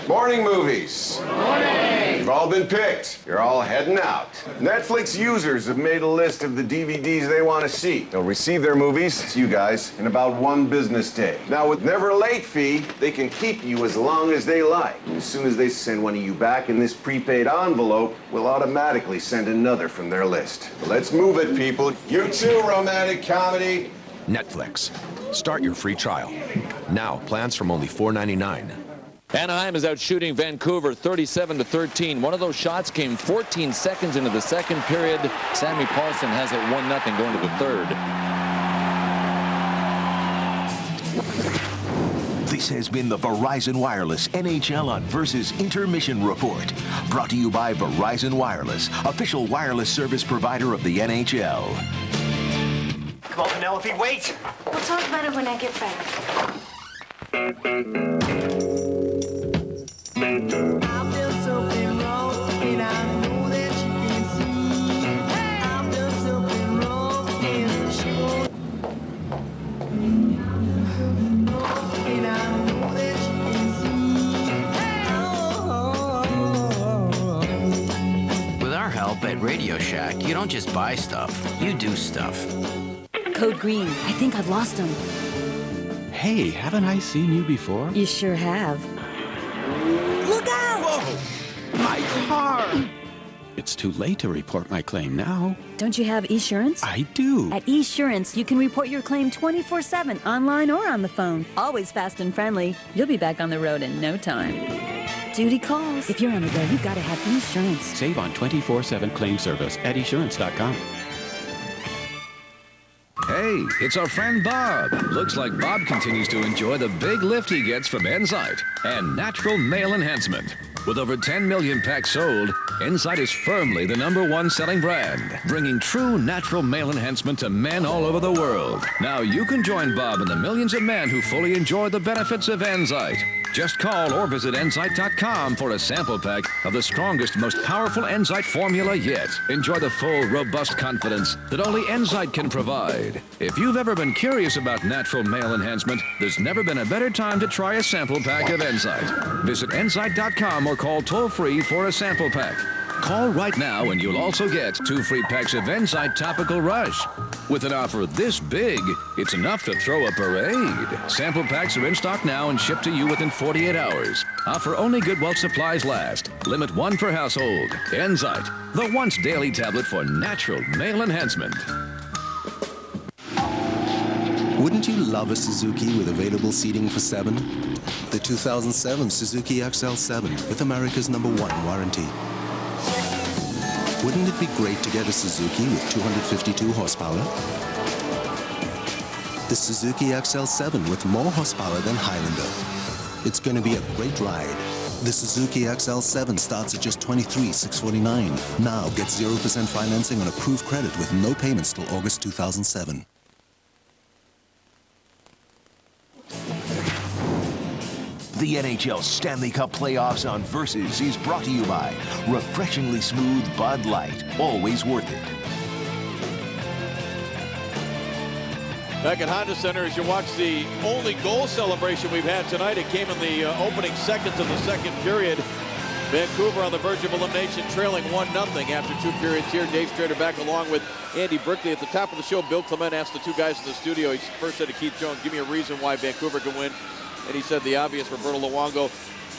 Speaker 1: Morning movies. Morning. You've all been picked. You're all heading out. Netflix users have made a list of the DVDs they want to see. They'll receive their movies, it's you guys, in about 1 business day. Now, with never late fee, they can keep you as long as they like. And as soon as they send one of you back in this prepaid envelope, we'll automatically send another from their list. Let's move it, people. You too, romantic comedy.
Speaker 2: Netflix. Start your free trial. Now, plans from only $4.99.
Speaker 18: Anaheim is out shooting Vancouver 37-13. One of those shots came 14 seconds into the second period. Sammy Paulson has it 1-0 going to the third.
Speaker 24: This has been the Verizon Wireless NHL on Versus Intermission Report. Brought to you by Verizon Wireless, official wireless service provider of the NHL.
Speaker 3: Come on, Penelope, wait!
Speaker 4: We'll talk about it when I get back.
Speaker 6: With our help at Radio Shack, you don't just buy stuff, you do stuff.
Speaker 8: Code Green. I think I've lost him.
Speaker 9: Hey, haven't I seen you before?
Speaker 8: You sure have.
Speaker 9: Look out! Whoa! My car! It's too late to report my claim now.
Speaker 8: Don't you have Esurance?
Speaker 9: I do.
Speaker 8: At Esurance, you can report your claim 24/7, online or on the phone. Always fast and friendly. You'll be back on the road in no time. Duty calls. If you're on the road, you've got to have Esurance.
Speaker 9: Save on 24/7 claim service at Esurance.com.
Speaker 16: Hey, it's our friend Bob. Looks like Bob continues to enjoy the big lift he gets from Enzyte and natural male enhancement. With over 10 million packs sold, Enzyte is firmly the #1 selling brand, bringing true natural male enhancement to men all over the world. Now you can join Bob and the millions of men who fully enjoy the benefits of Enzyte. Just call or visit Enzyte.com for a sample pack of the strongest, most powerful Enzyte formula yet. Enjoy the full, robust confidence that only Enzyte can provide. If you've ever been curious about natural male enhancement, there's never been a better time to try a sample pack of Enzyte. Visit Enzyte.com or call toll-free for a sample pack. Call right now and you'll also get 2 free packs of Enzyte Topical Rush. With an offer this big, it's enough to throw a parade. Sample packs are in stock now and shipped to you within 48 hours. Offer only good while supplies last. Limit 1 per household. Enzyte, the once daily tablet for natural male enhancement.
Speaker 17: Wouldn't you love a Suzuki with available seating for 7? The 2007 Suzuki XL7 with America's #1 warranty. Wouldn't it be great to get a Suzuki with 252 horsepower? The Suzuki XL7 with more horsepower than Highlander. It's going to be a great ride. The Suzuki XL7 starts at just $23,649. Now get 0% financing on approved credit with no payments till August 2007.
Speaker 24: The NHL Stanley Cup Playoffs on Versus is brought to you by refreshingly smooth Bud Light, always worth it.
Speaker 20: Back at Honda Center, as you watch the only goal celebration we've had tonight, it came in the opening seconds of the second period. Vancouver on the verge of elimination, trailing 1-0 after 2 periods here. Dave Strader back along with Andy Brickley. At the top of the show, Bill Clement asked the 2 guys in the studio. He first said to Keith Jones, give me a reason why Vancouver can win. And he said the obvious, Roberto Luongo.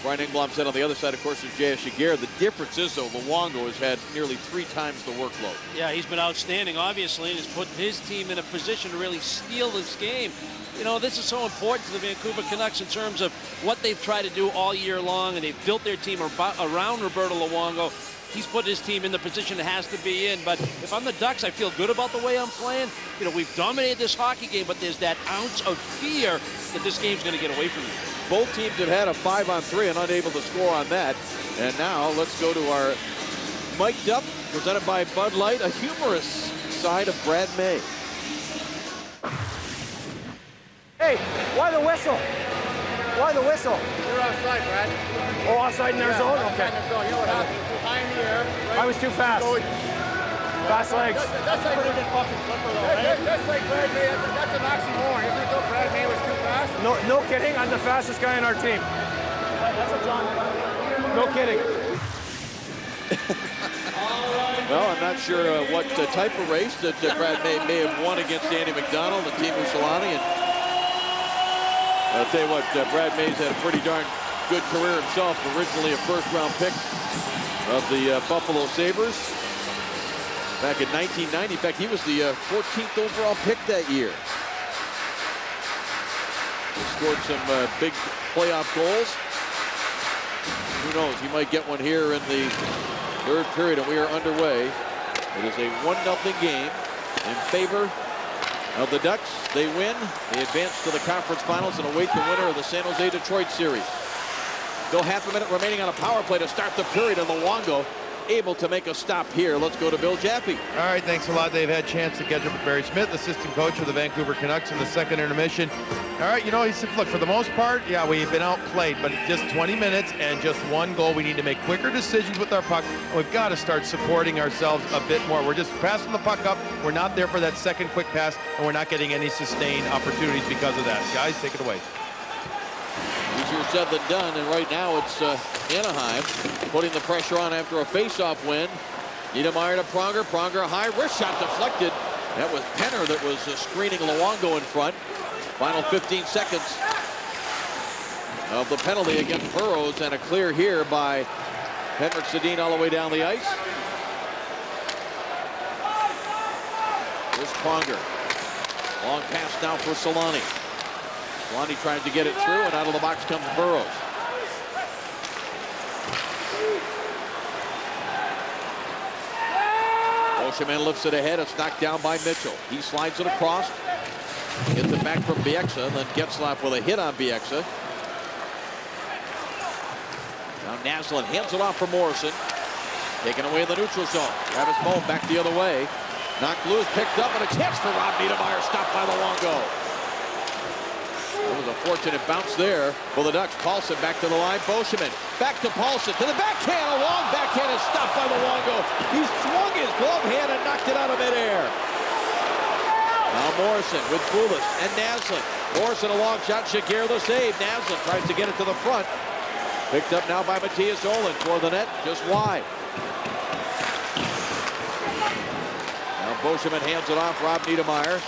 Speaker 20: Brian Engblom said on the other side, of course, is J.S. Shigeru. The difference is, though, Luongo has had nearly 3 times the workload.
Speaker 25: Yeah, he's been outstanding, obviously, and has put his team in a position to really steal this game. You know, this is so important to the Vancouver Canucks in terms of what they've tried to do all year long, and they've built their team around Roberto Luongo. He's put his team in the position it has to be in. But if I'm the Ducks, I feel good about the way I'm playing. You know, we've dominated this hockey game, but there's that ounce of fear that this game's going to get away from you.
Speaker 20: Both teams have had a 5-on-3 and unable to score on that. And now let's go to our Mic'd Up, presented by Bud Light, a humorous side of Brad May.
Speaker 31: Hey, why the whistle? Why the whistle?
Speaker 32: You're offside, Brad.
Speaker 31: Oh, offside in their zone? Okay.
Speaker 32: Offside in their zone. You know what happened? High in the air. Right?
Speaker 31: I was too fast. Fast legs.
Speaker 32: That's like pretty good fucking flipper, though, right? That's like Brad May. That's an oxymoron, isn't it, though? Brad May was too fast?
Speaker 31: No kidding. I'm the fastest guy on our team.
Speaker 32: That's a John. No kidding.
Speaker 20: Well, I'm not sure what type of race that Brad may have won against Andy McDonald and Teemu Selanne. And I'll tell you what, Brad May's had a pretty darn good career himself. Originally a first-round pick of the Buffalo Sabres back in 1990. In fact, he was the 14th overall pick that year. He scored some big playoff goals. Who knows? He might get one here in the third period, and we are underway. It is a 1-0 game in favor of the Ducks. They win. They advance to the conference finals and await the winner of the San Jose Detroit series. Still half a minute remaining on a power play to start the period, and Luongo able to make a stop here. Let's go to Bill Jaffe.
Speaker 5: All right, thanks a lot. They've had a chance to catch up with Barry Smith, assistant coach of the Vancouver Canucks in the second intermission. All right, you know, he said, look, for the most part, yeah, we've been outplayed, but just 20 minutes and just one goal. We need to make quicker decisions with our puck, and we've got to start supporting ourselves a bit more. We're just passing the puck up. We're not there for that second quick pass, and we're not getting any sustained opportunities because of that. Guys, take it away.
Speaker 20: Easier said than done, and right now it's Anaheim putting the pressure on after a face-off win. Niedermayer to Pronger. Pronger high, wrist shot deflected. That was Penner that was screening Luongo in front. Final 15 seconds of the penalty against Burrows, and a clear here by Henrik Sedin all the way down the ice. Here's Pronger. Long pass now for Selanne. Selanne trying to get it through, and out of the box comes Burrows. Oshman lifts it ahead. It's knocked down by Mitchell. He slides it across. Gets it back from Bieksa, and then Getzlaf with a hit on Bieksa. Now Naslund hands it off for Morrison. Taken away in the neutral zone. Travis Moe back the other way. Knocked loose, picked up, and a chance for Rob Niedermayer. Stopped by Luongo. It was a fortunate bounce there for the Ducks. Paulson back to the line. Boschman back to Paulson to the backhand. A long backhand is stopped by Luongo. He swung his glove hand and knocked it out of midair. Now Morrison with Poulos and Naslund. Morrison a long shot. Shakir the save. Naslund tries to get it to the front. Picked up now by Matthias Olin for the net, just wide. Now Boschman hands it off. Rob Niedermayer.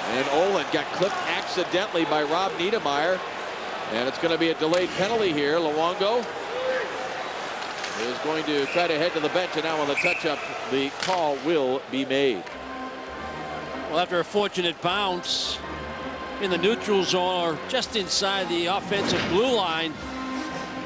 Speaker 20: And Olin got clipped accidentally by Rob Niedermayer. And it's going to be a delayed penalty here. Luongo is going to try to head to the bench, and now on the touch-up, the call will be made.
Speaker 25: Well, after a fortunate bounce in the neutral zone or just inside the offensive blue line,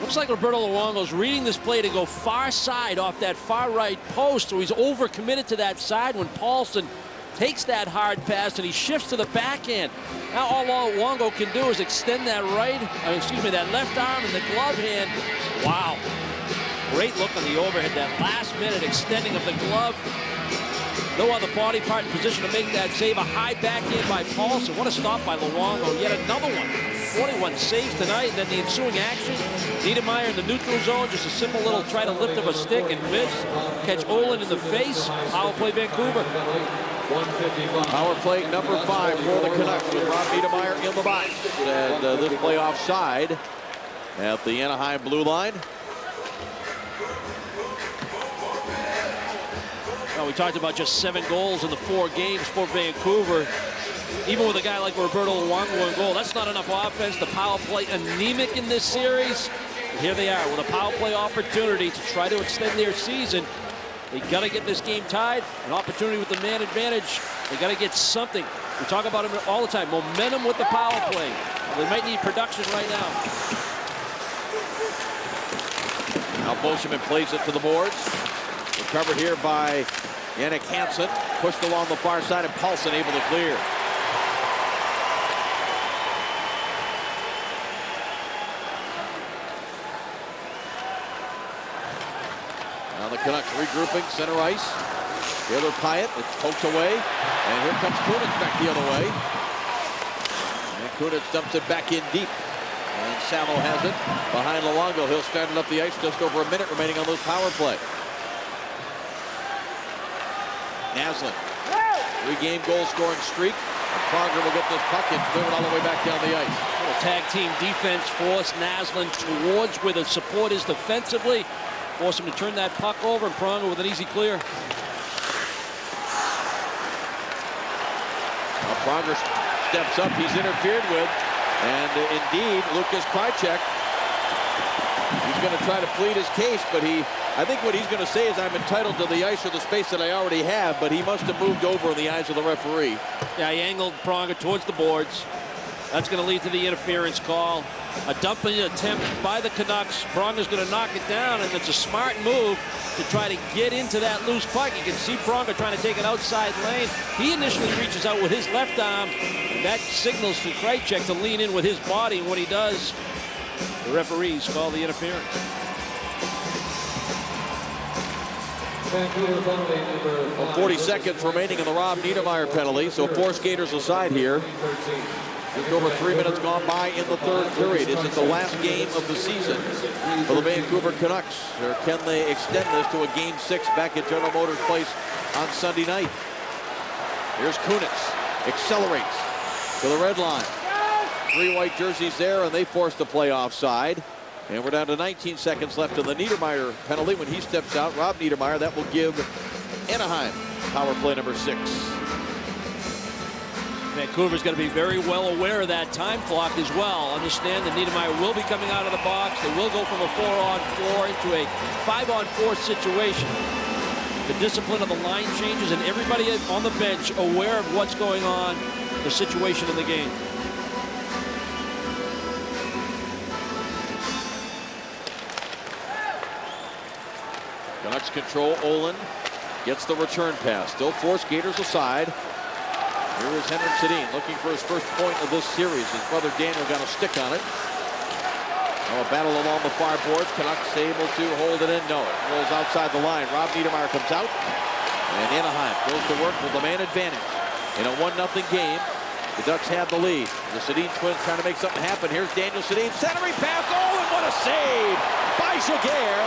Speaker 25: looks like Roberto Luongo's reading this play to go far side off that far right post, so he's overcommitted to that side when Paulson takes that hard pass and he shifts to the backhand. Now all Luongo can do is extend that that left arm and the glove hand. Wow. Great look on the overhead, that last minute extending of the glove. No other body part in position to make that save. A high backhand by Paulson. What a stop by Luongo. Yet another one. 41 saves tonight, and then the ensuing action. Niedermayer in the neutral zone. Just a simple little try to lift of a stick and miss. Catch Olin in the face. Power play Vancouver.
Speaker 20: Power play number 5 for the Canucks with Rob Niedermayer in the box. And this play offside at the Anaheim blue line.
Speaker 25: Well, we talked about just 7 goals in the 4 games for Vancouver. Even with a guy like Roberto Luongo in goal, that's not enough offense. The power play anemic in this series. And here they are with a power play opportunity to try to extend their season. They got to get this game tied. An opportunity with the man advantage. They got to get something. We talk about it all the time. Momentum with the power play. They might need production right now.
Speaker 20: Now Boschman plays it to the boards. Recovered here by Yannick Hansen. Pushed along the far side, and Paulson able to clear. Now the Canucks regrouping, center ice. Taylor Pyatt, it's poked away. And here comes Kunitz back the other way. And Kunitz dumps it back in deep. And Salo has it behind Luongo. He'll stand it up the ice, just over a minute remaining on those power play. Naslund, 3-game goal scoring streak. Pronger will get this puck and clear it all the way back down the ice.
Speaker 25: Little tag team defense force Naslund towards where the support is defensively. Force him to turn that puck over, and Pronger with an easy clear.
Speaker 20: Now Pronger steps up. He's interfered with. And indeed, Lucas Krychek, he's going to try to plead his case, but I think what he's going to say is I'm entitled to the ice or the space that I already have, but he must have moved over in the eyes of the referee.
Speaker 25: Yeah, he angled Pronger towards the boards. That's going to lead to the interference call. A dumping attempt by the Canucks. Pronger's going to knock it down, and it's a smart move to try to get into that loose puck. You can see Pronger trying to take an outside lane. He initially reaches out with his left arm, and that signals to Krychek to lean in with his body, and when he does, the referees call the interference.
Speaker 20: 40 seconds remaining in the Rob Niedermayer penalty, so 4 skaters aside here. Just over 3 minutes gone by in the third period. Is it the last game of the season for the Vancouver Canucks? Or can they extend this to a Game 6 back at General Motors Place on Sunday night? Here's Kunitz. Accelerates to the red line. 3 white jerseys there, and they force the play offside. And we're down to 19 seconds left in the Niedermayer penalty. When he steps out, Rob Niedermayer, that will give Anaheim power play number 6.
Speaker 25: Vancouver's going to be very well aware of that time clock as well. Understand that Niedermayer will be coming out of the box. They will go from a 4-on-4 into a 5-on-4 situation. The discipline of the line changes, and everybody on the bench aware of what's going on, the situation in the game.
Speaker 20: Canucks control. Olin gets the return pass. Still 4 skaters aside. Here is Henrik Sedin looking for his first point of this series. His brother Daniel got a stick on it. Now a battle along the far boards. Canucks able to hold it in. No, it rolls outside the line. Rob Niedermayer comes out. And Anaheim goes to work with the man advantage. In a 1-0 game, the Ducks have the lead. The Sedin twins trying to make something happen. Here's Daniel Sedin. Centering pass. Oh, and what a save by Jaguar.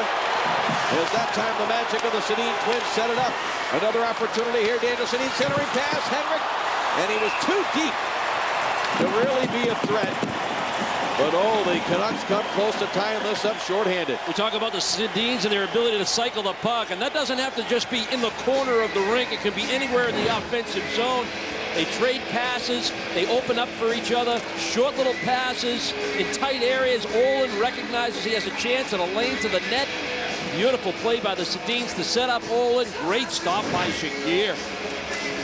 Speaker 20: As that time the magic of the Sedin twins set it up. Another opportunity here. Daniel Sedin centering pass. Henrik. And he was too deep to really be a threat. But oh, the Canucks come close to tying this up shorthanded.
Speaker 25: We talk about the Sedins and their ability to cycle the puck, and that doesn't have to just be in the corner of the rink. It can be anywhere in the offensive zone. They trade passes. They open up for each other. Short little passes in tight areas. Olin recognizes he has a chance in a lane to the net. Beautiful play by the Sedins to set up Olin. Great stop by Shakir.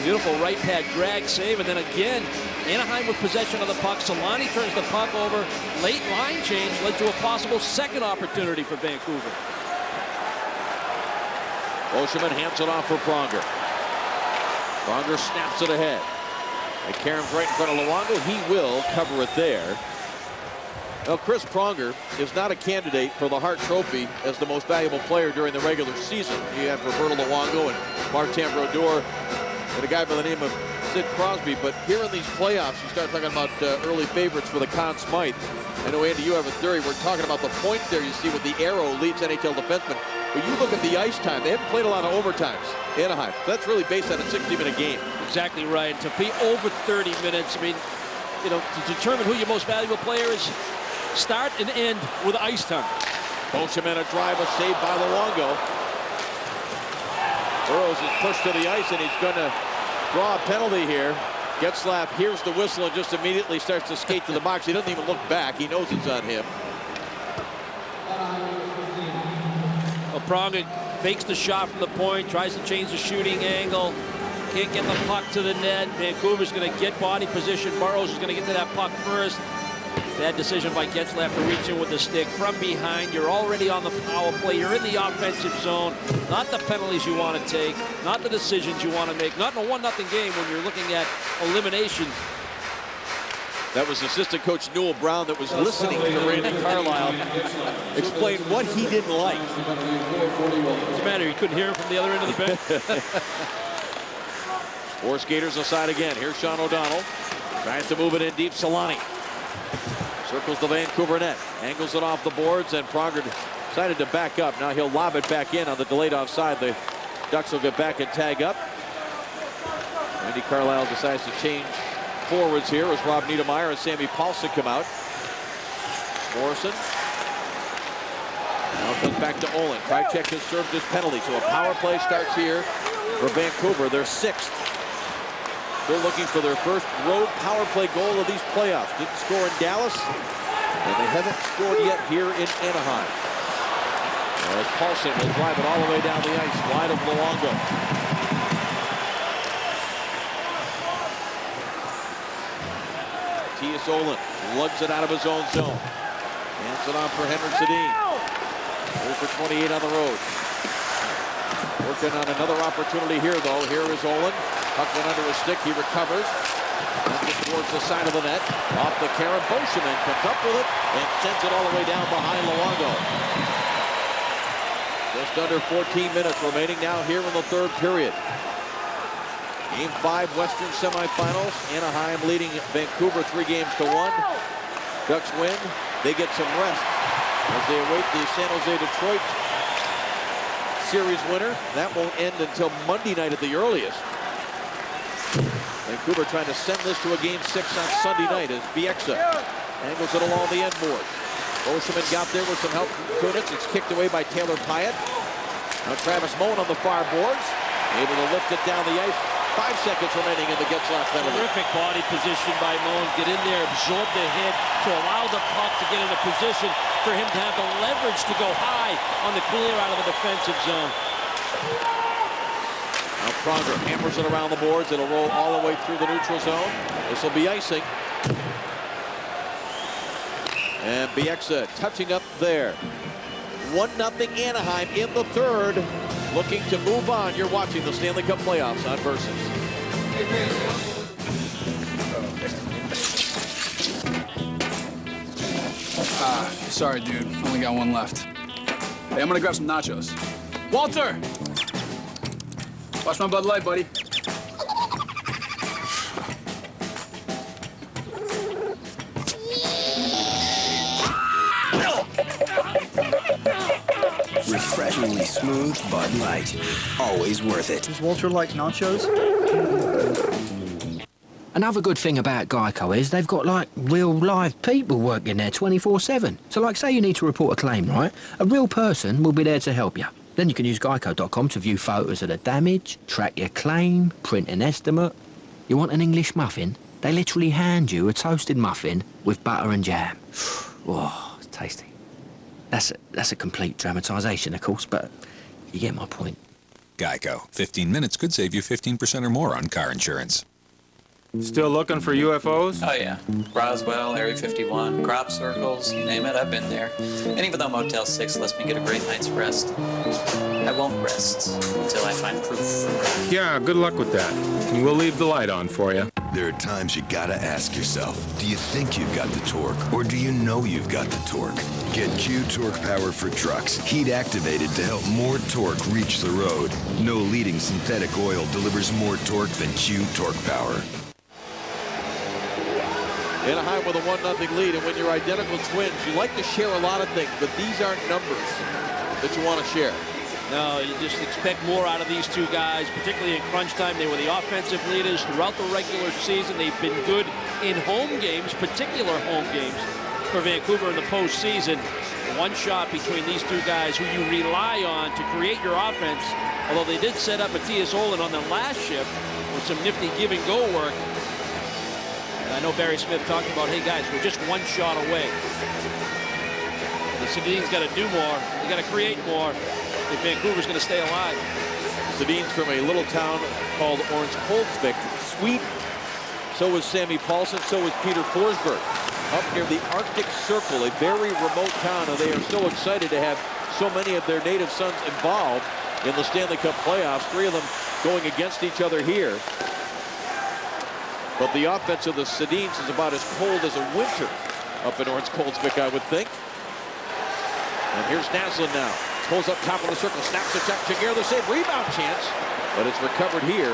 Speaker 25: Beautiful right pad drag save, and then again, Anaheim with possession of the puck. Solani turns the puck over. Late line change led to a possible second opportunity for Vancouver.
Speaker 20: Oshman hands it off for Pronger. Pronger snaps it ahead. And Karam's right in front of Luongo. He will cover it there. Now, Chris Pronger is not a candidate for the Hart Trophy as the most valuable player during the regular season. You have Roberto Luongo and Martin Brodeur and a guy by the name of Sid Crosby. But here in these playoffs, you start talking about early favorites for the Conn Smythe. I know, Andy, you have a theory. We're talking about the points there you see with the arrow leads NHL defensemen. But you look at the ice time. They haven't played a lot of overtimes. Anaheim. That's really based on a 60-minute game.
Speaker 25: Exactly right. To be over 30 minutes, I mean, you know, to determine who your most valuable player is, start and end with ice time.
Speaker 20: Bolshevin a drive, a save by Luongo. Burrows is pushed to the ice, and he's going to draw a penalty here. Getzlaf hears the whistle and just immediately starts to skate to the box. He doesn't even look back. He knows it's on him.
Speaker 25: Well, Pronger fakes the shot from the point, tries to change the shooting angle. Can't get the puck to the net. Vancouver's going to get body position. Burrows is going to get to that puck first. Bad decision by Getzlaf to reach in with the stick from behind. You're already on the power play. You're in the offensive zone. Not the penalties you want to take. Not the decisions you want to make. Not in a 1-0 game when you're looking at elimination.
Speaker 20: That was assistant coach Newell Brown that was listening to Randy Carlyle explain what he didn't like.
Speaker 25: What's the matter? You couldn't hear him from the other end of the bench?
Speaker 20: 4 skaters aside again. Here's Sean O'Donnell. Tries to move it in deep. Solani circles the Vancouver net. Angles it off the boards, and Pronger decided to back up. Now he'll lob it back in on the delayed offside. The Ducks will get back and tag up. Randy Carlyle decides to change forwards here as Rob Niedermeyer and Sammy Paulson come out. Morrison. Now it comes back to Olin. Krajcek has served his penalty, so a power play starts here for Vancouver. They're 6th. Still looking for their first road power play goal of these playoffs. Didn't score in Dallas, and they haven't scored yet here in Anaheim. As Paulson will drive it all the way down the ice, wide of Luongo. Mattias Olin lugs it out of his own zone. Hands it on for Henrik Sedin. 0 for 28 on the road. Working on another opportunity here, though. Here is Olin. Puck went under his stick. He recovers. Sends it towards the side of the net. Off the Karen. Boscheman comes up with it and sends it all the way down behind Luongo. Just under 14 minutes remaining now here in the third period. Game 5 Western semifinals. Anaheim leading Vancouver 3-1. Ducks win. They get some rest as they await the San Jose Detroit series winner. That won't end until Monday night at the earliest. Vancouver trying to send this to a Game 6 on Sunday night as Bieksa angles it along the end board. Boscheman got there with some help from Kunitz. It's kicked away by Taylor Pyatt. Now Travis Moen on the far boards, able to lift it down the ice. 5 seconds remaining in the Getzlaf penalty.
Speaker 25: Terrific body position by Moen. Get in there, absorb the hit to allow the puck to get in a position for him to have the leverage to go high on the clear out of the defensive zone.
Speaker 20: Now Pronger hammers it around the boards. It'll roll all the way through the neutral zone. This will be icing. And Bieksa touching up there. 1-0 Anaheim in the third. Looking to move on. You're watching the Stanley Cup playoffs on Versus.
Speaker 7: Sorry, dude. Only got one left. Hey, I'm gonna grab some nachos. Walter! Watch my Bud Light, buddy.
Speaker 10: Refreshingly smooth Bud Light. Always worth it.
Speaker 11: Does Walter like nachos?
Speaker 6: Another good thing about Geico is they've got, like, real live people working there 24/7. So, like, say you need to report a claim, right? A real person will be there to help you. Then you can use Geico.com to view photos of the damage, track your claim, print an estimate. You want an English muffin? They literally hand you a toasted muffin with butter and jam. Oh, it's tasty. That's a complete dramatisation, of course, but you get my point.
Speaker 12: Geico. 15 minutes could save you 15% or more on car insurance.
Speaker 13: Still looking for UFOs?
Speaker 14: Oh, yeah. Roswell, Area 51, crop circles, you name it, I've been there. And even though Motel 6 lets me get a great night's rest, I won't rest until I find proof.
Speaker 13: Yeah, good luck with that. And we'll leave the light on for you.
Speaker 15: There are times you gotta ask yourself, do you think you've got the torque, or do you know you've got the torque? Get Q Torque Power for trucks, heat activated to help more torque reach the road. No leading synthetic oil delivers more torque than Q Torque Power.
Speaker 20: Anaheim with a 1-0 lead, and when you're identical twins, you like to share a lot of things, but these aren't numbers that you want to share.
Speaker 25: No, you just expect more out of these two guys, particularly in crunch time. They were the offensive leaders throughout the regular season. They've been good in home games, particular home games for Vancouver in the postseason. One shot between these two guys who you rely on to create your offense, although they did set up Mattias Olin on the last shift with some nifty give-and-go work. And I know Barry Smith talked about, hey, guys, we're just one shot away. The Sedin's got to do more. They got to create more if Vancouver's going to stay alive.
Speaker 20: Sedin's from a little town called Orange Kolsvik, Sweden. So is Sammy Paulson. So is Peter Forsberg. Up near the Arctic Circle, a very remote town, and they are so excited to have so many of their native sons involved in the Stanley Cup playoffs. 3 of them going against each other here. But the offense of the Sedins is about as cold as a winter up in Orange Kolsvik, I would think. And here's Naslund now. Pulls up top of the circle, snaps the check. Jaguar the save, rebound chance. But it's recovered here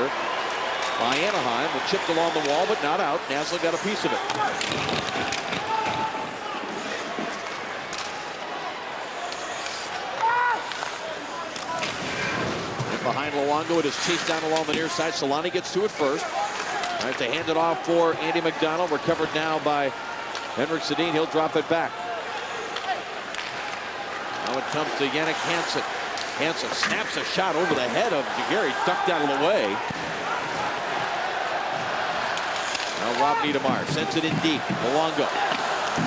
Speaker 20: by Anaheim. It chipped along the wall, but not out. Naslund got a piece of it. And behind Luongo, it is chased down along the near side. Solani gets to it first. All right, they hand it off for Andy McDonald. Recovered now by Henrik Sedin. He'll drop it back. Now it comes to Jannik Hansen. Hansen snaps a shot over the head of Jaguar. Ducked out of the way. Now Rob Niedermayer sends it in deep. Luongo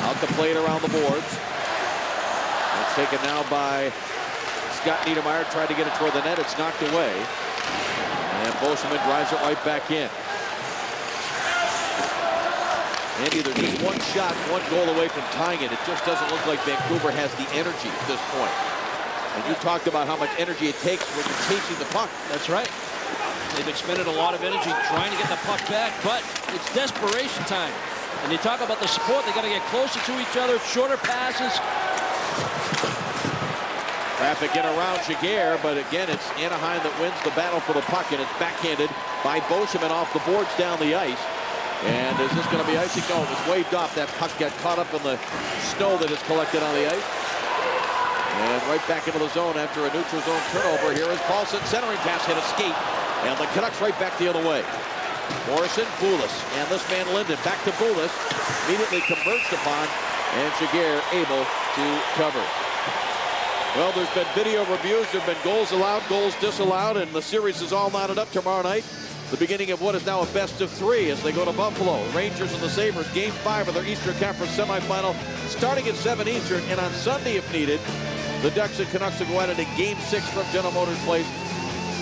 Speaker 20: out to play it around the boards. It's taken now by Scott Niedermayer. Tried to get it toward the net. It's knocked away. And Boschman drives it right back in. Andy, they're just one shot, one goal away from tying it. It just doesn't look like Vancouver has the energy at this point. And you talked about how much energy it takes when you're chasing the puck.
Speaker 25: That's right. They've expended a lot of energy trying to get the puck back, but it's desperation time. And you talk about the support, they got to get closer to each other, shorter passes.
Speaker 20: Traffic in around Jaguar, but again, it's Anaheim that wins the battle for the puck, and it's backhanded by Boschman off the boards down the ice. And is this going to be icing? No, it was waved off. That puck got caught up in the snow that is collected on the ice. And right back into the zone after a neutral zone turnover. Here is Paulson. Centering pass hit a skate. And the Canucks right back the other way. Morrison, Boulis. And this man Linden back to Boulis. Immediately converged upon. And Jaguar able to cover. Well, there's been video reviews. There have been goals allowed, goals disallowed. And the series is all knotted up tomorrow night. The beginning of what is now a best of three as they go to Buffalo. Rangers and the Sabres, Game 5 of their Eastern Conference semifinal, starting at 7 Eastern. And on Sunday, if needed, the Ducks and Canucks will go at it in Game 6 from General Motors Place.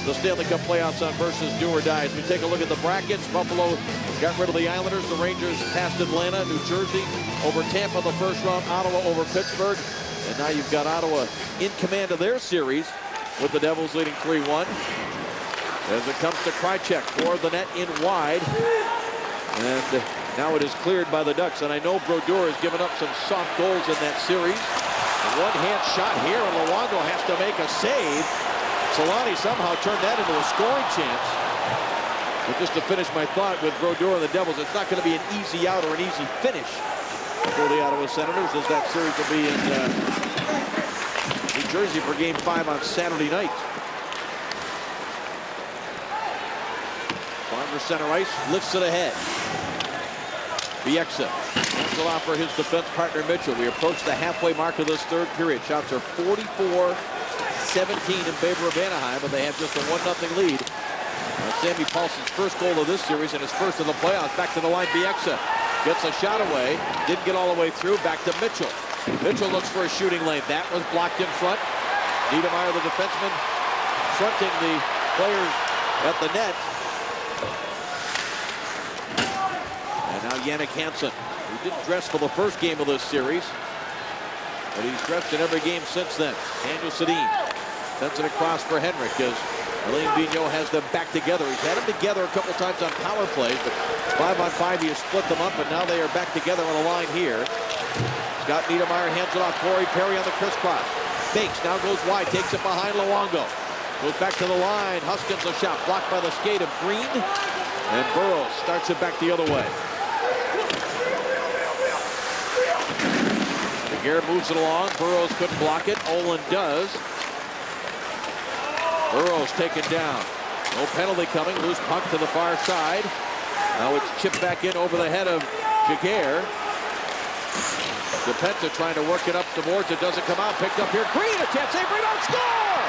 Speaker 20: The Stanley Cup playoffs on versus do or die. As we take a look at the brackets, Buffalo got rid of the Islanders. The Rangers passed Atlanta, New Jersey over Tampa the first round, Ottawa over Pittsburgh. And now you've got Ottawa in command of their series with the Devils leading 3-1. As it comes to Krychek for the net in wide. And now it is cleared by the Ducks. And I know Brodeur has given up some soft goals in that series. A one-hand shot here, and Luongo has to make a save. Solani somehow turned that into a scoring chance. But just to finish my thought with Brodeur and the Devils, it's not going to be an easy out or an easy finish for the Ottawa Senators, as that series will be in New Jersey for Game 5 on Saturday night. Farmer center ice, lifts it ahead. Bieksa hands it off for his defense partner Mitchell. We approach the halfway mark of this third period. Shots are 44-17 in favor of Anaheim, but they have just a 1-0 lead. Sammy Paulson's first goal of this series and his first in the playoffs. Back to the line, Bieksa gets a shot away. Didn't get all the way through. Back to Mitchell. Mitchell looks for a shooting lane. That was blocked in front. Niedermayer, the defenseman, fronting the players at the net. And now Jannik Hansen, who didn't dress for the first game of this series, but he's dressed in every game since then. Daniel Sedin sends it across for Henrik as Alain Vigneault has them back together. He's had them together a couple times on power plays, but 5-on-5 he has split them up, and now they are back together on a line here. Scott Niedermayer hands it off. Corey Perry on the crisscross. Fakes, now goes wide, takes it behind Luongo. Goes back to the line. Huskins a shot blocked by the skate of Green. And Burrows starts it back the other way. Jaguar moves it along. Burrows couldn't block it. Olin does. Burrows taken down. No penalty coming. Loose puck to the far side. Now it's chipped back in over the head of Jaguar. DePenta trying to work it up the boards. It doesn't come out. Picked up here. Green, a chance. Save, rebound, score!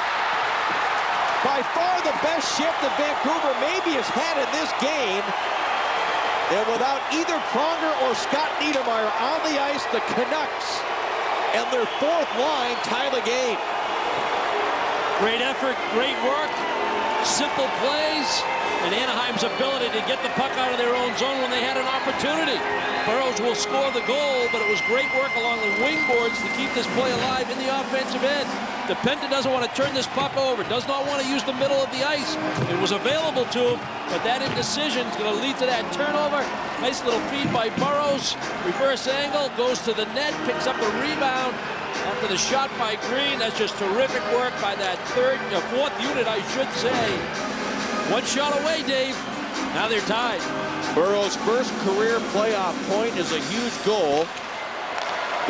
Speaker 20: By far the best shift that Vancouver maybe has had in this game. And without either Pronger or Scott Niedermayer on the ice, the Canucks and their fourth line tie the game.
Speaker 25: Great effort, great work, simple plays, and Anaheim's ability to get the puck out of their own zone when they had an opportunity. Burrows will score the goal, but it was great work along the wing boards to keep this play alive in the offensive end. DePenta doesn't want to turn this puck over, does not want to use the middle of the ice. It was available to him, but that indecision is going to lead to that turnover. Nice little feed by Burrows. Reverse angle, goes to the net, picks up the rebound. After the shot by Green, that's just terrific work by that fourth unit, I should say. One shot away, Dave. Now they're tied.
Speaker 20: Burrows' first career playoff point is a huge goal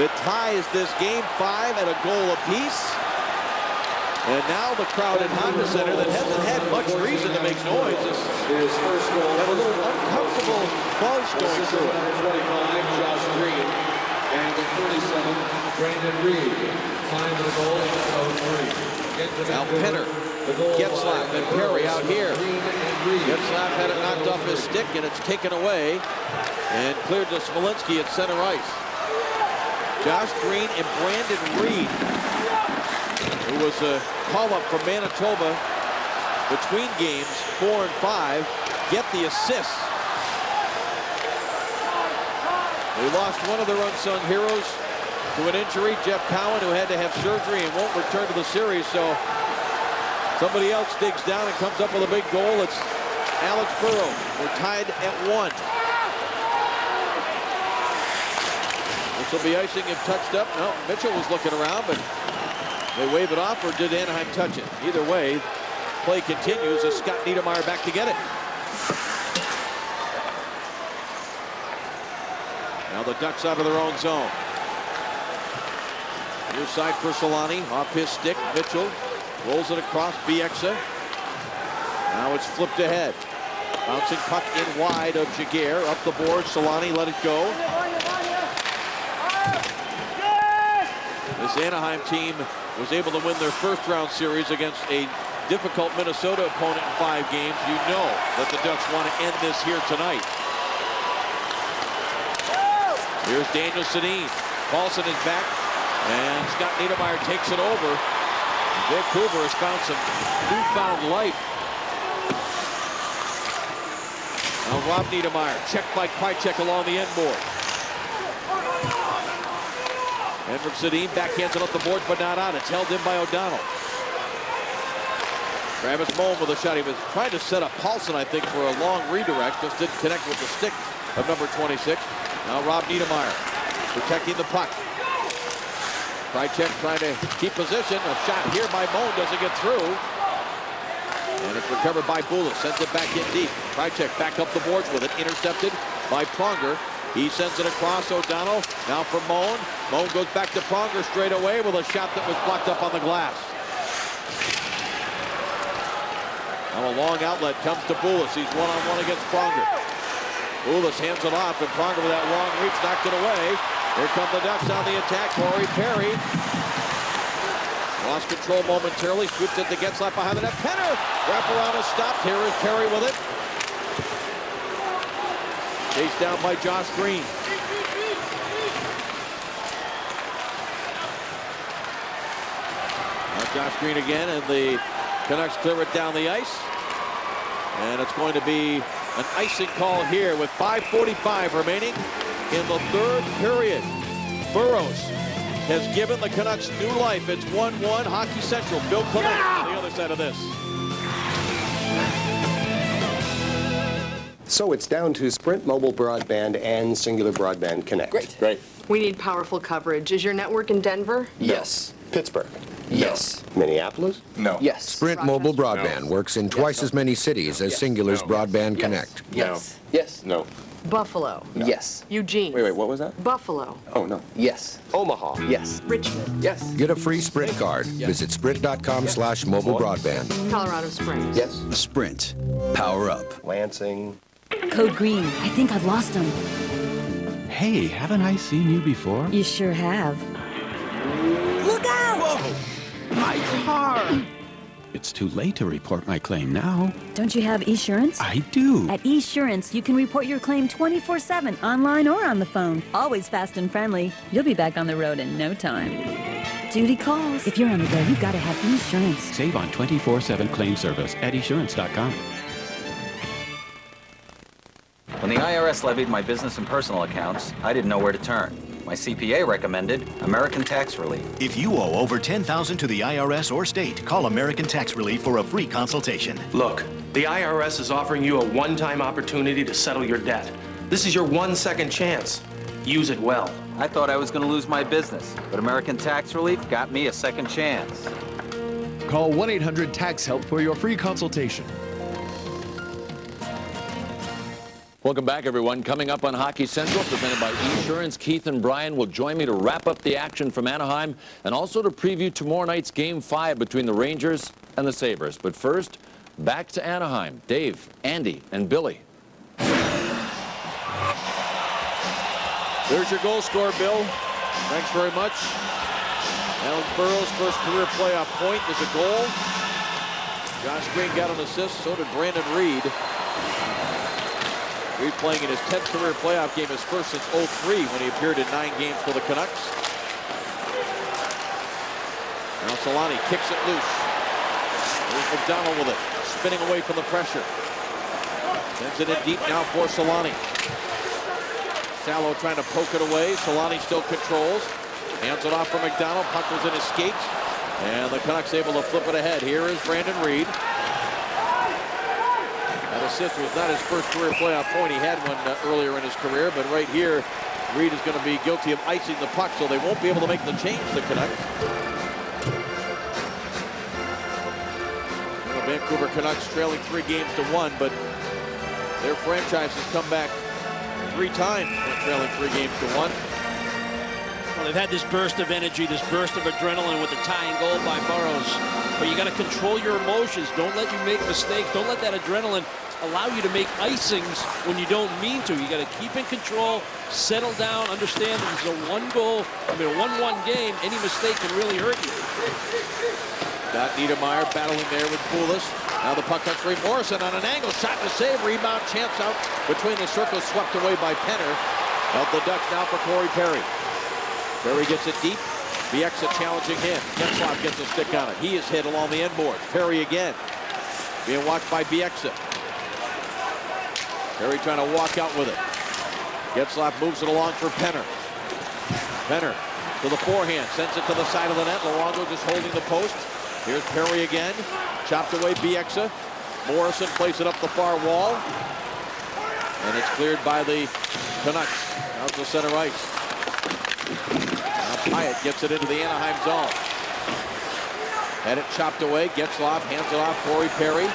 Speaker 20: that ties this game 5 at a goal apiece. And now the crowd at Honda Center that hasn't had much reason to make noise is have a little uncomfortable buzz going through it.
Speaker 1: Number 25, Josh Green, and the 47, Brandon Reed. Time of the goal, code 3.
Speaker 20: Now Penner, Getzlaf and Perry out here. Getzlaf had it knocked off his stick, and it's taken away and cleared to Smolinski at center ice. Josh Green and Brandon Reed, who was a call-up from Manitoba between games 4 and 5, get the assist. They lost one of their unsung heroes to an injury, Jeff Cowan, who had to have surgery and won't return to the series. So somebody else digs down and comes up with a big goal. It's Alex Burrow. We're tied at 1. This will be icing if touched up. No, Mitchell was looking around, but they wave it off, or did Anaheim touch it? Either way, play continues as Scott Niedermayer back to get it. Now the Ducks out of their own zone. Near side for Solani, off his stick. Mitchell rolls it across Bieksa. Now it's flipped ahead. Bouncing puck in wide of Jaguar. Up the board, Solani let it go. This Anaheim team was able to win their first-round series against a difficult Minnesota opponent in 5 games. You know that the Ducks want to end this here tonight. Here's Daniel Sedin. Paulson is back, and Scott Niedermayer takes it over. Vancouver has found some newfound life. Now Rob Niedermayer, checked by Krajcek along the end board. Henrik Sedin backhands it up the board, but not out. It's held in by O'Donnell. Travis Moan with a shot. He was trying to set up Paulson, I think, for a long redirect. Just didn't connect with the stick of number 26. Now Rob Niedermayer protecting the puck. Krajcek trying to keep position. A shot here by Moan doesn't get through. And it's recovered by Bula. Sends it back in deep. Krajcek back up the boards with it. Intercepted by Pronger. He sends it across O'Donnell. Now for Moan. Moan goes back to Pronger straight away with a shot that was blocked up on the glass. Now a long outlet comes to Boulis. He's one-on-one against Pronger. Boulis hands it off, and Pronger with that long reach knocked it away. Here come the Ducks on the attack. Corey Perry lost control momentarily. Sweeps it to Getzlaf behind the net. Penner! Wraparound is stopped. Here is Perry with it. Chased down by Josh Green. Now Josh Green again, and the Canucks clear it down the ice. And it's going to be an icing call here with 5:45 remaining in the 3rd period. Burroughs has given the Canucks new life. It's 1-1 Hockey Central. Bill Clement on the other side of this.
Speaker 2: So it's down to Sprint Mobile Broadband and Singular Broadband Connect.
Speaker 11: Great. We need powerful coverage. Is your network in Denver?
Speaker 2: Yes. Pittsburgh?
Speaker 11: Yes.
Speaker 2: Minneapolis?
Speaker 11: No. Yes.
Speaker 19: Sprint Mobile Broadband works in twice as many cities as Singular's Broadband Connect.
Speaker 11: Yes.
Speaker 2: Yes. No.
Speaker 11: Buffalo?
Speaker 2: Yes.
Speaker 11: Eugene?
Speaker 2: Wait, what was that?
Speaker 11: Buffalo?
Speaker 2: Oh, no. Yes. Omaha?
Speaker 11: Yes. Richmond?
Speaker 2: Yes.
Speaker 19: Get a free Sprint card. Visit sprint.com/mobile broadband.
Speaker 11: Colorado Springs?
Speaker 2: Yes.
Speaker 19: Sprint. Power up.
Speaker 2: Lansing?
Speaker 8: Code Green. I think I've lost him.
Speaker 9: Hey, haven't I seen you before?
Speaker 8: You sure have.
Speaker 11: Look out!
Speaker 9: Whoa! My car! It's too late to report my claim now.
Speaker 8: Don't you have Esurance?
Speaker 9: I do.
Speaker 8: At Esurance, you can report your claim 24/7, online or on the phone. Always fast and friendly. You'll be back on the road in no time. Duty calls. If you're on the go, you've got to have Esurance.
Speaker 9: Save on 24/7 claim service at esurance.com.
Speaker 21: When the IRS levied my business and personal accounts, I didn't know where to turn. My CPA recommended American Tax Relief.
Speaker 22: If you owe over $10,000 to the IRS or state, call American Tax Relief for a free consultation.
Speaker 23: Look, the IRS is offering you a one-time opportunity to settle your debt. This is your 1 second chance. Use it well.
Speaker 21: I thought I was going to lose my business, but American Tax Relief got me a second chance.
Speaker 26: Call 1-800-TAX-HELP for your free consultation.
Speaker 3: Welcome back, everyone. Coming up on Hockey Central, presented by Esurance, Keith and Brian will join me to wrap up the action from Anaheim and also to preview tomorrow night's Game 5 between the Rangers and the Sabres. But first, back to Anaheim. Dave, Andy, and Billy.
Speaker 20: There's your goal scorer, Bill. Thanks very much. Alan Burroughs' first career playoff point is a goal. Josh Green got an assist, so did Brandon Reed. Reed playing in his 10th career playoff game, his first since 03 when he appeared in 9 games for the Canucks. Now Solani kicks it loose. Here's McDonald with it, spinning away from the pressure. Sends it in deep now for Solani. Salo trying to poke it away. Solani still controls. Hands it off for McDonald. Puck was in his skates. And the Canucks able to flip it ahead. Here is Brandon Reed. That assist was not his first career playoff point. He had one earlier in his career, but right here, Reed is going to be guilty of icing the puck, so they won't be able to make the change, the Canucks. The Vancouver Canucks trailing 3 games to 1, but their franchise has come back 3 times when trailing 3 games to 1.
Speaker 25: Well, they've had this burst of energy, this burst of adrenaline with the tying goal by Burroughs. But you got to control your emotions. Don't let you make mistakes. Don't let that adrenaline allow you to make icings when you don't mean to. You got to keep in control, settle down, understand that it's a 1-1 game. Any mistake can really hurt you.
Speaker 20: Scott Niedermayer battling there with Poulos. Now the puck comes for Morrison on an angle shot to save. Rebound chance out between the circles, swept away by Penner. Out the Ducks now for Corey Perry. Perry gets it deep. Bieksa challenging him. Getzlaf gets a stick on it. He is hit along the end board. Perry again. Being watched by Bieksa. Perry trying to walk out with it. Getzlaf moves it along for Penner. Penner to the forehand. Sends it to the side of the net. Luongo just holding the post. Here's Perry again. Chopped away Bieksa. Morrison plays it up the far wall. And it's cleared by the Canucks. Out to center ice. Now Pyatt gets it into the Anaheim zone. Had it chopped away. Getzlaf hands it off. Corey Perry.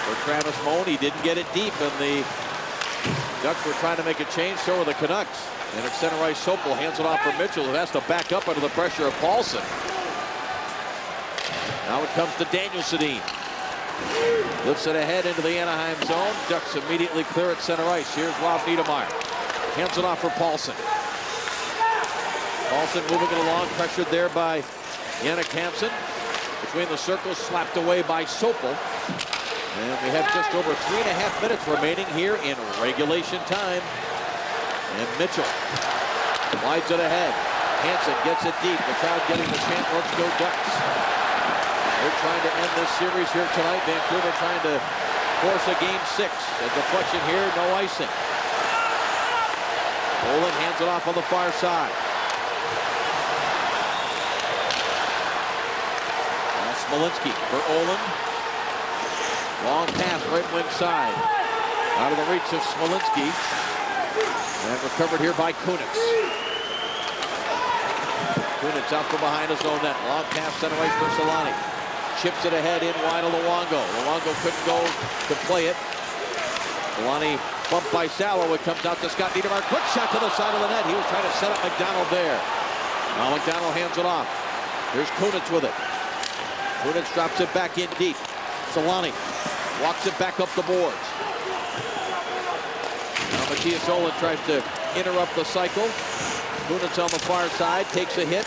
Speaker 20: For Travis Moan. He didn't get it deep, and the Ducks were trying to make a change. So were the Canucks. And at center ice, Sopel hands it off for Mitchell, who has to back up under the pressure of Paulson. Now it comes to Daniel Sedin. Lifts it ahead into the Anaheim zone. Ducks immediately clear at center ice. Here's Rob Niedermayer. Hands it off for Paulson. Paulson moving it along, pressured there by Yannick Hansen. Between the circles, slapped away by Sopel. And we have just over 3.5 minutes remaining here in regulation time. And Mitchell slides it ahead. Hansen gets it deep. The crowd getting the chant, let's go Ducks. They're trying to end this series here tonight. Vancouver trying to force a game 6. A deflection here, no icing. Olin hands it off on the far side. Now Smolinski for Olin. Long pass, right wing side. Out of the reach of Smolinski. And recovered here by Kunitz. Kunitz out from behind his own net. Long pass center right for Solani. Chips it ahead in wide of Luongo. Luongo couldn't go to play it. Solani bumped by Salo. It comes out to Scott Niedermayer. Quick shot to the side of the net. He was trying to set up McDonald there. Now McDonald hands it off. Here's Kunitz with it. Kunitz drops it back in deep. Solani walks it back up the boards. Now Matthias Olin tries to interrupt the cycle. Kunitz on the far side, takes a hit.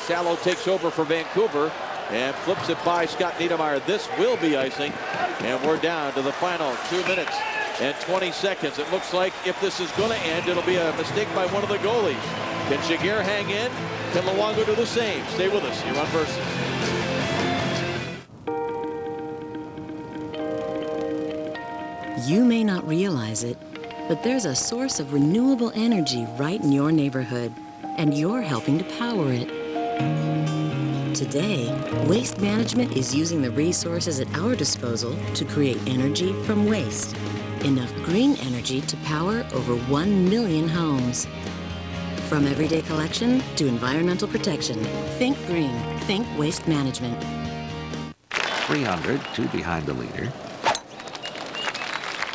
Speaker 20: Salo takes over for Vancouver and flips it by Scott Niedermayer. This will be icing, and we're down to the final 2 minutes and 20 seconds. It looks like if this is going to end, it'll be a mistake by one of the goalies. Can Shagir hang in? Can Luongo do the same? Stay with us here on Versus.
Speaker 4: You may not realize it, but there's a source of renewable energy right in your neighborhood, and you're helping to power it. Today, Waste Management is using the resources at our disposal to create energy from waste. Enough green energy to power over 1 million homes. From everyday collection to environmental protection, think green, think Waste Management.
Speaker 16: 300, 2 behind the leader.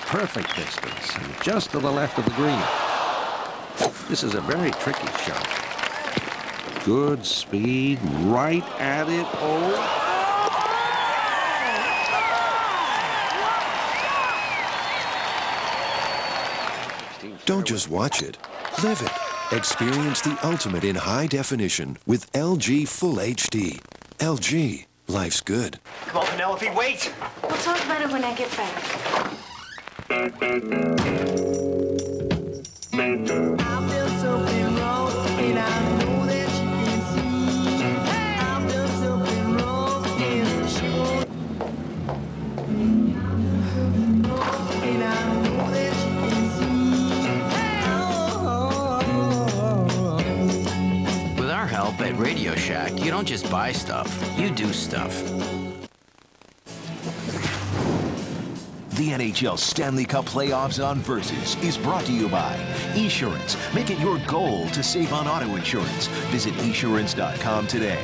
Speaker 5: perfect distance and just to the left of the green. This is a very tricky shot. Good speed, right at it. Oh.
Speaker 16: Don't just watch it, live it. Experience the ultimate in high definition with LG Full HD. LG, life's good.
Speaker 17: Come on, Penelope, wait!
Speaker 18: We'll talk about it when I get back.
Speaker 24: With our help at Radio Shack, you don't just buy stuff, you do stuff.
Speaker 26: The NHL Stanley Cup Playoffs on Versus is brought to you by Esurance. Make it your goal to save on auto insurance. Visit esurance.com today.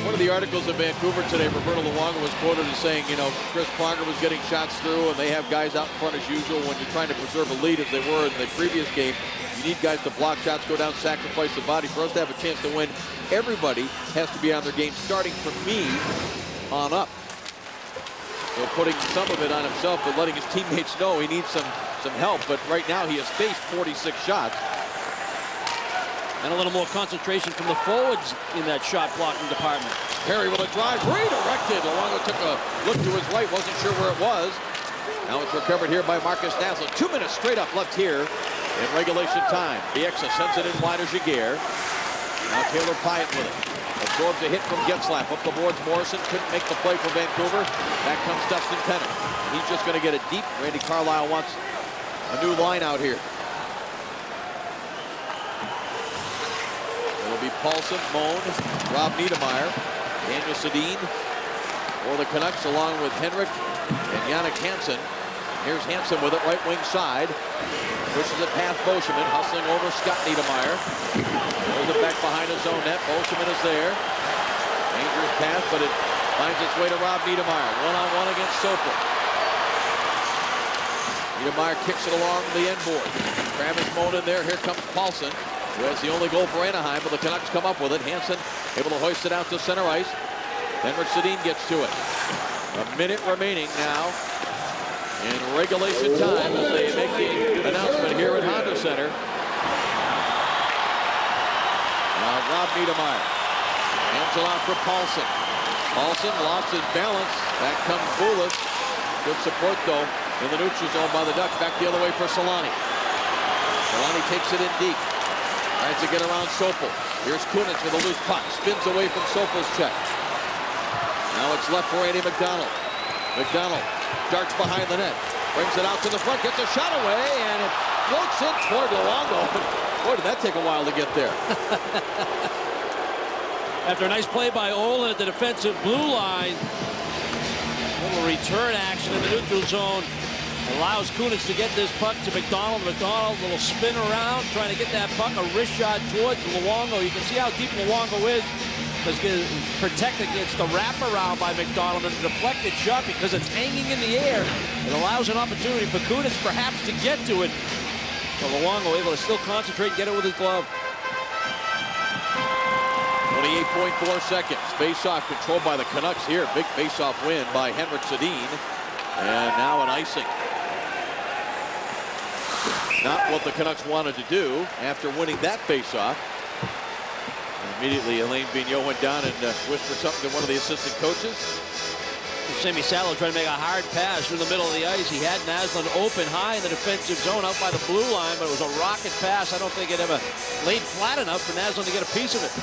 Speaker 20: One of the articles in Vancouver today, Roberto Luongo was quoted as saying, you know, Chris Pronger was getting shots through, and they have guys out in front as usual. When you're trying to preserve a lead, as they were in the previous game, you need guys to block shots, go down, sacrifice the body. For us to have a chance to win, everybody has to be on their game, starting from me on up. So putting some of it on himself, but letting his teammates know he needs some help. But right now he has faced 46 shots.
Speaker 25: And a little more concentration from the forwards in that shot blocking department.
Speaker 20: Perry with a drive, redirected. Luongo took a look to his right, wasn't sure where it was. Now it's recovered here by Marcus Naslund. 2 minutes straight up left here in regulation time. Bieksa sends it in wide as Jaguar. Now Taylor Pyatt with it. Absorbs a hit from Getzlaf. Up the boards, Morrison couldn't make the play for Vancouver. Back comes Dustin Pennant. He's just going to get it deep. Randy Carlyle wants a new line out here. It'll be Paulson, Moan, Rob Niedermeyer, Daniel Sedin for the Canucks, along with Henrik and Jannik Hansen. Here's Hansen with it, right wing side. Pushes it past Boschman, hustling over Scott Niedermeyer. Throws it back behind his own net. Boschman is there. Dangerous pass, but it finds its way to Rob Niedermeyer. One-on-one against Sopel. Niedermeyer kicks it along the end board. Travis Moan in there. Here comes Paulson, who has the only goal for Anaheim, but the Canucks come up with it. Hansen able to hoist it out to center ice. Henrik Sedin gets to it. A minute remaining now in regulation time as they make the announcement here at Honda Center. Now Rob Niedermeyer hands it off for Paulson. Paulson lost his balance. Back comes Bulis. Good support though in the neutral zone by the Ducks. Back the other way for Solani. Solani takes it in deep. Tries to get around Sopel. Here's Kunitz with a loose puck. Spins away from Sopel's check. Now it's left for Andy McDonald. McDonald darts behind the net. Brings it out to the front. Gets a shot away, and it floats in toward Luongo. Boy, did that take a while to get there.
Speaker 25: After a nice play by Olin at the defensive blue line, a little return action in the neutral zone allows Kunitz to get this puck to McDonald. McDonald, a little spin around, trying to get that puck, a wrist shot towards Luongo. You can see how deep Luongo is. Because protected against the wraparound by McDonald and a deflected shot because it's hanging in the air. It allows an opportunity for Kunitz perhaps to get to it. But Luongo able to still concentrate, get it with his glove.
Speaker 20: 28.4 seconds. Face-off controlled by the Canucks here. Big face-off win by Henrik Sedin. And now an icing. Not what the Canucks wanted to do after winning that face-off. Immediately, Alain Vigneault went down and whispered something to one of the assistant coaches.
Speaker 25: Sammy Salo trying to make a hard pass through the middle of the ice. He had Naslund open high in the defensive zone out by the blue line, but it was a rocket pass. I don't think it ever laid flat enough for Naslund to get a piece of it.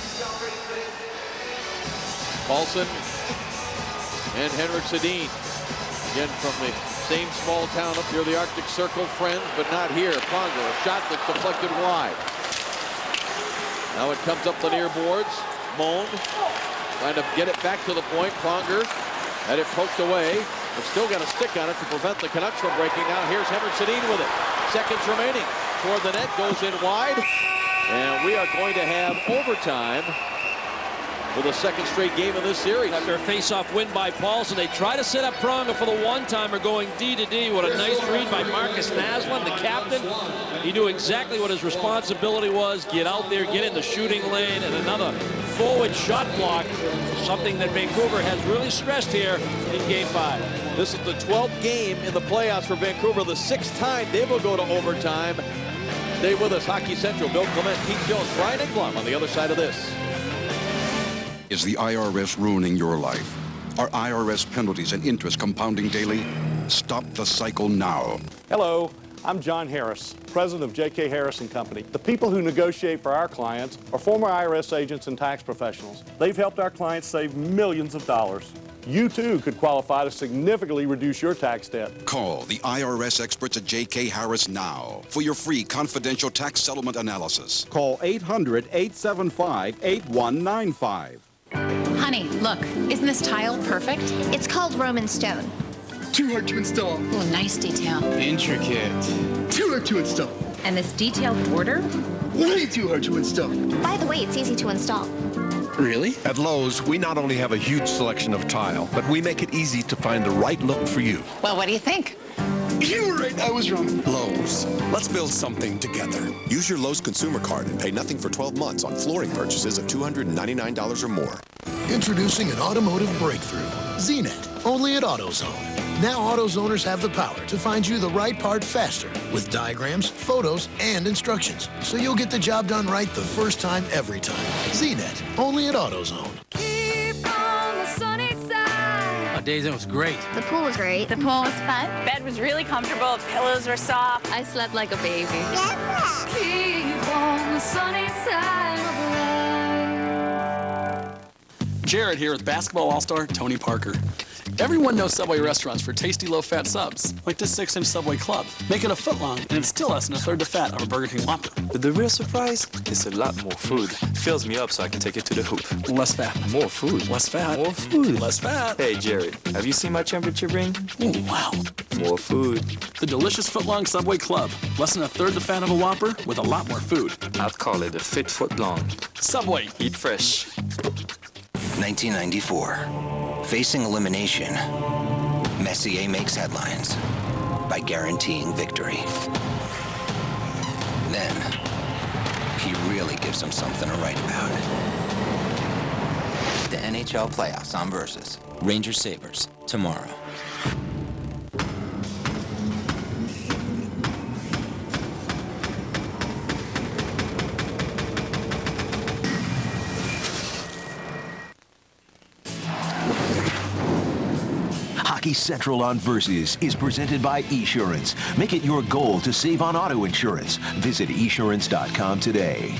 Speaker 20: Paulson and Henrik Sedin. Again, from the same small town up near the Arctic Circle. Friends, but not here. Pronger, a shot that's deflected wide. Now it comes up the near boards. Moan trying to get it back to the point. Pronger had it poked away, but still got a stick on it to prevent the Canucks from breaking. Now here's Henrik Sedin with it. Seconds remaining. Toward the net, goes in wide. And we are going to have overtime for the second straight game of this series.
Speaker 25: After a face-off win by Paulson, they try to set up Pronger for the one-timer going D to D. What a nice read by Marcus Naslund, the captain. He knew exactly what his responsibility was. Get out there, get in the shooting lane, and another forward shot block, something that Vancouver has really stressed here in Game 5.
Speaker 20: This is the 12th game in the playoffs for Vancouver, the 6th time they will go to overtime. Stay with us, Hockey Central. Bill Clement, Keith Jones, Brian Engblom on the other side of this.
Speaker 6: Is the IRS ruining your life? Are IRS penalties and interest compounding daily? Stop the cycle now.
Speaker 7: Hello, I'm John Harris, president of J.K. Harris & Company. The people who negotiate for our clients are former IRS agents and tax professionals. They've helped our clients save millions of dollars. You too could qualify to significantly reduce your tax debt.
Speaker 6: Call the IRS experts at J.K. Harris now for your free confidential tax settlement analysis.
Speaker 10: Call 800-875-8195.
Speaker 12: Honey, look, isn't this tile perfect? It's called Roman stone.
Speaker 14: Too hard to install.
Speaker 12: Oh, nice detail.
Speaker 14: Intricate. Too hard to install.
Speaker 12: And this detailed border?
Speaker 14: Way too hard to install.
Speaker 12: By the way, it's easy to install.
Speaker 14: Really?
Speaker 17: At Lowe's, we not only have a huge selection of tile, but we make it easy to find the right look for you.
Speaker 12: Well, what do you think?
Speaker 14: You were right, I was wrong.
Speaker 16: Lowe's. Let's build something together. Use your Lowe's consumer card and pay nothing for 12 months on flooring purchases of $299 or more.
Speaker 27: Introducing an automotive breakthrough. ZNet, only at AutoZone. Now AutoZoners have the power to find you the right part faster with diagrams, photos, and instructions. So you'll get the job done right the first time, every time. ZNet, only at AutoZone.
Speaker 28: Keep on the sunny side.
Speaker 24: Days, it was great.
Speaker 18: The pool was great.
Speaker 28: The pool was fun. Bed was really comfortable. Pillows were soft.
Speaker 18: I slept like a baby.
Speaker 28: Keep on the sunny side of life.
Speaker 29: Jared here with basketball all-star Tony Parker. Everyone knows Subway restaurants for tasty low-fat subs, like this 6-inch Subway Club. Make it a foot long, and it's still less than a third the fat of a Burger King Whopper.
Speaker 30: But the real surprise is a lot more food. Fills me up so I can take it to the hoop.
Speaker 29: Less fat.
Speaker 30: More food.
Speaker 29: Less fat.
Speaker 30: More food.
Speaker 29: Less fat.
Speaker 30: Hey, Jared, have you seen my temperature ring?
Speaker 29: Ooh, wow.
Speaker 30: More food.
Speaker 29: The delicious foot-long Subway Club. Less than a third the fat of a Whopper with a lot more food.
Speaker 30: I'd call it a fit foot long.
Speaker 29: Subway.
Speaker 30: Eat fresh.
Speaker 24: 1994. Facing elimination, Messier makes headlines by guaranteeing victory. Then, he really gives them something to write about. The NHL playoffs on Versus. Rangers Sabres, tomorrow.
Speaker 26: Hockey Central on Versus is presented by Esurance. Make it your goal to save on auto insurance. Visit esurance.com today.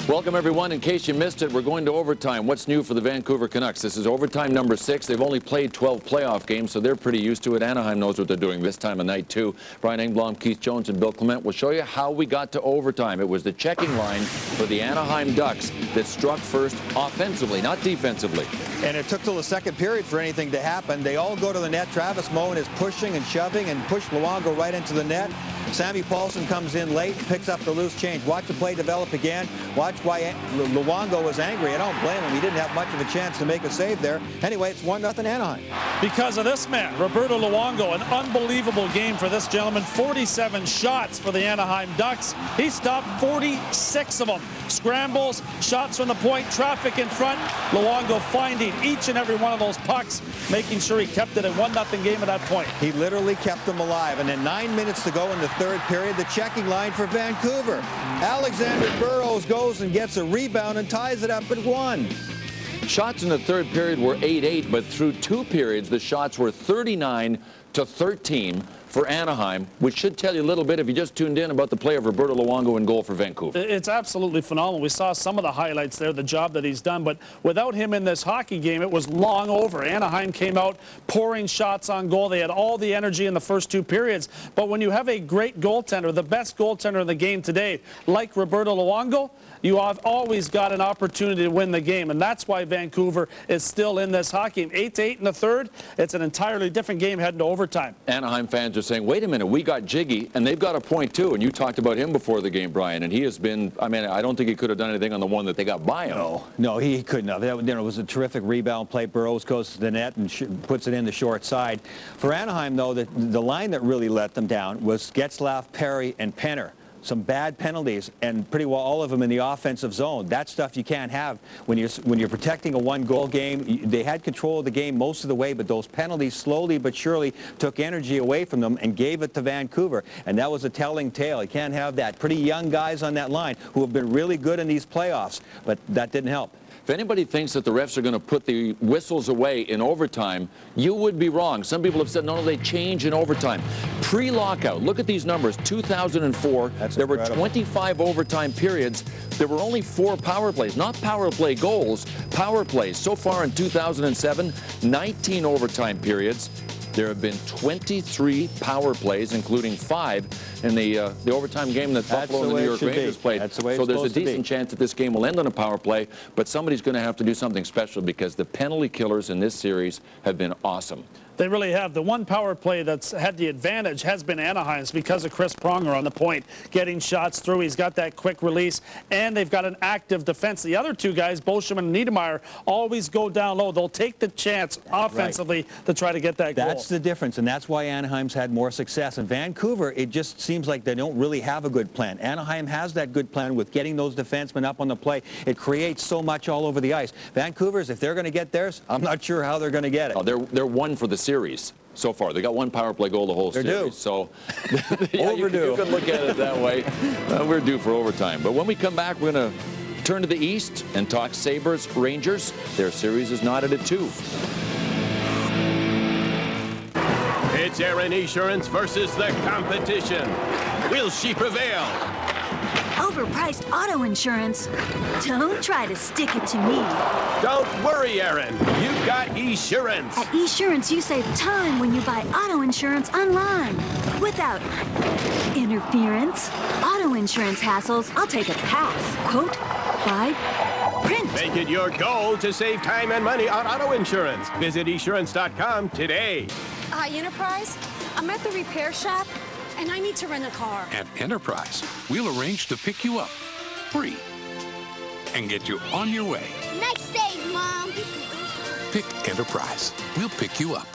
Speaker 3: Welcome, everyone. In case you missed it, we're going to overtime. What's new for the Vancouver Canucks? This is overtime number 6. They've only played 12 playoff games, so they're pretty used to it. Anaheim knows what they're doing this time of night, too. Brian Engblom, Keith Jones, and Bill Clement will show you how we got to overtime. It was the checking line for the Anaheim Ducks that struck first offensively, not defensively.
Speaker 31: And it took till the second period for anything to happen. They all go to the net. Travis Moen is pushing and shoving and pushed Luongo right into the net. Sammy Paulson comes in late, picks up the loose change. Watch the play develop again. Watch why Luongo was angry. I don't blame him. He didn't have much of a chance to make a save there. Anyway, it's 1-0 Anaheim.
Speaker 32: Because of this man, Roberto Luongo, an unbelievable game for this gentleman. 47 shots for the Anaheim Ducks. He stopped 46 of them. Scrambles, shots from the point, traffic in front. Luongo finding each and every one of those pucks, making sure he kept it a 1-0 game at that point.
Speaker 31: He literally kept them alive. And then 9 minutes to go in the third period, the checking line for Vancouver. Alexander Burrows goes and gets a rebound and ties it up at 1.
Speaker 3: Shots in the third period were 8-8, but through 2 periods, the shots were 39-13 for Anaheim, which should tell you a little bit, if you just tuned in, about the play of Roberto Luongo in goal for Vancouver.
Speaker 32: It's absolutely phenomenal. We saw some of the highlights there, the job that he's done, but without him in this hockey game, it was long over. Anaheim came out pouring shots on goal. They had all the energy in the first 2 periods, but when you have a great goaltender, the best goaltender in the game today, like Roberto Luongo, you have always got an opportunity to win the game, and that's why Vancouver is still in this hockey game. 8-8 in the third. It's an entirely different game heading to overtime. overtime.
Speaker 3: Anaheim fans are saying, wait a minute, we got Jiggy, and they've got a point, too. And you talked about him before the game, Brian, and he has been, I mean, I don't think he could have done anything on the one that they got by him.
Speaker 31: No, he couldn't have. That, it was a terrific rebound play. Burrows goes to the net and puts it in the short side. For Anaheim, though, the line that really let them down was Getzlaf, Perry, and Penner. Some bad penalties, and pretty well all of them in the offensive zone. That stuff you can't have when you're protecting a one-goal game. They had control of the game most of the way, but those penalties slowly but surely took energy away from them and gave it to Vancouver, and that was a telling tale. You can't have that. Pretty young guys on that line who have been really good in these playoffs, but that didn't help.
Speaker 3: If anybody thinks that the refs are going to put the whistles away in overtime, you would be wrong. Some people have said, no, they change in overtime. Pre-lockout, look at these numbers. 2004, there were 25 overtime periods. There were only 4 power plays, not power play goals, power plays. So far in 2007, 19 overtime periods. There have been 23 power plays, including 5 in the overtime game that Buffalo and the New York Rangers played.
Speaker 31: That's the way
Speaker 3: so
Speaker 31: it's
Speaker 3: there's a
Speaker 31: supposed to be.
Speaker 3: decent chance that this game will end on a power play, but somebody's going to have to do something special because the penalty killers in this series have been awesome.
Speaker 32: They really have. The one power play that's had the advantage has been Anaheim's because of Chris Pronger on the point, getting shots through. He's got that quick release, and they've got an active defense. The other two guys, Boschman and Niedermeyer, always go down low. They'll take the chance offensively to try to get that goal.
Speaker 31: That's the difference, and that's why Anaheim's had more success. In Vancouver, it just seems like they don't really have a good plan. Anaheim has that good plan with getting those defensemen up on the play. It creates so much all over the ice. Vancouver's, if they're going to get theirs, I'm not sure how they're going to get it.
Speaker 3: Oh, they're one for the series so far. They got 1 power play goal the whole series.
Speaker 31: Due.
Speaker 3: So yeah,
Speaker 31: overdue.
Speaker 3: You can look at it that way. We're due for overtime. But when we come back, we're going to turn to the east and talk Sabres Rangers. Their series is knotted at 2.
Speaker 1: It's Aaron Insurance versus the competition. Will she prevail?
Speaker 18: Overpriced auto insurance. Don't try to stick it to me.
Speaker 1: Don't worry, Aaron. You've got Esurance.
Speaker 18: At Esurance, you save time when you buy auto insurance online. Without interference, auto insurance hassles, I'll take a pass. Quote, buy, print.
Speaker 1: Make it your goal to save time and money on auto insurance. Visit Esurance.com today.
Speaker 2: Hi, Enterprise. I'm at the repair shop, and I need to rent a car.
Speaker 8: At Enterprise, we'll arrange to pick you up free and get you on your way.
Speaker 2: Nice save, Mom.
Speaker 8: Pick Enterprise. We'll pick you up.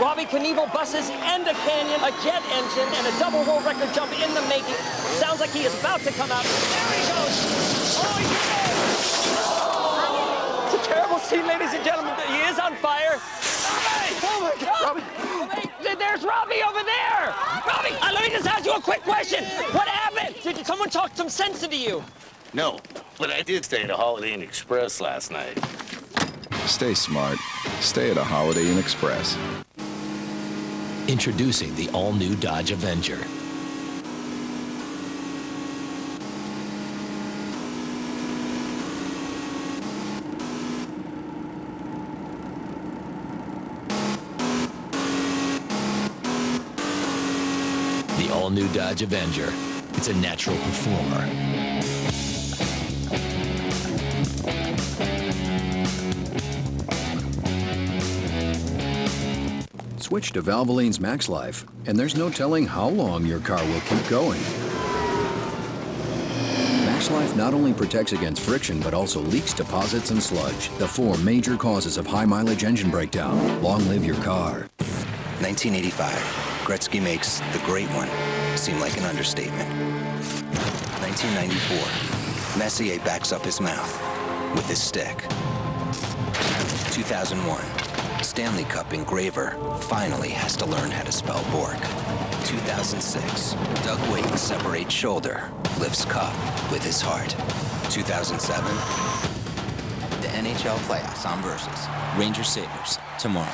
Speaker 9: Robbie Knievel buses and a canyon, a jet engine, and a double world record jump in the making. Sounds like he is about to come out. There he goes. Oh, yeah! It's a terrible scene, ladies and gentlemen. He is on fire. Oh, my God. Robbie. There's Robbie over there. Robbie, let me just ask you a quick question. What happened? Did someone talk some sense into you?
Speaker 10: No, but I did stay at a Holiday Inn Express last night.
Speaker 11: Stay smart. Stay at a Holiday Inn Express.
Speaker 13: Introducing the all-new Dodge Avenger. The all-new Dodge Avenger. It's a natural performer.
Speaker 15: Switch to Valvoline's Max Life, and there's no telling how long your car will keep going. Max Life not only protects against friction, but also leaks, deposits, and sludge, the 4 major causes of high-mileage engine breakdown. Long live your car.
Speaker 19: 1985. Gretzky makes the great one seem like an understatement. 1994. Messier backs up his mouth with his stick. 2001. Stanley Cup engraver finally has to learn how to spell Bork. 2006. Doug Wayton separates shoulder, lifts cup with his heart. 2007. The NHL playoffs on Versus. Rangers Sabres tomorrow.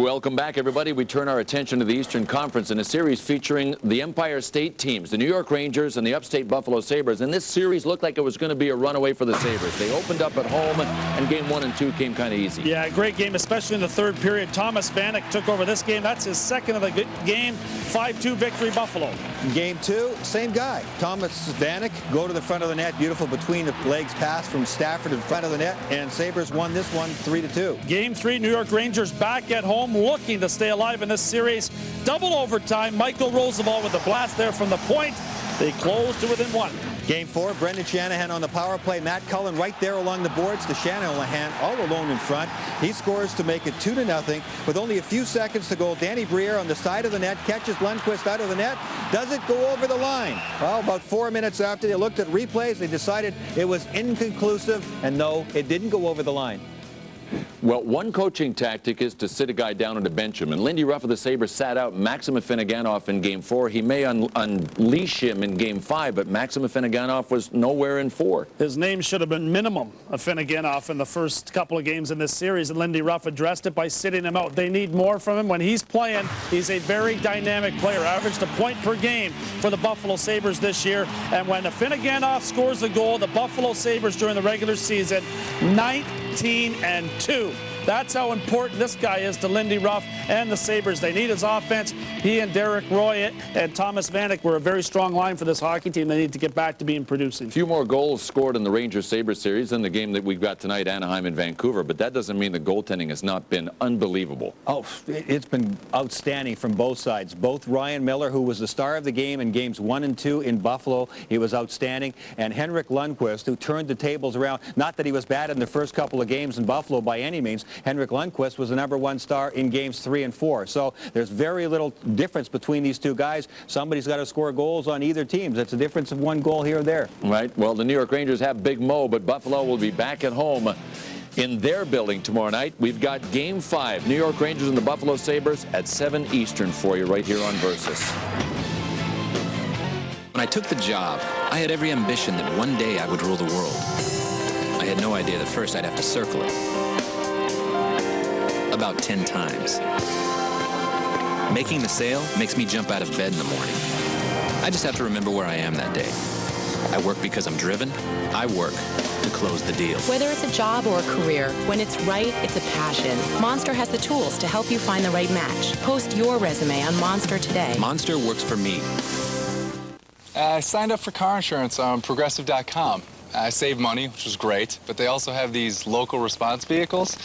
Speaker 3: Welcome back, everybody. We turn our attention to the Eastern Conference in a series featuring the Empire State teams, the New York Rangers and the upstate Buffalo Sabres. And this series looked like it was going to be a runaway for the Sabres. They opened up at home, and game 1 and 2 came kind of easy.
Speaker 32: Yeah, great game, especially in the third period. Thomas Vanek took over this game. That's his second of the game. 5-2 victory, Buffalo.
Speaker 31: Game 2, same guy. Thomas Vanek go to the front of the net. Beautiful between the legs pass from Stafford in front of the net. And Sabres won this one 3-2.
Speaker 32: Game 3, New York Rangers back at home, looking to stay alive in this series. Double overtime. Michael Roosevelt with a blast there from the point. They closed to within 1.
Speaker 31: Game 4, Brendan Shanahan on the power play. Matt Cullen right there along the boards. To Shanahan all alone in front. He scores to make it 2-0 with only a few seconds to go. Danny Briere on the side of the net catches Lundqvist out of the net. Does it go over the line? Well, about 4 minutes after they looked at replays, they decided it was inconclusive, and no, it didn't go over the line.
Speaker 3: Well, one coaching tactic is to sit a guy down and to bench him. And Lindy Ruff of the Sabres sat out Maxim Afinogenov in Game 4. He may unleash him in Game 5, but Maxim Afinogenov was nowhere in 4.
Speaker 32: His name should have been minimum Afinogenov in the first couple of games in this series, and Lindy Ruff addressed it by sitting him out. They need more from him. When he's playing, he's a very dynamic player. Averaged a point per game for the Buffalo Sabres this year. And when Afinogenov scores a goal, the Buffalo Sabres during the regular season, 19-2. That's how important this guy is to Lindy Ruff and the Sabres. They need his offense. He and Derek Roy and Thomas Vanek were a very strong line for this hockey team. They need to get back to being producing.
Speaker 3: A few more goals scored in the Rangers-Sabres series than the game that we've got tonight, Anaheim and Vancouver, but that doesn't mean the goaltending has not been unbelievable.
Speaker 31: Oh, it's been outstanding from both sides. Both Ryan Miller, who was the star of the game in games 1 and 2 in Buffalo, he was outstanding, and Henrik Lundqvist, who turned the tables around. Not that he was bad in the first couple of games in Buffalo by any means. Henrik Lundqvist was the #1 star in games 3 and 4. So there's very little difference between these two guys. Somebody's got to score goals on either team. That's a difference of 1 goal here or there.
Speaker 3: Right. Well, the New York Rangers have Big Mo, but Buffalo will be back at home in their building tomorrow night. We've got Game 5, New York Rangers and the Buffalo Sabres at 7 Eastern for you right here on Versus.
Speaker 4: When I took the job, I had every ambition that one day I would rule the world. I had no idea that first I'd have to circle it about 10 times. Making the sale makes me jump out of bed in the morning. I just have to remember where I am that day. I work because I'm driven. I work to close the deal.
Speaker 5: Whether it's a job or a career, when it's right, it's a passion. Monster has the tools to help you find the right match. Post your resume on Monster today.
Speaker 4: Monster works for me.
Speaker 6: I signed up for car insurance on Progressive.com. I saved money, which was great, but they also have these local response vehicles.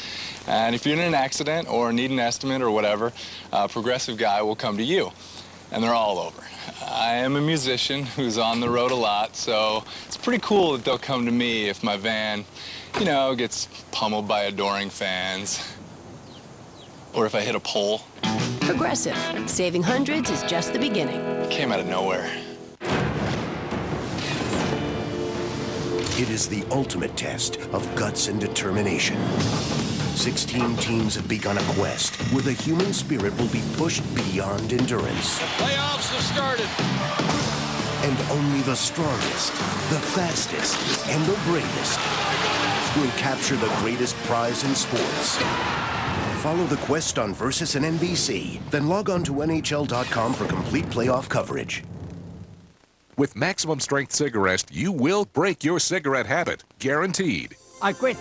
Speaker 6: And if you're in an accident or need an estimate or whatever, a Progressive guy will come to you. And they're all over. I am a musician who's on the road a lot, so it's pretty cool that they'll come to me if my van, you know, gets pummeled by adoring fans. Or if I hit a pole.
Speaker 7: Progressive. Saving hundreds is just the beginning.
Speaker 6: It came out of nowhere.
Speaker 16: It is the ultimate test of guts and determination. 16 teams have begun a quest where the human spirit will be pushed beyond endurance.
Speaker 12: The playoffs have started.
Speaker 16: And only the strongest, the fastest, and the bravest will capture the greatest prize in sports. Follow the quest on Versus and NBC, then log on to NHL.com for complete playoff coverage.
Speaker 14: With Maximum Strength Cigarette, you will break your cigarette habit. Guaranteed.
Speaker 17: I quit.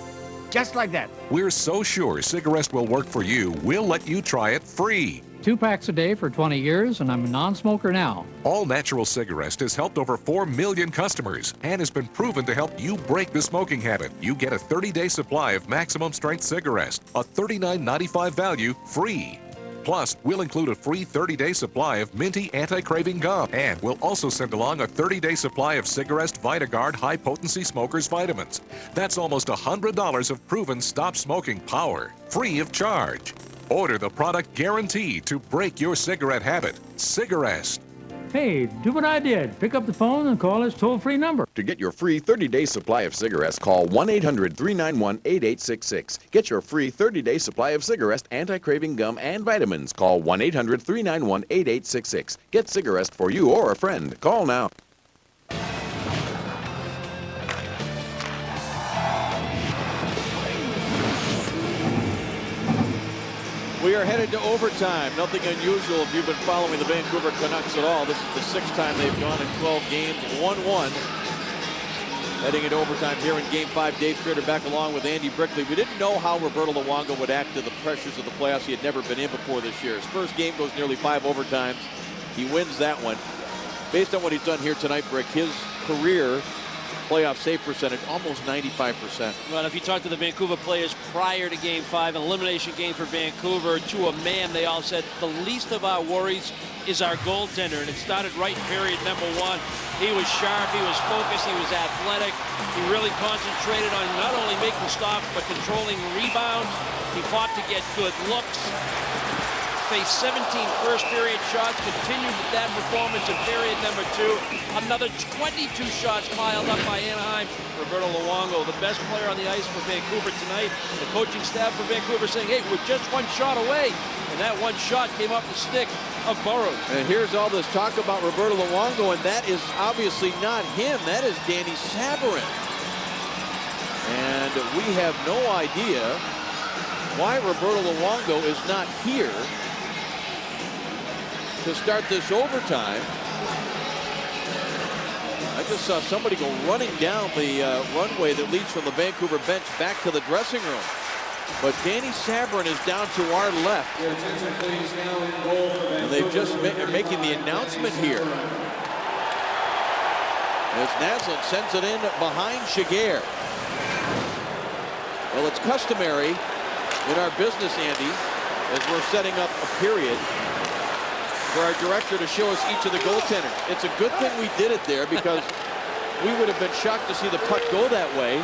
Speaker 17: Just like that.
Speaker 14: We're so sure Cigarette will work for you, we'll let you try it free.
Speaker 20: 2 packs a day for 20 years, and I'm a non-smoker now.
Speaker 14: All Natural Cigarette has helped over 4 million customers and has been proven to help you break the smoking habit. You get a 30-day supply of Maximum Strength Cigarette, a $39.95 value, free. Plus, we'll include a free 30-day supply of minty anti-craving gum, and we'll also send along a 30-day supply of Cigarette VitaGuard high-potency smokers vitamins. That's almost $100 of proven stop smoking power, free of charge. Order the product guaranteed to break your cigarette habit. Cigarette.
Speaker 20: Hey, do what I did. Pick up the phone and call this toll-free number.
Speaker 21: To get your free 30-day supply of cigarettes, call 1-800-391-8866. Get your free 30-day supply of cigarettes, anti-craving gum, and vitamins. Call 1-800-391-8866. Get cigarettes for you or a friend. Call now.
Speaker 1: We are headed to overtime. Nothing unusual if you've been following the Vancouver Canucks at all. This is the 6th time they've gone in 12 games, 1-1. Heading into overtime here in Game 5. Dave Schrader back along with Andy Brickley. We didn't know how Roberto Luongo would act to the pressures of the playoffs. He had never been in before this year. His first game goes nearly 5 overtimes. He wins that one. Based on what he's done here tonight, Brick, his career playoff save percentage almost 95%.
Speaker 12: Well, if you talk to the Vancouver players prior to Game 5, an elimination game for Vancouver, to a man, they all said the least of our worries is our goaltender, and it started right in period number 1. He was sharp, he was focused, he was athletic. He really concentrated on not only making stops but controlling rebounds. He fought to get good looks. Faced 17 first period shots, continued with that performance in period number 2. Another 22 shots piled up by Anaheim. Roberto Luongo, the best player on the ice for Vancouver tonight. The coaching staff for Vancouver saying, hey, we're just one shot away. And that one shot came off the stick of Burrows.
Speaker 1: And here's all this talk about Roberto Luongo, and that is obviously not him. That is Danny Sabarin. And we have no idea why Roberto Luongo is not here to start this overtime. I just saw somebody go running down the runway that leads from the Vancouver bench back to the dressing room. But Danny Sabarin is down to our left. And they've just are making the announcement here. As Naslund sends it in behind Shiger. Well, it's customary in our business, Andy, as we're setting up a period, for our director to show us each of the goaltenders. It's a good thing we did it there, because we would have been shocked to see the puck go that way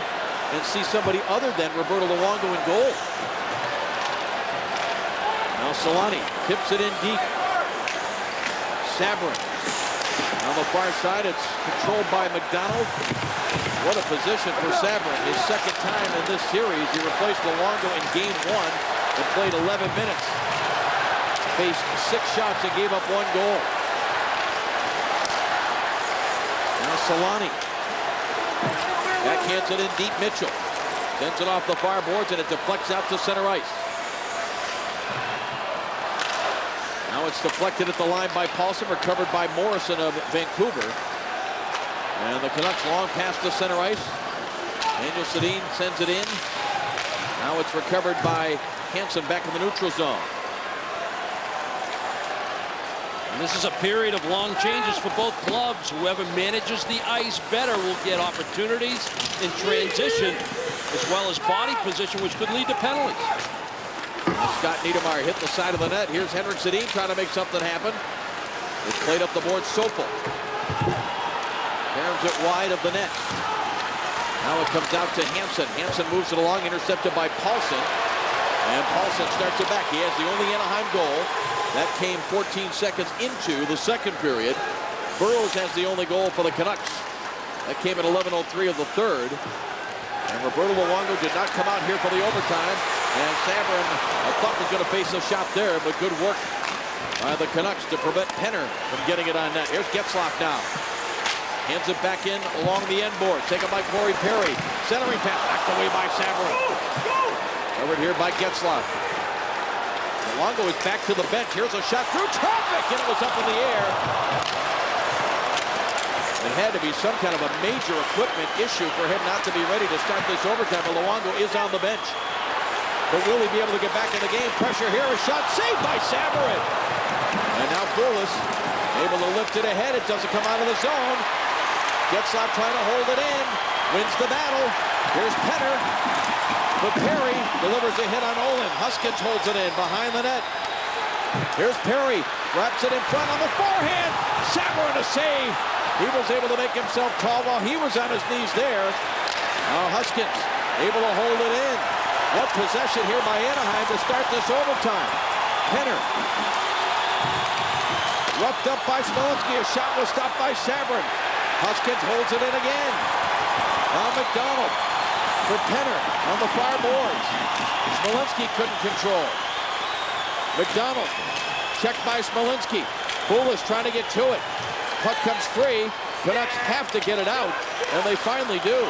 Speaker 1: and see somebody other than Roberto Luongo in goal. Now Solani tips it in deep. Sabarin. On the far side, it's controlled by McDonald. What a position for Sabarin. His second time in this series. He replaced Luongo in Game 1 and played 11 minutes. Faced 6 shots and gave up 1 goal. Now Solani. Backhands it in deep. Mitchell sends it off the far boards, and it deflects out to center ice. Now it's deflected at the line by Paulson, recovered by Morrison of Vancouver. And the Canucks long pass to center ice. Daniel Sedin sends it in. Now it's recovered by Hansen back in the neutral zone.
Speaker 12: And this is a period of long changes for both clubs. Whoever manages the ice better will get opportunities in transition, as well as body position, which could lead to penalties.
Speaker 1: Scott Niedermayer hit the side of the net. Here's Henrik Sedin trying to make something happen. It's played up the board. Sopel turns it wide of the net. Now it comes out to Hansen. Hansen moves it along, intercepted by Paulson. And Paulson starts it back. He has the only Anaheim goal. That came 14 seconds into the second period. Burrows has the only goal for the Canucks. That came at 11:03 of the third. And Roberto Luongo did not come out here for the overtime. And Sabarin, I thought, was going to face a shot there, but good work by the Canucks to prevent Penner from getting it on net. Here's Getzlaf now. Hands it back in along the end board. Taken by Corey Perry. Centering pass knocked away by Sabarin. Covered here by Getzlaf. Luongo is back to the bench. Here's a shot through traffic, and it was up in the air. It had to be some kind of a major equipment issue for him not to be ready to start this overtime, but Luongo is on the bench. But will he be able to get back in the game? Pressure here, a shot saved by Sabarin. And now Poulos able to lift it ahead. It doesn't come out of the zone. Getzlaf trying to hold it in. Wins the battle. Here's Penner. But Perry delivers a hit on Olin. Huskins holds it in behind the net. Here's Perry. Wraps it in front on the forehand. Sabarin a save. He was able to make himself tall while he was on his knees there. Now Huskins able to hold it in. What possession here by Anaheim to start this overtime. Penner. Roughed up by Smolinski. A shot was stopped by Sabarin. Huskins holds it in again. Now McDonald for Penner on the far boards. Smolinski couldn't control. McDonald checked by Smolinski. Poulos trying to get to it. Puck comes free. Canucks have to get it out, and they finally do.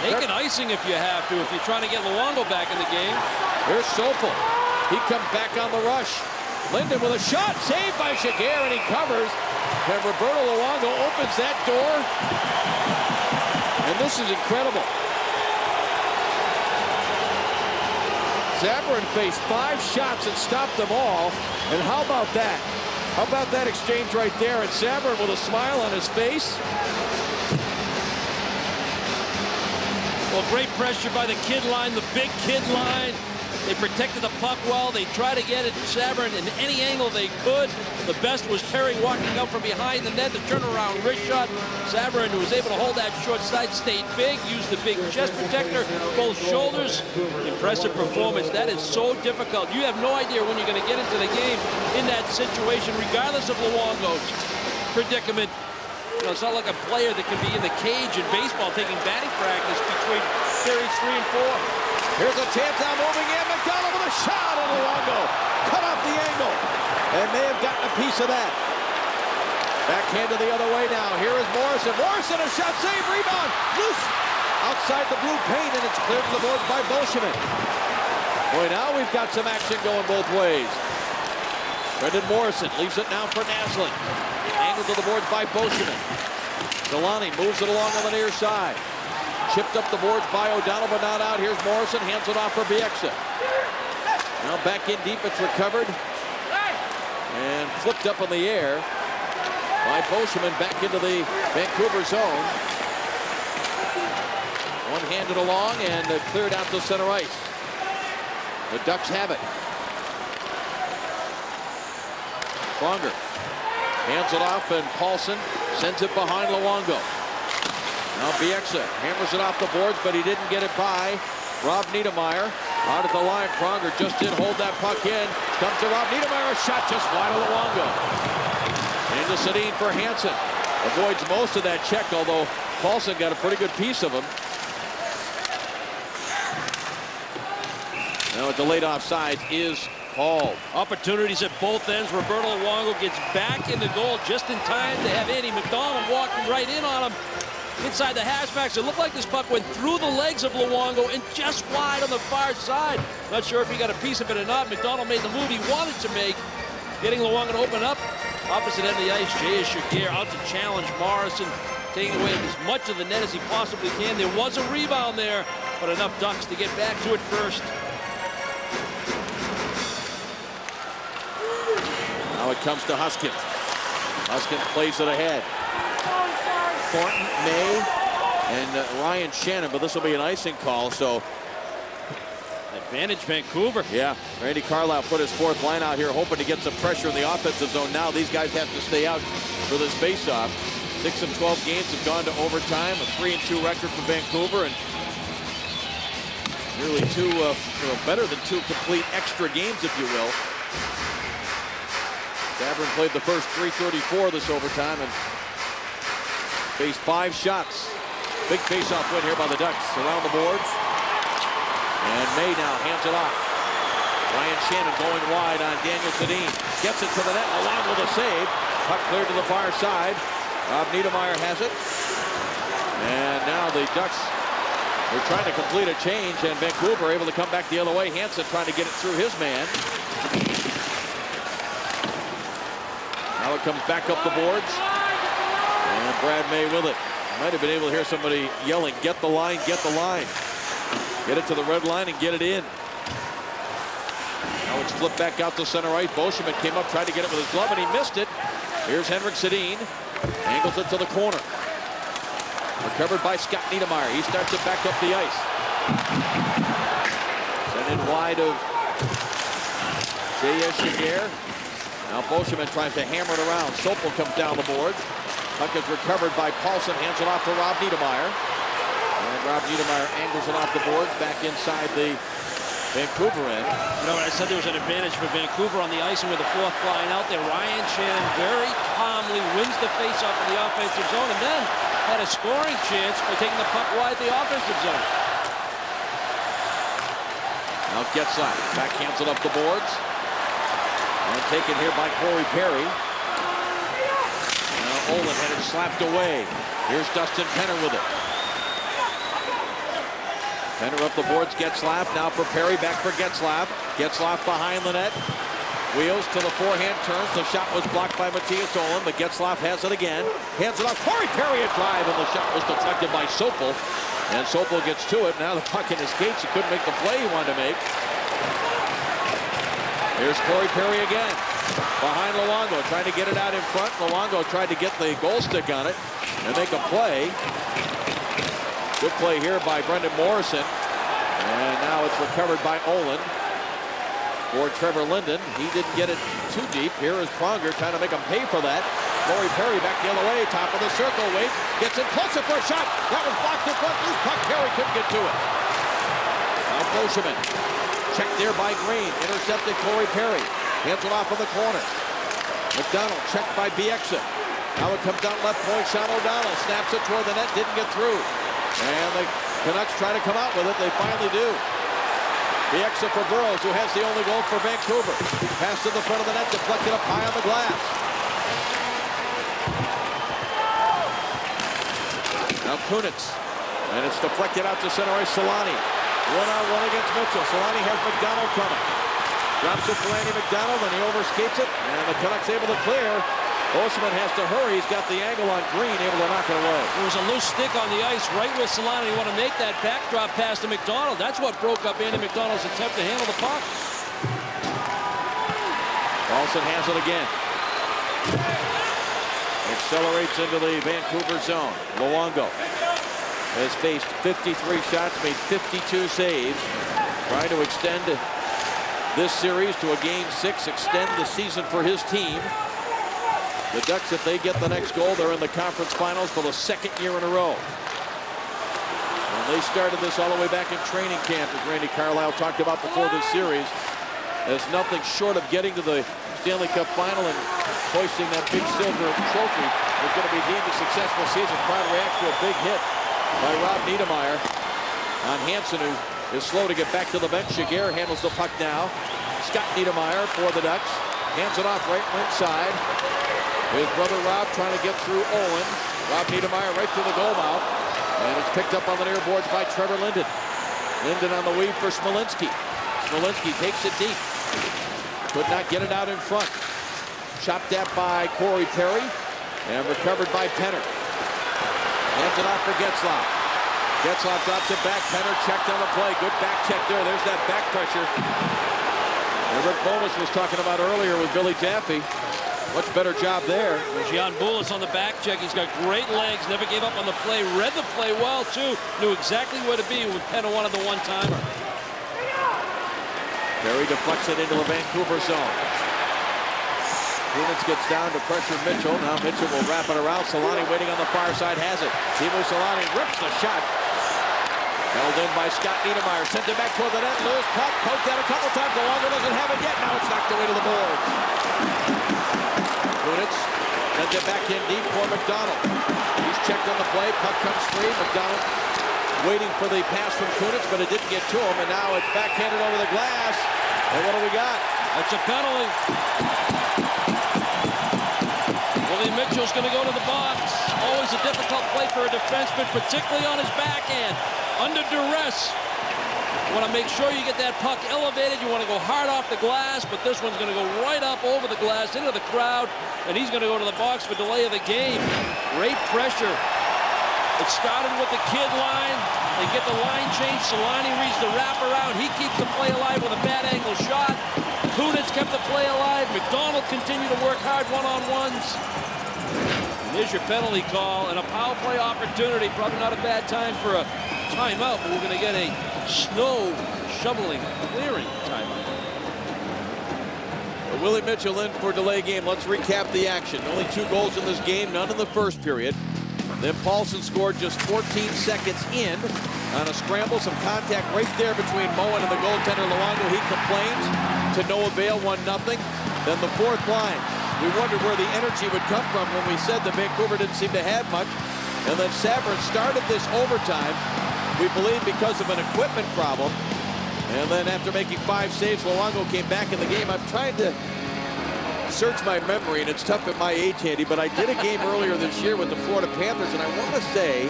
Speaker 12: Take an icing if you have to, if you're trying to get Luongo back in the game.
Speaker 1: Here's Sopel. He comes back on the rush. Linden with a shot, saved by Shagir, and he covers. And Roberto Luongo opens that door. And this is incredible. Sabourin faced 5 shots and stopped them all. And how about that? How about that exchange right there? And Sabourin with a smile on his face.
Speaker 12: Well, great pressure by the kid line, the big kid line. They protected the puck well. They tried to get it to Sabourin in any angle they could. The best was Perry walking out from behind the net, the turnaround wrist shot. Sabourin, who was able to hold that short side, stayed big, used the big chest protector, both shoulders. Impressive performance. That is so difficult. You have no idea when you're going to get into the game in that situation, regardless of Luongo's predicament. You know, it's not like a player that can be in the cage in baseball taking batting practice between periods 3 and 4.
Speaker 1: Here's a chance now moving in. McDonald with a shot on Luongo. Cut off the angle. And may have gotten a piece of that. Backhanded the other way now. Here is Morrison. Morrison, a shot, save, rebound. Loose outside the blue paint, and it's cleared to the boards by Bolshevik. Boy, now we've got some action going both ways. Brendan Morrison leaves it now for Naslund. Angled to the boards by Bolshevik. Delaney moves it along on the near side. Chipped up the boards by O'Donnell, but not out. Here's Morrison, hands it off for Bieksa. Now back in deep, it's recovered. And flipped up in the air by Bolshevik back into the Vancouver zone. One-handed along and cleared out to center ice. The Ducks have it. Pronger hands it off, and Paulson sends it behind Luongo. Now Bieksa hammers it off the boards, but he didn't get it by Rob Niedermayer. Out at the line, Pronger just did hold that puck in. Comes to Rob Niedermayer, a shot just wide of Luongo. Into Sedin for Hansen. Avoids most of that check, although Paulson got a pretty good piece of him. Now a delayed offside is called.
Speaker 12: Opportunities at both ends. Roberto Luongo gets back in the goal just in time to have Andy McDonald walking right in on him. Inside the hashbacks, it looked like this puck went through the legs of Luongo and just wide on the far side. Not sure if he got a piece of it or not. McDonald made the move he wanted to make, getting Luongo to open up. Opposite end of the ice, J.S. Shagir out to challenge Morrison, taking away as much of the net as he possibly can. There was a rebound there, but enough Ducks to get back to it first.
Speaker 1: Now it comes to Huskins. Huskins plays it ahead. Thornton, May, and Ryan Shannon, but this will be an icing call, so.
Speaker 12: Advantage Vancouver.
Speaker 1: Yeah, Randy Carlyle put his 4th line out here, hoping to get some pressure in the offensive zone. Now these guys have to stay out for this faceoff. 6 of 12 games have gone to overtime, a 3-2 record for Vancouver, and nearly better than 2 complete extra games, if you will. Sabourin played the first 3:34 this overtime and faced 5 shots. Big face-off win here by the Ducks around the boards. And May now hands it off. Ryan Shannon going wide on Daniel Sedin. Gets it to the net along with a save. Puck cleared to the far side. Rob Niedermayer has it. And now the Ducks are trying to complete a change, and Vancouver able to come back the other way. Hansen trying to get it through his man. Now it comes back up the boards. And Brad May with it. Might have been able to hear somebody yelling, "Get the line, get the line." Get it to the red line and get it in. Now it's flipped back out to center ice. Bolshevik came up, tried to get it with his glove, and he missed it. Here's Henrik Sedin. Angles it to the corner. Recovered by Scott Niedermayer. He starts it back up the ice. Sent in wide of J.S. Shagir. Now Bolshevik tries to hammer it around. Sopel comes down the boards. Puck is recovered by Paulson. Hands it off to Rob Niedermayer. And Rob Niedermayer angles it off the boards back inside the Vancouver end.
Speaker 12: You know, I said there was an advantage for Vancouver on the ice, and with the 4th line out there, Ryan Shannon very calmly wins the faceoff in the offensive zone, and then had a scoring chance by taking the puck wide the offensive zone.
Speaker 1: Now Getzlaf backhands it up the boards. And taken here by Corey Perry. Now Olin had it slapped away. Here's Dustin Penner with it. Penner up the boards, Getzlaf. Now for Perry, back for Getzlaf. Getzlaf behind the net. Wheels to the forehand, turns. The shot was blocked by Matthias Olin, but Getzlaf has it again. Hands it off. Corey Perry a drive, and the shot was deflected by Sopel. And Sopel gets to it. Now the puck in his skates. He couldn't make the play he wanted to make. Here's Corey Perry again. Behind Luongo, trying to get it out in front. Luongo tried to get the goal stick on it and make a play. Good play here by Brendan Morrison. And now it's recovered by Olin. For Trevor Linden. He didn't get it too deep. Here is Pronger trying to make him pay for that. Corey Perry back the other way. Top of the circle. Waits. Gets in closer for a shot. That was blocked in front. Loose puck. Perry couldn't get to it. Now Bolsheman. Checked there by Green. Intercepted Corey Perry. Hands it off in the corner. McDonald checked by Bieksa. Now it comes down left point. Sean O'Donnell snaps it toward the net. Didn't get through. And the Canucks try to come out with it. They finally do. Bieksa for Burrows, who has the only goal for Vancouver. Pass to the front of the net, deflected up high on the glass. Now Kunitz. And it's deflected out to center ice. Solani. One-on-one against Mitchell. Solani has McDonald coming. Drops it for Andy McDonald, and he overskates it. And the Canucks able to clear. Bolsheman has to hurry. He's got the angle on Green, able to knock it away.
Speaker 12: There was a loose stick on the ice right with Solani. You want to make that backdrop pass to McDonald. That's what broke up Andy McDonald's attempt to handle the puck.
Speaker 1: Paulson has it again. Accelerates into the Vancouver zone. Luongo has faced 53 shots, made 52 saves. Trying to extend this series to a Game 6, extend the season for his team. The Ducks, if they get the next goal, they're in the conference finals for the second year in a row. And they started this all the way back in training camp, as Randy Carlyle talked about before this series. There's nothing short of getting to the Stanley Cup final and hoisting that big silver trophy. It's going to be deemed a successful season. Crowd reacts to a big hit by Rob Niedermeyer on Hansen, who is slow to get back to the bench. Shiger handles the puck now. Scott Niedermeyer for the Ducks. Hands it off right wing side. His brother Rob trying to get through Owen. Rob Niedermeyer right through the goal mouth. And it's picked up on the near boards by Trevor Linden. Linden on the weave for Smolinski. Smolinski takes it deep. Could not get it out in front. Chopped at by Corey Perry. And recovered by Penner. Hands it off for Getzlaf. Getzlaf drops it back. Penner checked on the play. Good back check there. There's that back pressure. And Rick Bowness was talking about earlier with Billy Jaffe. Much better job there.
Speaker 12: Jan Boulis on the back check. He's got great legs. Never gave up on the play. Read the play well, too. Knew exactly where to be when Penner wanted the one-timer.
Speaker 1: Perry deflects it into the Vancouver zone. Kunitz gets down to pressure Mitchell. Now Mitchell will wrap it around. Solani waiting on the far side has it. Timo Solani rips the shot. Held in by Scott Niedermeyer. Sent it back toward the net. Loose puck. Poked out a couple times. Luongo doesn't have it yet. Now it's knocked away to the boards. Kunitz sends it back in deep for McDonald. He's checked on the play. Puck comes free. McDonald waiting for the pass from Kunitz, but it didn't get to him. And now it's backhanded over the glass. And what do we got?
Speaker 12: That's a penalty. Willie Mitchell's going to go to the box. Always a difficult play for a defenseman, particularly on his backhand. Under duress. You want to make sure you get that puck elevated. You want to go hard off the glass, but this one's going to go right up over the glass into the crowd, and he's going to go to the box for delay of the game. Great pressure. It started with the kid line. They get the line change. Solani reads the wraparound. He keeps the play alive with a bad angle shot. Kunitz kept the play alive. McDonald continued to work hard one-on-ones. There's your penalty call and a power play opportunity. Probably not a bad time for a timeout, but we're going to get a snow shoveling, clearing timeout.
Speaker 1: Willie Mitchell in for delay game. Let's recap the action. Only 2 goals in this game, none in the first period. Then Paulson scored just 14 seconds in on a scramble. Some contact right there between Moen and the goaltender Luongo. He complains to no avail, 1-0. Then the fourth line. We wondered where the energy would come from when we said that Vancouver didn't seem to have much. And then Savard started this overtime, we believe because of an equipment problem. And then after making 5 saves, Luongo came back in the game. I'm trying to search my memory, and it's tough at my age, Andy, but I did a game earlier this year with the Florida Panthers, and I want to say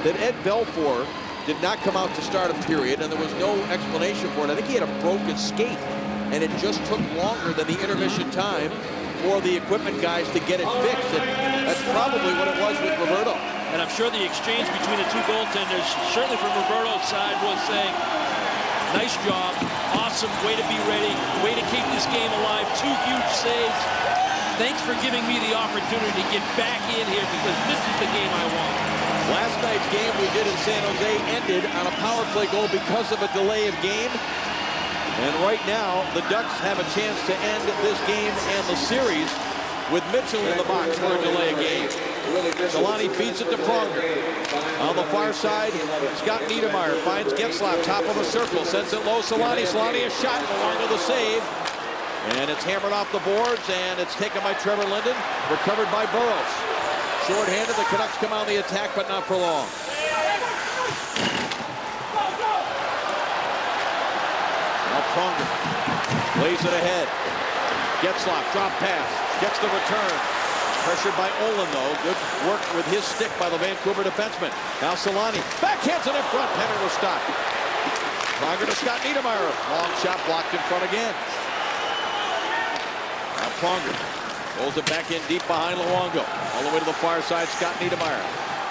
Speaker 1: that Ed Belfour did not come out to start a period, and there was no explanation for it. I think he had a broken skate, and it just took longer than the intermission time for the equipment guys to get it fixed. And that's probably what it was with Roberto.
Speaker 12: And I'm sure the exchange between the two goaltenders, certainly from Roberto's side, was saying, nice job, awesome, way to be ready, way to keep this game alive, 2 huge saves. Thanks for giving me the opportunity to get back in here because this is the game I want.
Speaker 1: Last night's game we did in San Jose ended on a power play goal because of a delay of game. And right now, the Ducks have a chance to end this game and the series with Mitchell in the box for a delay of game. Solani feeds it to Pronger. On the far side, Scott Niedermayer finds Getzlaf, top of the circle, sends it low. Solani a shot, Luongo the save. And it's hammered off the boards, and it's taken by Trevor Linden, recovered by Burrows. Short-handed, the Canucks come on the attack, but not for long. Now Pronger lays it ahead. Getzlaf, drop pass, gets the return. Pressured by Olin, though. Good work with his stick by the Vancouver defenseman. Now Solani backhands it in front. Penner will stop. Pronger to Scott Niedermayer. Long shot blocked in front again. Now Pronger rolls it back in deep behind Luongo. All the way to the far side, Scott Niedermayer.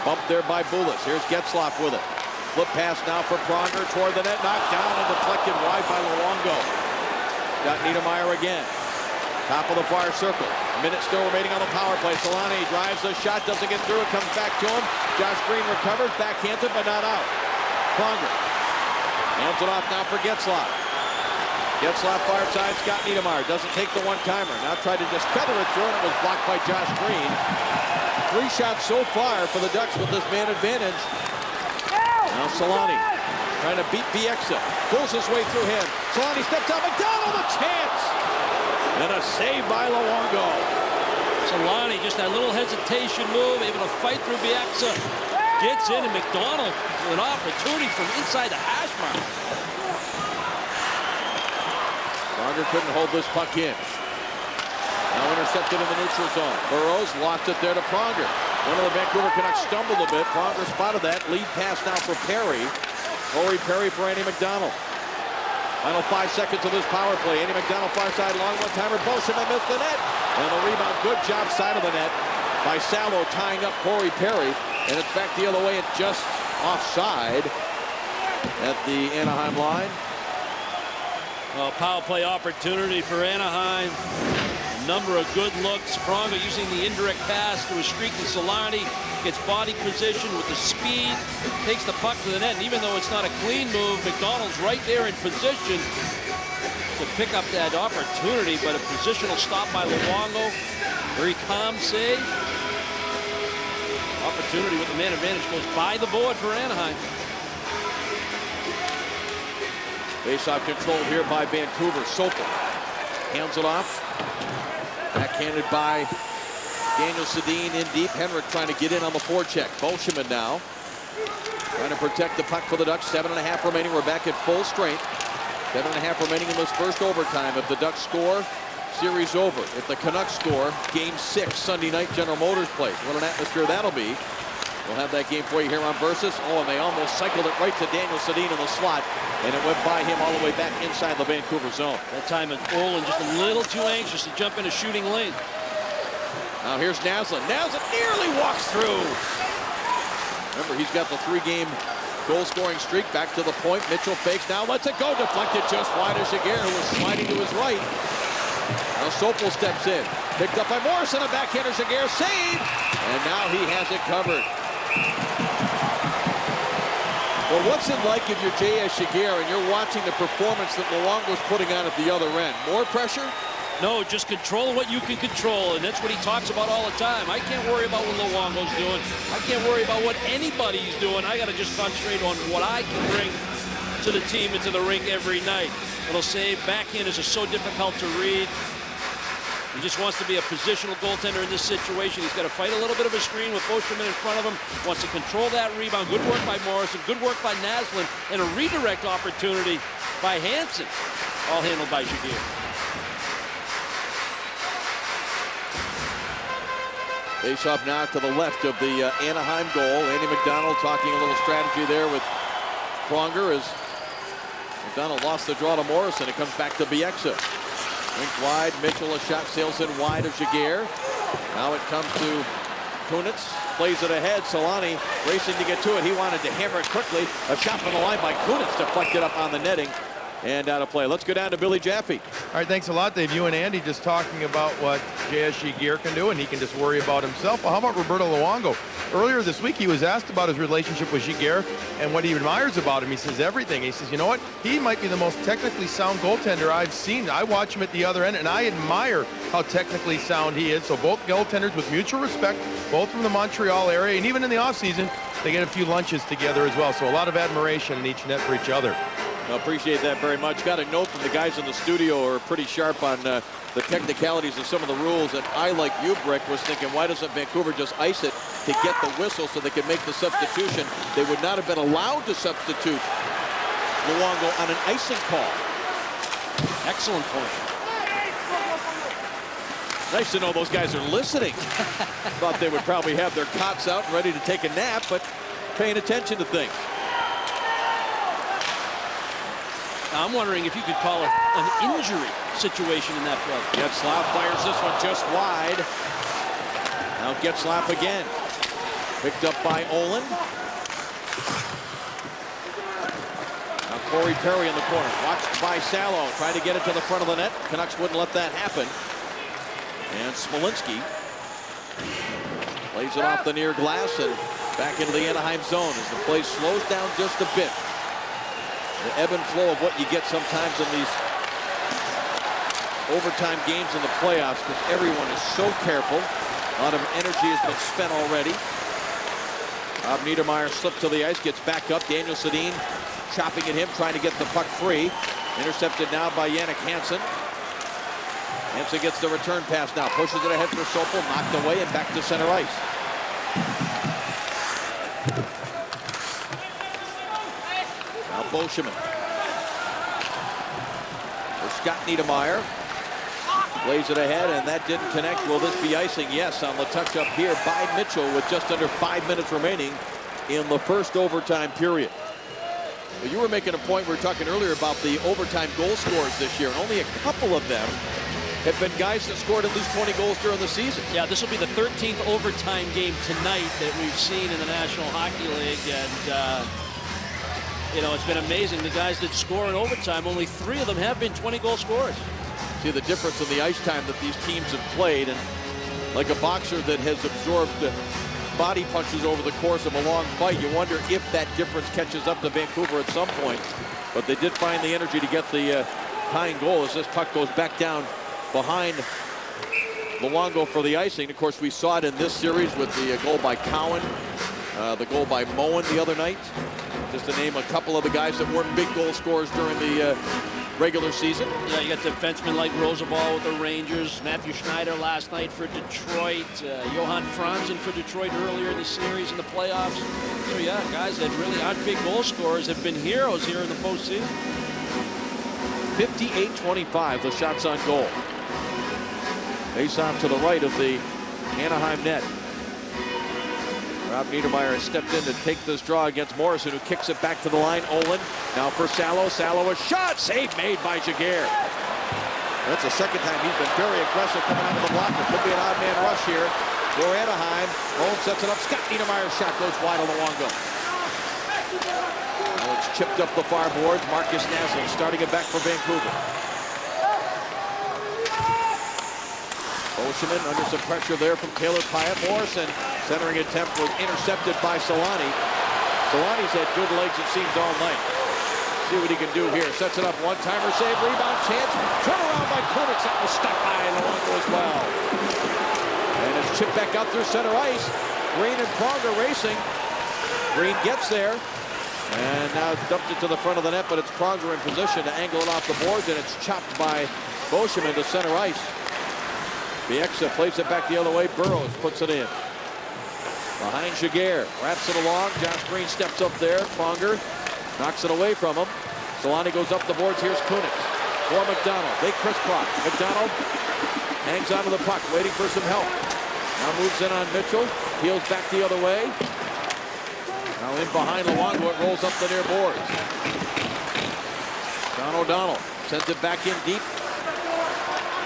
Speaker 1: Bumped there by Bulis. Here's Getzlaf with it. Flip pass now for Pronger toward the net. Knocked down and deflected wide by Luongo. Scott Niedermayer again. Top of the far circle. A minute still remaining on the power play. Solani drives the shot, doesn't get through it, comes back to him. Josh Green recovers, backhanded, but not out. Pronger hands it off now for Getzlaf. Getzlaf far side, Scott Niedermayer doesn't take the one-timer. Now tried to just feather it through, and it was blocked by Josh Green. 3 shots so far for the Ducks with this man advantage. Now Solani trying to beat Bieksa. Pulls his way through him. Solani steps out. McDonald, a chance! And a save by Luongo.
Speaker 12: Solani, just that little hesitation move, able to fight through Bieksa. Gets in, and McDonald with an opportunity from inside the hash mark.
Speaker 1: Pronger couldn't hold this puck in. Now intercepted in the neutral zone. Burrows lost it there to Pronger. One of the Vancouver Canucks stumbled a bit. Pronger spotted that. Lead pass now for Perry. Corey Perry for Andy McDonald. Final 5 seconds of this power play. Andy McDonald far side, long one-timer. Bolshevik missed the net. And the rebound, good job side of the net by Salo, tying up Corey Perry. And it's back the other way and just offside at the Anaheim line.
Speaker 12: Well, power play opportunity for Anaheim. A number of good looks. Pronger using the indirect pass to a streak to Solani. Gets body position with the speed. Takes the puck to the net. And even though it's not a clean move, McDonald's right there in position to pick up that opportunity. But a positional stop by Luongo. Very calm save. Opportunity with the man advantage goes by the board for Anaheim.
Speaker 1: Face-off control here by Vancouver. Sopel hands it off. Backhanded by Daniel Sedin in deep. Henrik trying to get in on the forecheck. Bolshevik now trying to protect the puck for the Ducks. 7.5 remaining. We're back at full strength. 7.5 remaining in this first overtime. If the Ducks score, series over. If the Canucks score, Game 6 Sunday night, General Motors Place. What an atmosphere that'll be. We'll have that game for you here on Versus. Oh, and they almost cycled it right to Daniel Sedin in the slot, and it went by him all the way back inside the Vancouver zone.
Speaker 12: That time, Olin just a little too anxious to jump in a shooting lane.
Speaker 1: Now here's Naslund. Naslund nearly walks through. Remember, he's got the 3-game goal-scoring streak. Back to the point. Mitchell fakes. Now lets it go. Deflected just wide of Jaguar, who was sliding to his right. Now Sopel steps in. Picked up by Morrison. A backhander. Jaguar save. And now he has it covered. Well, what's it like if you're J.S. Jaguar and you're watching the performance that Luongo's putting on at the other end? More pressure?
Speaker 12: No, just control what you can control, and that's what he talks about all the time. I can't worry about what Luongo's doing. I can't worry about what anybody's doing. I got to just concentrate on what I can bring to the team and to the rink every night. Little save. Backhand is just so difficult to read. He just wants to be a positional goaltender in this situation. He's got to fight a little bit of a screen with Bolshevik in front of him. Wants to control that rebound. Good work by Morrison. Good work by Naslund. And a redirect opportunity by Hansen. All handled by Jaguar.
Speaker 1: Face off now to the left of the Anaheim goal. Andy McDonald talking a little strategy there with Pronger as McDonald lost the draw to Morrison. It comes back to Bieksa. Wink wide. Mitchell, a shot sails in wide of Jaguar. Now it comes to Kunitz. Plays it ahead. Solani racing to get to it. He wanted to hammer it quickly. A shot from the line by Kunitz, deflected up on the netting and out of play. Let's go down to Billy Jaffe.
Speaker 2: All right, thanks a lot, Dave. You and Andy just talking about what J.S. Jaguar can do, and he can just worry about himself. Well, how about Roberto Luongo? Earlier this week, he was asked about his relationship with Jaguar and what he admires about him. He says everything. He says, you know what? He might be the most technically sound goaltender I've seen. I watch him at the other end, and I admire how technically sound he is. So both goaltenders with mutual respect, both from the Montreal area, and even in the offseason, they get a few lunches together as well. So a lot of admiration in each net for each other.
Speaker 1: I appreciate that very much. Got a note from the guys in the studio who are pretty sharp on the technicalities of some of the rules. And I, like you, Brick, was thinking, why doesn't Vancouver just ice it to get the whistle so they could make the substitution? They would not have been allowed to substitute Luongo on an icing call.
Speaker 12: Excellent point.
Speaker 1: Nice to know those guys are listening. Thought they would probably have their cots out and ready to take a nap, but paying attention to things.
Speaker 12: I'm wondering if you could call it an injury situation in that play.
Speaker 1: Getzlaf fires this one just wide. Now Getzlaf again. Picked up by Olin. Now Corey Perry in the corner. Watched by Salo. Trying to get it to the front of the net. Canucks wouldn't let that happen. And Smolinski plays it off the near glass and back into the Anaheim zone as the play slows down just a bit. The ebb and flow of what you get sometimes in these overtime games in the playoffs, because everyone is so careful. A lot of energy has been spent already. Rob Niedermayer slipped to the ice, gets back up. Daniel Sedin chopping at him, trying to get the puck free. Intercepted now by Jannik Hansen. Hansen gets the return pass now, pushes it ahead for Sopel, knocked away and back to center ice. Now Bolsheman. For Scott Niedermayer. Plays it ahead, and that didn't connect. Will this be icing? Yes, on the touch up here by Mitchell with just under 5 minutes remaining in the first overtime period. Well, you were making a point, we were talking earlier about the overtime goal scorers this year, and only a couple of them have been guys that scored at least 20 goals during the season.
Speaker 12: Yeah, this will be the 13th overtime game tonight that we've seen in the National Hockey League, and you know, it's been amazing. The guys that score in overtime, only 3 of them have been 20-goal scorers.
Speaker 1: See the difference in the ice time that these teams have played, and like a boxer that has absorbed body punches over the course of a long fight, you wonder if that difference catches up to Vancouver at some point. But they did find the energy to get the tying goal as this puck goes back down behind Luongo for the icing. Of course, we saw it in this series with the goal by Cowan, the goal by Moen the other night. Just to name a couple of the guys that weren't big goal scorers during the regular season.
Speaker 12: Yeah, you got defensemen like Roosevelt with the Rangers, Matthew Schneider last night for Detroit, Johan Franzen for Detroit earlier in the series in the playoffs. So yeah, guys that really aren't big goal scorers have been heroes here in the postseason.
Speaker 1: 58-25, the shots on goal. Face off to the right of the Anaheim net. Rob Niedermayer has stepped in to take this draw against Morrison, who kicks it back to the line. Olin now for Salo. Salo, a shot. Save made by Jaguar. That's the second time he's been very aggressive coming out of the blocker. Could be an odd man rush here for Anaheim. Olin sets it up. Scott Niedermayer's shot goes wide on Luongo. Now it's chipped up the far boards. Marcus Naslund starting it back for Vancouver. Bolsheman under some pressure there from Taylor Pyatt. Morrison centering attempt was intercepted by Solani. Solani's had good legs, it seems, all night. See what he can do here. Sets it up, one-timer save, rebound chance. Turn around by Kunitz. That was stuck by Luongo as well. And it's chipped back out through center ice. Green and Pronger racing. Green gets there. And now dumped it to the front of the net, but it's Pronger in position to angle it off the boards, and it's chopped by Bolsheman to center ice. Bieksa plays it back the other way. Burrows puts it in. Behind Jaguar. Wraps it along. Josh Green steps up there. Pronger knocks it away from him. Solani goes up the boards. Here's Kunitz for McDonald. They crisscross. McDonald hangs onto the puck, waiting for some help. Now moves in on Mitchell. Heels back the other way. Now in behind Luongo, it rolls up the near boards. John O'Donnell sends it back in deep.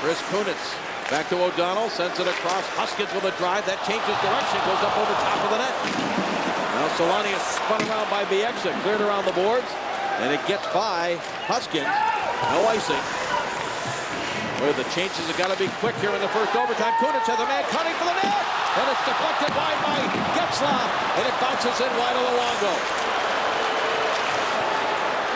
Speaker 1: Chris Kunitz back to O'Donnell, sends it across. Huskins with a drive. That changes direction, goes up over top of the net. Now Solani is spun around by Bieksa, cleared around the boards, and it gets by Huskins. No icing. Well, the changes have got to be quick here in the first overtime. Kunitz has a man cutting for the net, and it's deflected wide by Getzlaf, and it bounces in wide of Luongo.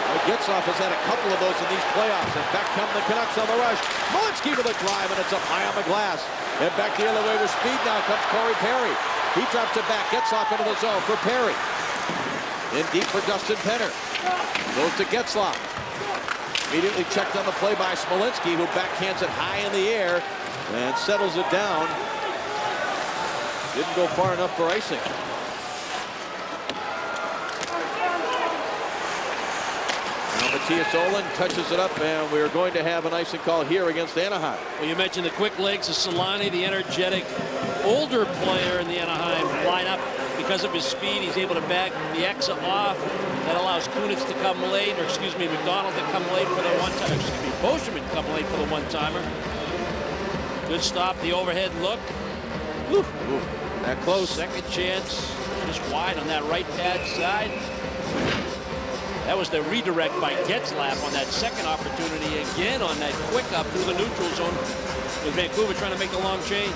Speaker 1: Well, Getzlaf has had a couple of those in these playoffs, and back come the Canucks on the rush. Malinsky with a drive, and it's up high on the glass. And back the other way with speed now comes Corey Perry. He drops it back, Getzlaf into the zone for Perry. In deep for Dustin Penner. Goes to Getzlaf. Immediately checked on the play by Smolinski, who backhands it high in the air and settles it down. Didn't go far enough for icing. Now Matthias Olin touches it up, and we're going to have an icing call here against Anaheim.
Speaker 12: Well, you mentioned the quick legs of Solani, the energetic, older player in the Anaheim lineup. Because of his speed, he's able to back the Bieksa off. That allows Kunitz to come late, or excuse me, McDonald to come late for the one-timer. Excuse me, Boschman to come late for the one-timer. Good stop, the overhead look. Whew.
Speaker 1: Ooh, that close.
Speaker 12: Second chance, just wide on that right pad side. That was the redirect by Getzlaf on that second opportunity. Again on that quick up through the neutral zone with Vancouver trying to make the long change.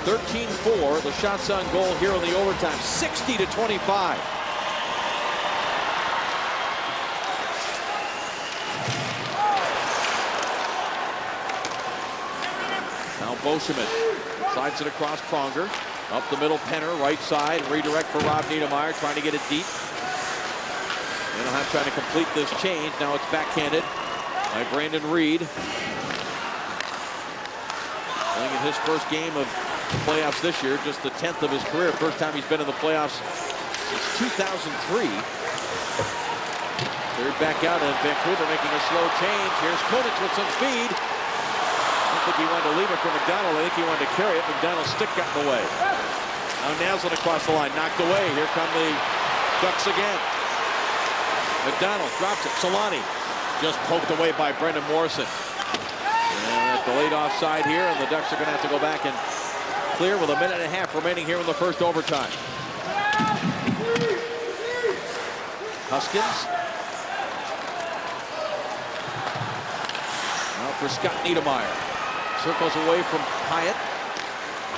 Speaker 1: 13-4, the shots on goal here in the overtime, 60-25. Now Boschman slides it across Pronger. Up the middle, Penner, right side, redirect for Rob Niedermeyer, trying to get it deep. Anaheim trying to complete this change. Now it's backhanded by Brandon Reed. Playing in his first game of playoffs this year, just the 10th of his career. First time he's been in the playoffs since 2003. Cleared back out, and Vancouver making a slow change. Here's Kunitz with some speed. I don't think he wanted to leave it for McDonald. I think he wanted to carry it. McDonald's stick got in the way. Now Naslund across the line, knocked away. Here come the Ducks again. McDonald drops it. Solani just poked away by Brendan Morrison. And delayed offside here, and the Ducks are going to have to go back and clear with a minute and a half remaining here in the first overtime. Huskins. Now for Scott Niedermeyer. Circles away from Hyatt.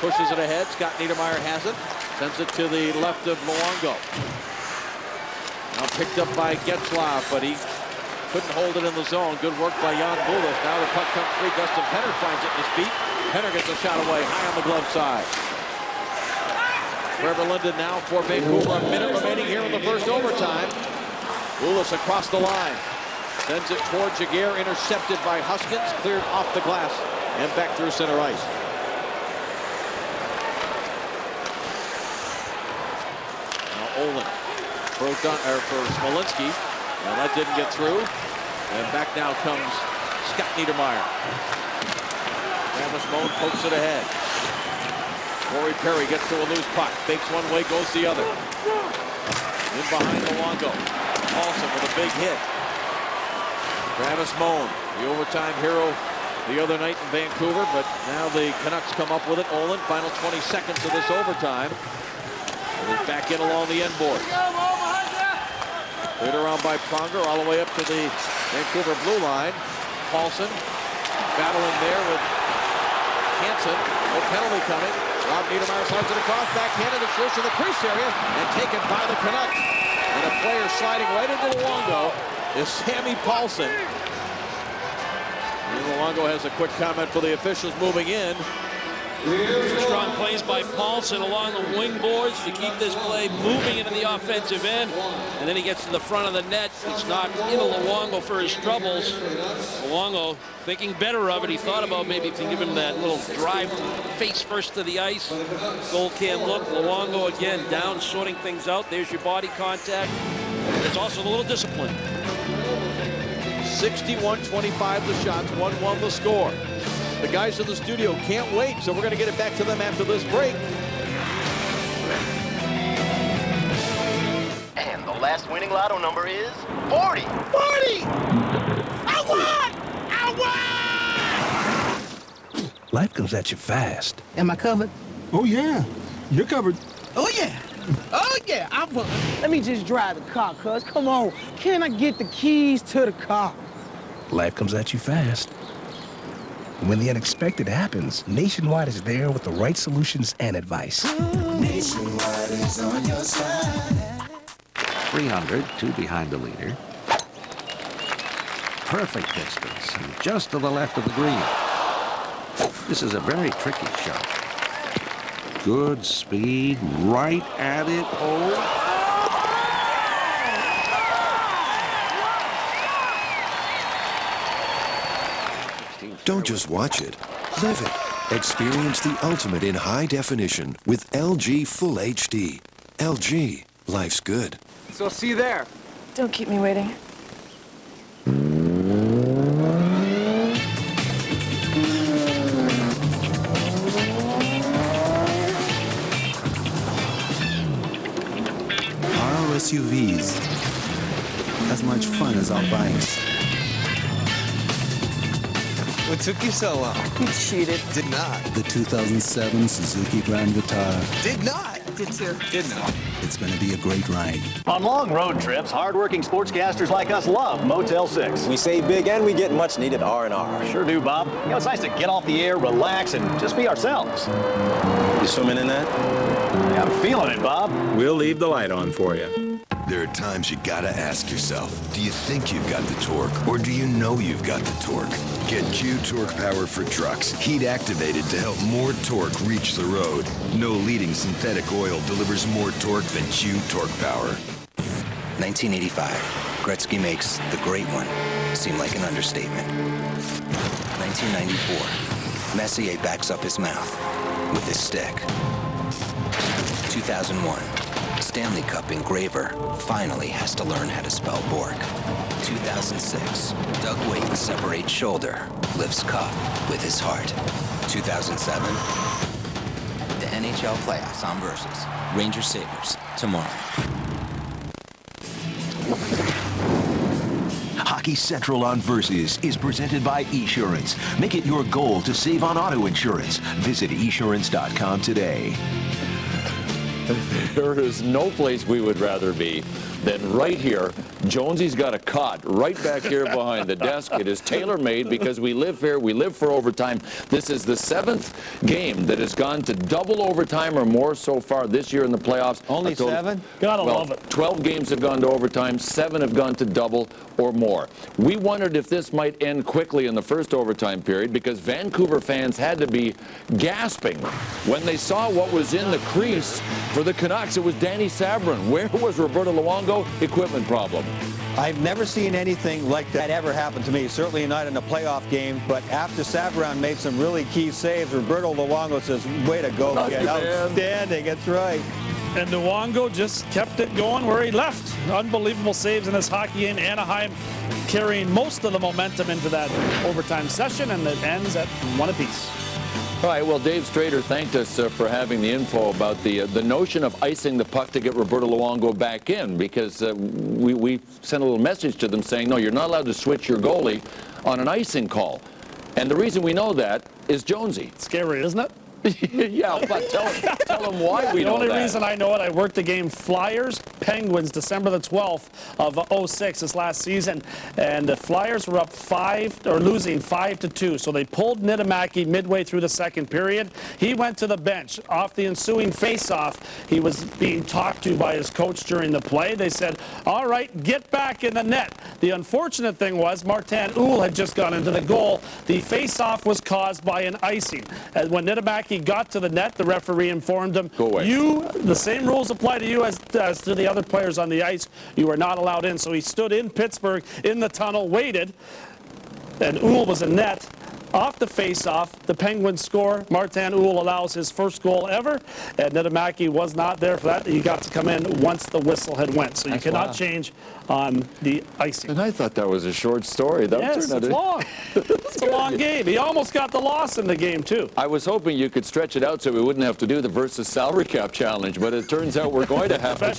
Speaker 1: Pushes it ahead. Scott Niedermeyer has it. Sends it to the left of Luongo. Now picked up by Getzlaf, but he couldn't hold it in the zone. Good work by Jan Bulis. Now the puck comes free. Dustin Penner finds it in his feet. Penner gets a shot away high on the glove side. Trevor Linden now for Vancouver. A minute remaining here in the first overtime. Bulis across the line. Sends it toward Jaguar. Intercepted by Huskins. Cleared off the glass and back through center ice. Now Olin. For Smolinski, and that didn't get through. And back now comes Scott Niedermeyer. Travis Moan pokes it ahead. Corey Perry gets to a loose puck. Fakes one way, goes the other. In behind Luongo. Paulson with a big hit. Travis Moan, the overtime hero the other night in Vancouver, but now the Canucks come up with it. Olin, final 20 seconds of this overtime. And back in along the end board. Cleared around by Pronger all the way up to the Vancouver blue line. Paulson battling there with Hansen. No penalty coming. Rob Niedermeyer slides it across, backhanded. It's loose in the crease area and taken by the Canucks. And a player sliding right into Luongo is Sammy Paulson. And Luongo has a quick comment for the officials moving in.
Speaker 12: Strong plays by Paulson along the wing boards to keep this play moving into the offensive end. And then he gets to the front of the net. It's knocked into Luongo for his troubles. Luongo thinking better of it. He thought about maybe if he give him that little drive face first to the ice. Goal can look. Luongo again down, sorting things out. There's your body contact. There's also a little discipline.
Speaker 1: 61-25 the shots, 1-1 the score. The guys in the studio can't wait, so we're going to get it back to them after this break.
Speaker 8: last winning lotto number is 40. 40! I won!
Speaker 9: Life comes at you fast.
Speaker 17: Am I covered?
Speaker 9: Oh, yeah. You're covered.
Speaker 17: Oh, yeah. Oh, yeah, I won. Let me just drive the car, cuz. Come on. Can I get the keys to the car?
Speaker 9: Life comes at you fast. When the unexpected happens, Nationwide is there with the right solutions and advice.
Speaker 18: Nationwide is on your side.
Speaker 22: 300, 2 behind the leader. Perfect distance, and just to the left of the green. This is a very tricky shot. Good speed, right at it. Oh.
Speaker 16: Don't just watch it, live it. Experience the ultimate in high definition with LG Full HD. LG, life's good.
Speaker 23: So see you there.
Speaker 24: Don't keep me waiting.
Speaker 25: Our SUVs, as much fun as our bikes.
Speaker 23: What took you so long?
Speaker 24: You cheated.
Speaker 23: Did not.
Speaker 25: The 2007 Suzuki Grand Vitara.
Speaker 23: Did not.
Speaker 24: Did too.
Speaker 23: Did not.
Speaker 25: It's going to be a great ride.
Speaker 26: On long road trips, hardworking sportscasters like us love Motel 6.
Speaker 27: We save big and we get much needed R&R.
Speaker 26: Sure do, Bob. You know, it's nice to get off the air, relax, and just be ourselves.
Speaker 27: You swimming in that?
Speaker 26: Yeah, I'm feeling it, Bob.
Speaker 27: We'll leave the light on for you.
Speaker 28: There are times you gotta ask yourself, do you think you've got the torque, or do you know you've got the torque? Get Q Torque Power for trucks, heat activated to help more torque reach the road. No leading synthetic oil delivers more torque than Q Torque Power.
Speaker 19: 1985, Gretzky makes the great one seem like an understatement. 1994, Messier backs up his mouth with his stick. 2001, Stanley Cup engraver finally has to learn how to spell Bork. 2006, Doug Waite separates shoulder, lifts cup with his heart. 2007, the NHL playoffs on Versus. Rangers Sabres, tomorrow.
Speaker 29: Hockey Central on Versus is presented by Esurance. Make it your goal to save on auto insurance. Visit esurance.com today.
Speaker 3: There is no place we would rather be than right here. Jonesy's got a cot right back here behind the desk. It is tailor-made because we live here. We live for overtime. This is the 7th game that has gone to double overtime or more so far this year in the playoffs.
Speaker 31: Only 7? Gotta love it.
Speaker 3: 12 games have gone to overtime. 7 have gone to double or more. We wondered if this might end quickly in the first overtime period because Vancouver fans had to be gasping when they saw what was in the crease for the Canucks. It was Danny Sabrin. Where was Roberto Luongo? Equipment problem.
Speaker 31: I've never seen anything like that ever happen to me, certainly not in a playoff game, but after Sabran made some really key saves, Roberto Luongo says, way to go, kid. Outstanding, that's right.
Speaker 32: And Luongo just kept it going where he left. Unbelievable saves in this hockey game. Anaheim carrying most of the momentum into that overtime session, and it ends at 1 apiece.
Speaker 3: All right, well, Dave Strader thanked us for having the info about the notion of icing the puck to get Roberto Luongo back in because we sent a little message to them saying, no, you're not allowed to switch your goalie on an icing call. And the reason we know that is Jonesy.
Speaker 32: Scary, isn't it?
Speaker 3: Yeah, but tell them why we know that.
Speaker 32: The only reason I know it, I worked the game Flyers, Penguins, December the 12th of 06, this last season, and the Flyers were up losing 5-2. So they pulled Niittymaki midway through the second period. He went to the bench. Off the ensuing face-off, he was being talked to by his coach during the play. They said, all right, get back in the net. The unfortunate thing was Martin Uhl had just gone into the goal. The face-off was caused by an icing. And when Niittymaki got to the net, the referee informed him, the same rules apply to you as to the other players on the ice. You are not allowed in. So he stood in Pittsburgh in the tunnel, waited, and Uhl was in net. Off the face-off, the Penguins score. Martin Uhl allows his first goal ever, and Niittymaki was not there for that. He got to come in once the whistle had went, so you cannot change on the icing.
Speaker 3: And I thought that was a short story.
Speaker 32: Yes, it's long. It's a long game. He almost got the loss in the game, too.
Speaker 3: I was hoping you could stretch it out so we wouldn't have to do the versus salary cap challenge, but it turns out we're going to have to.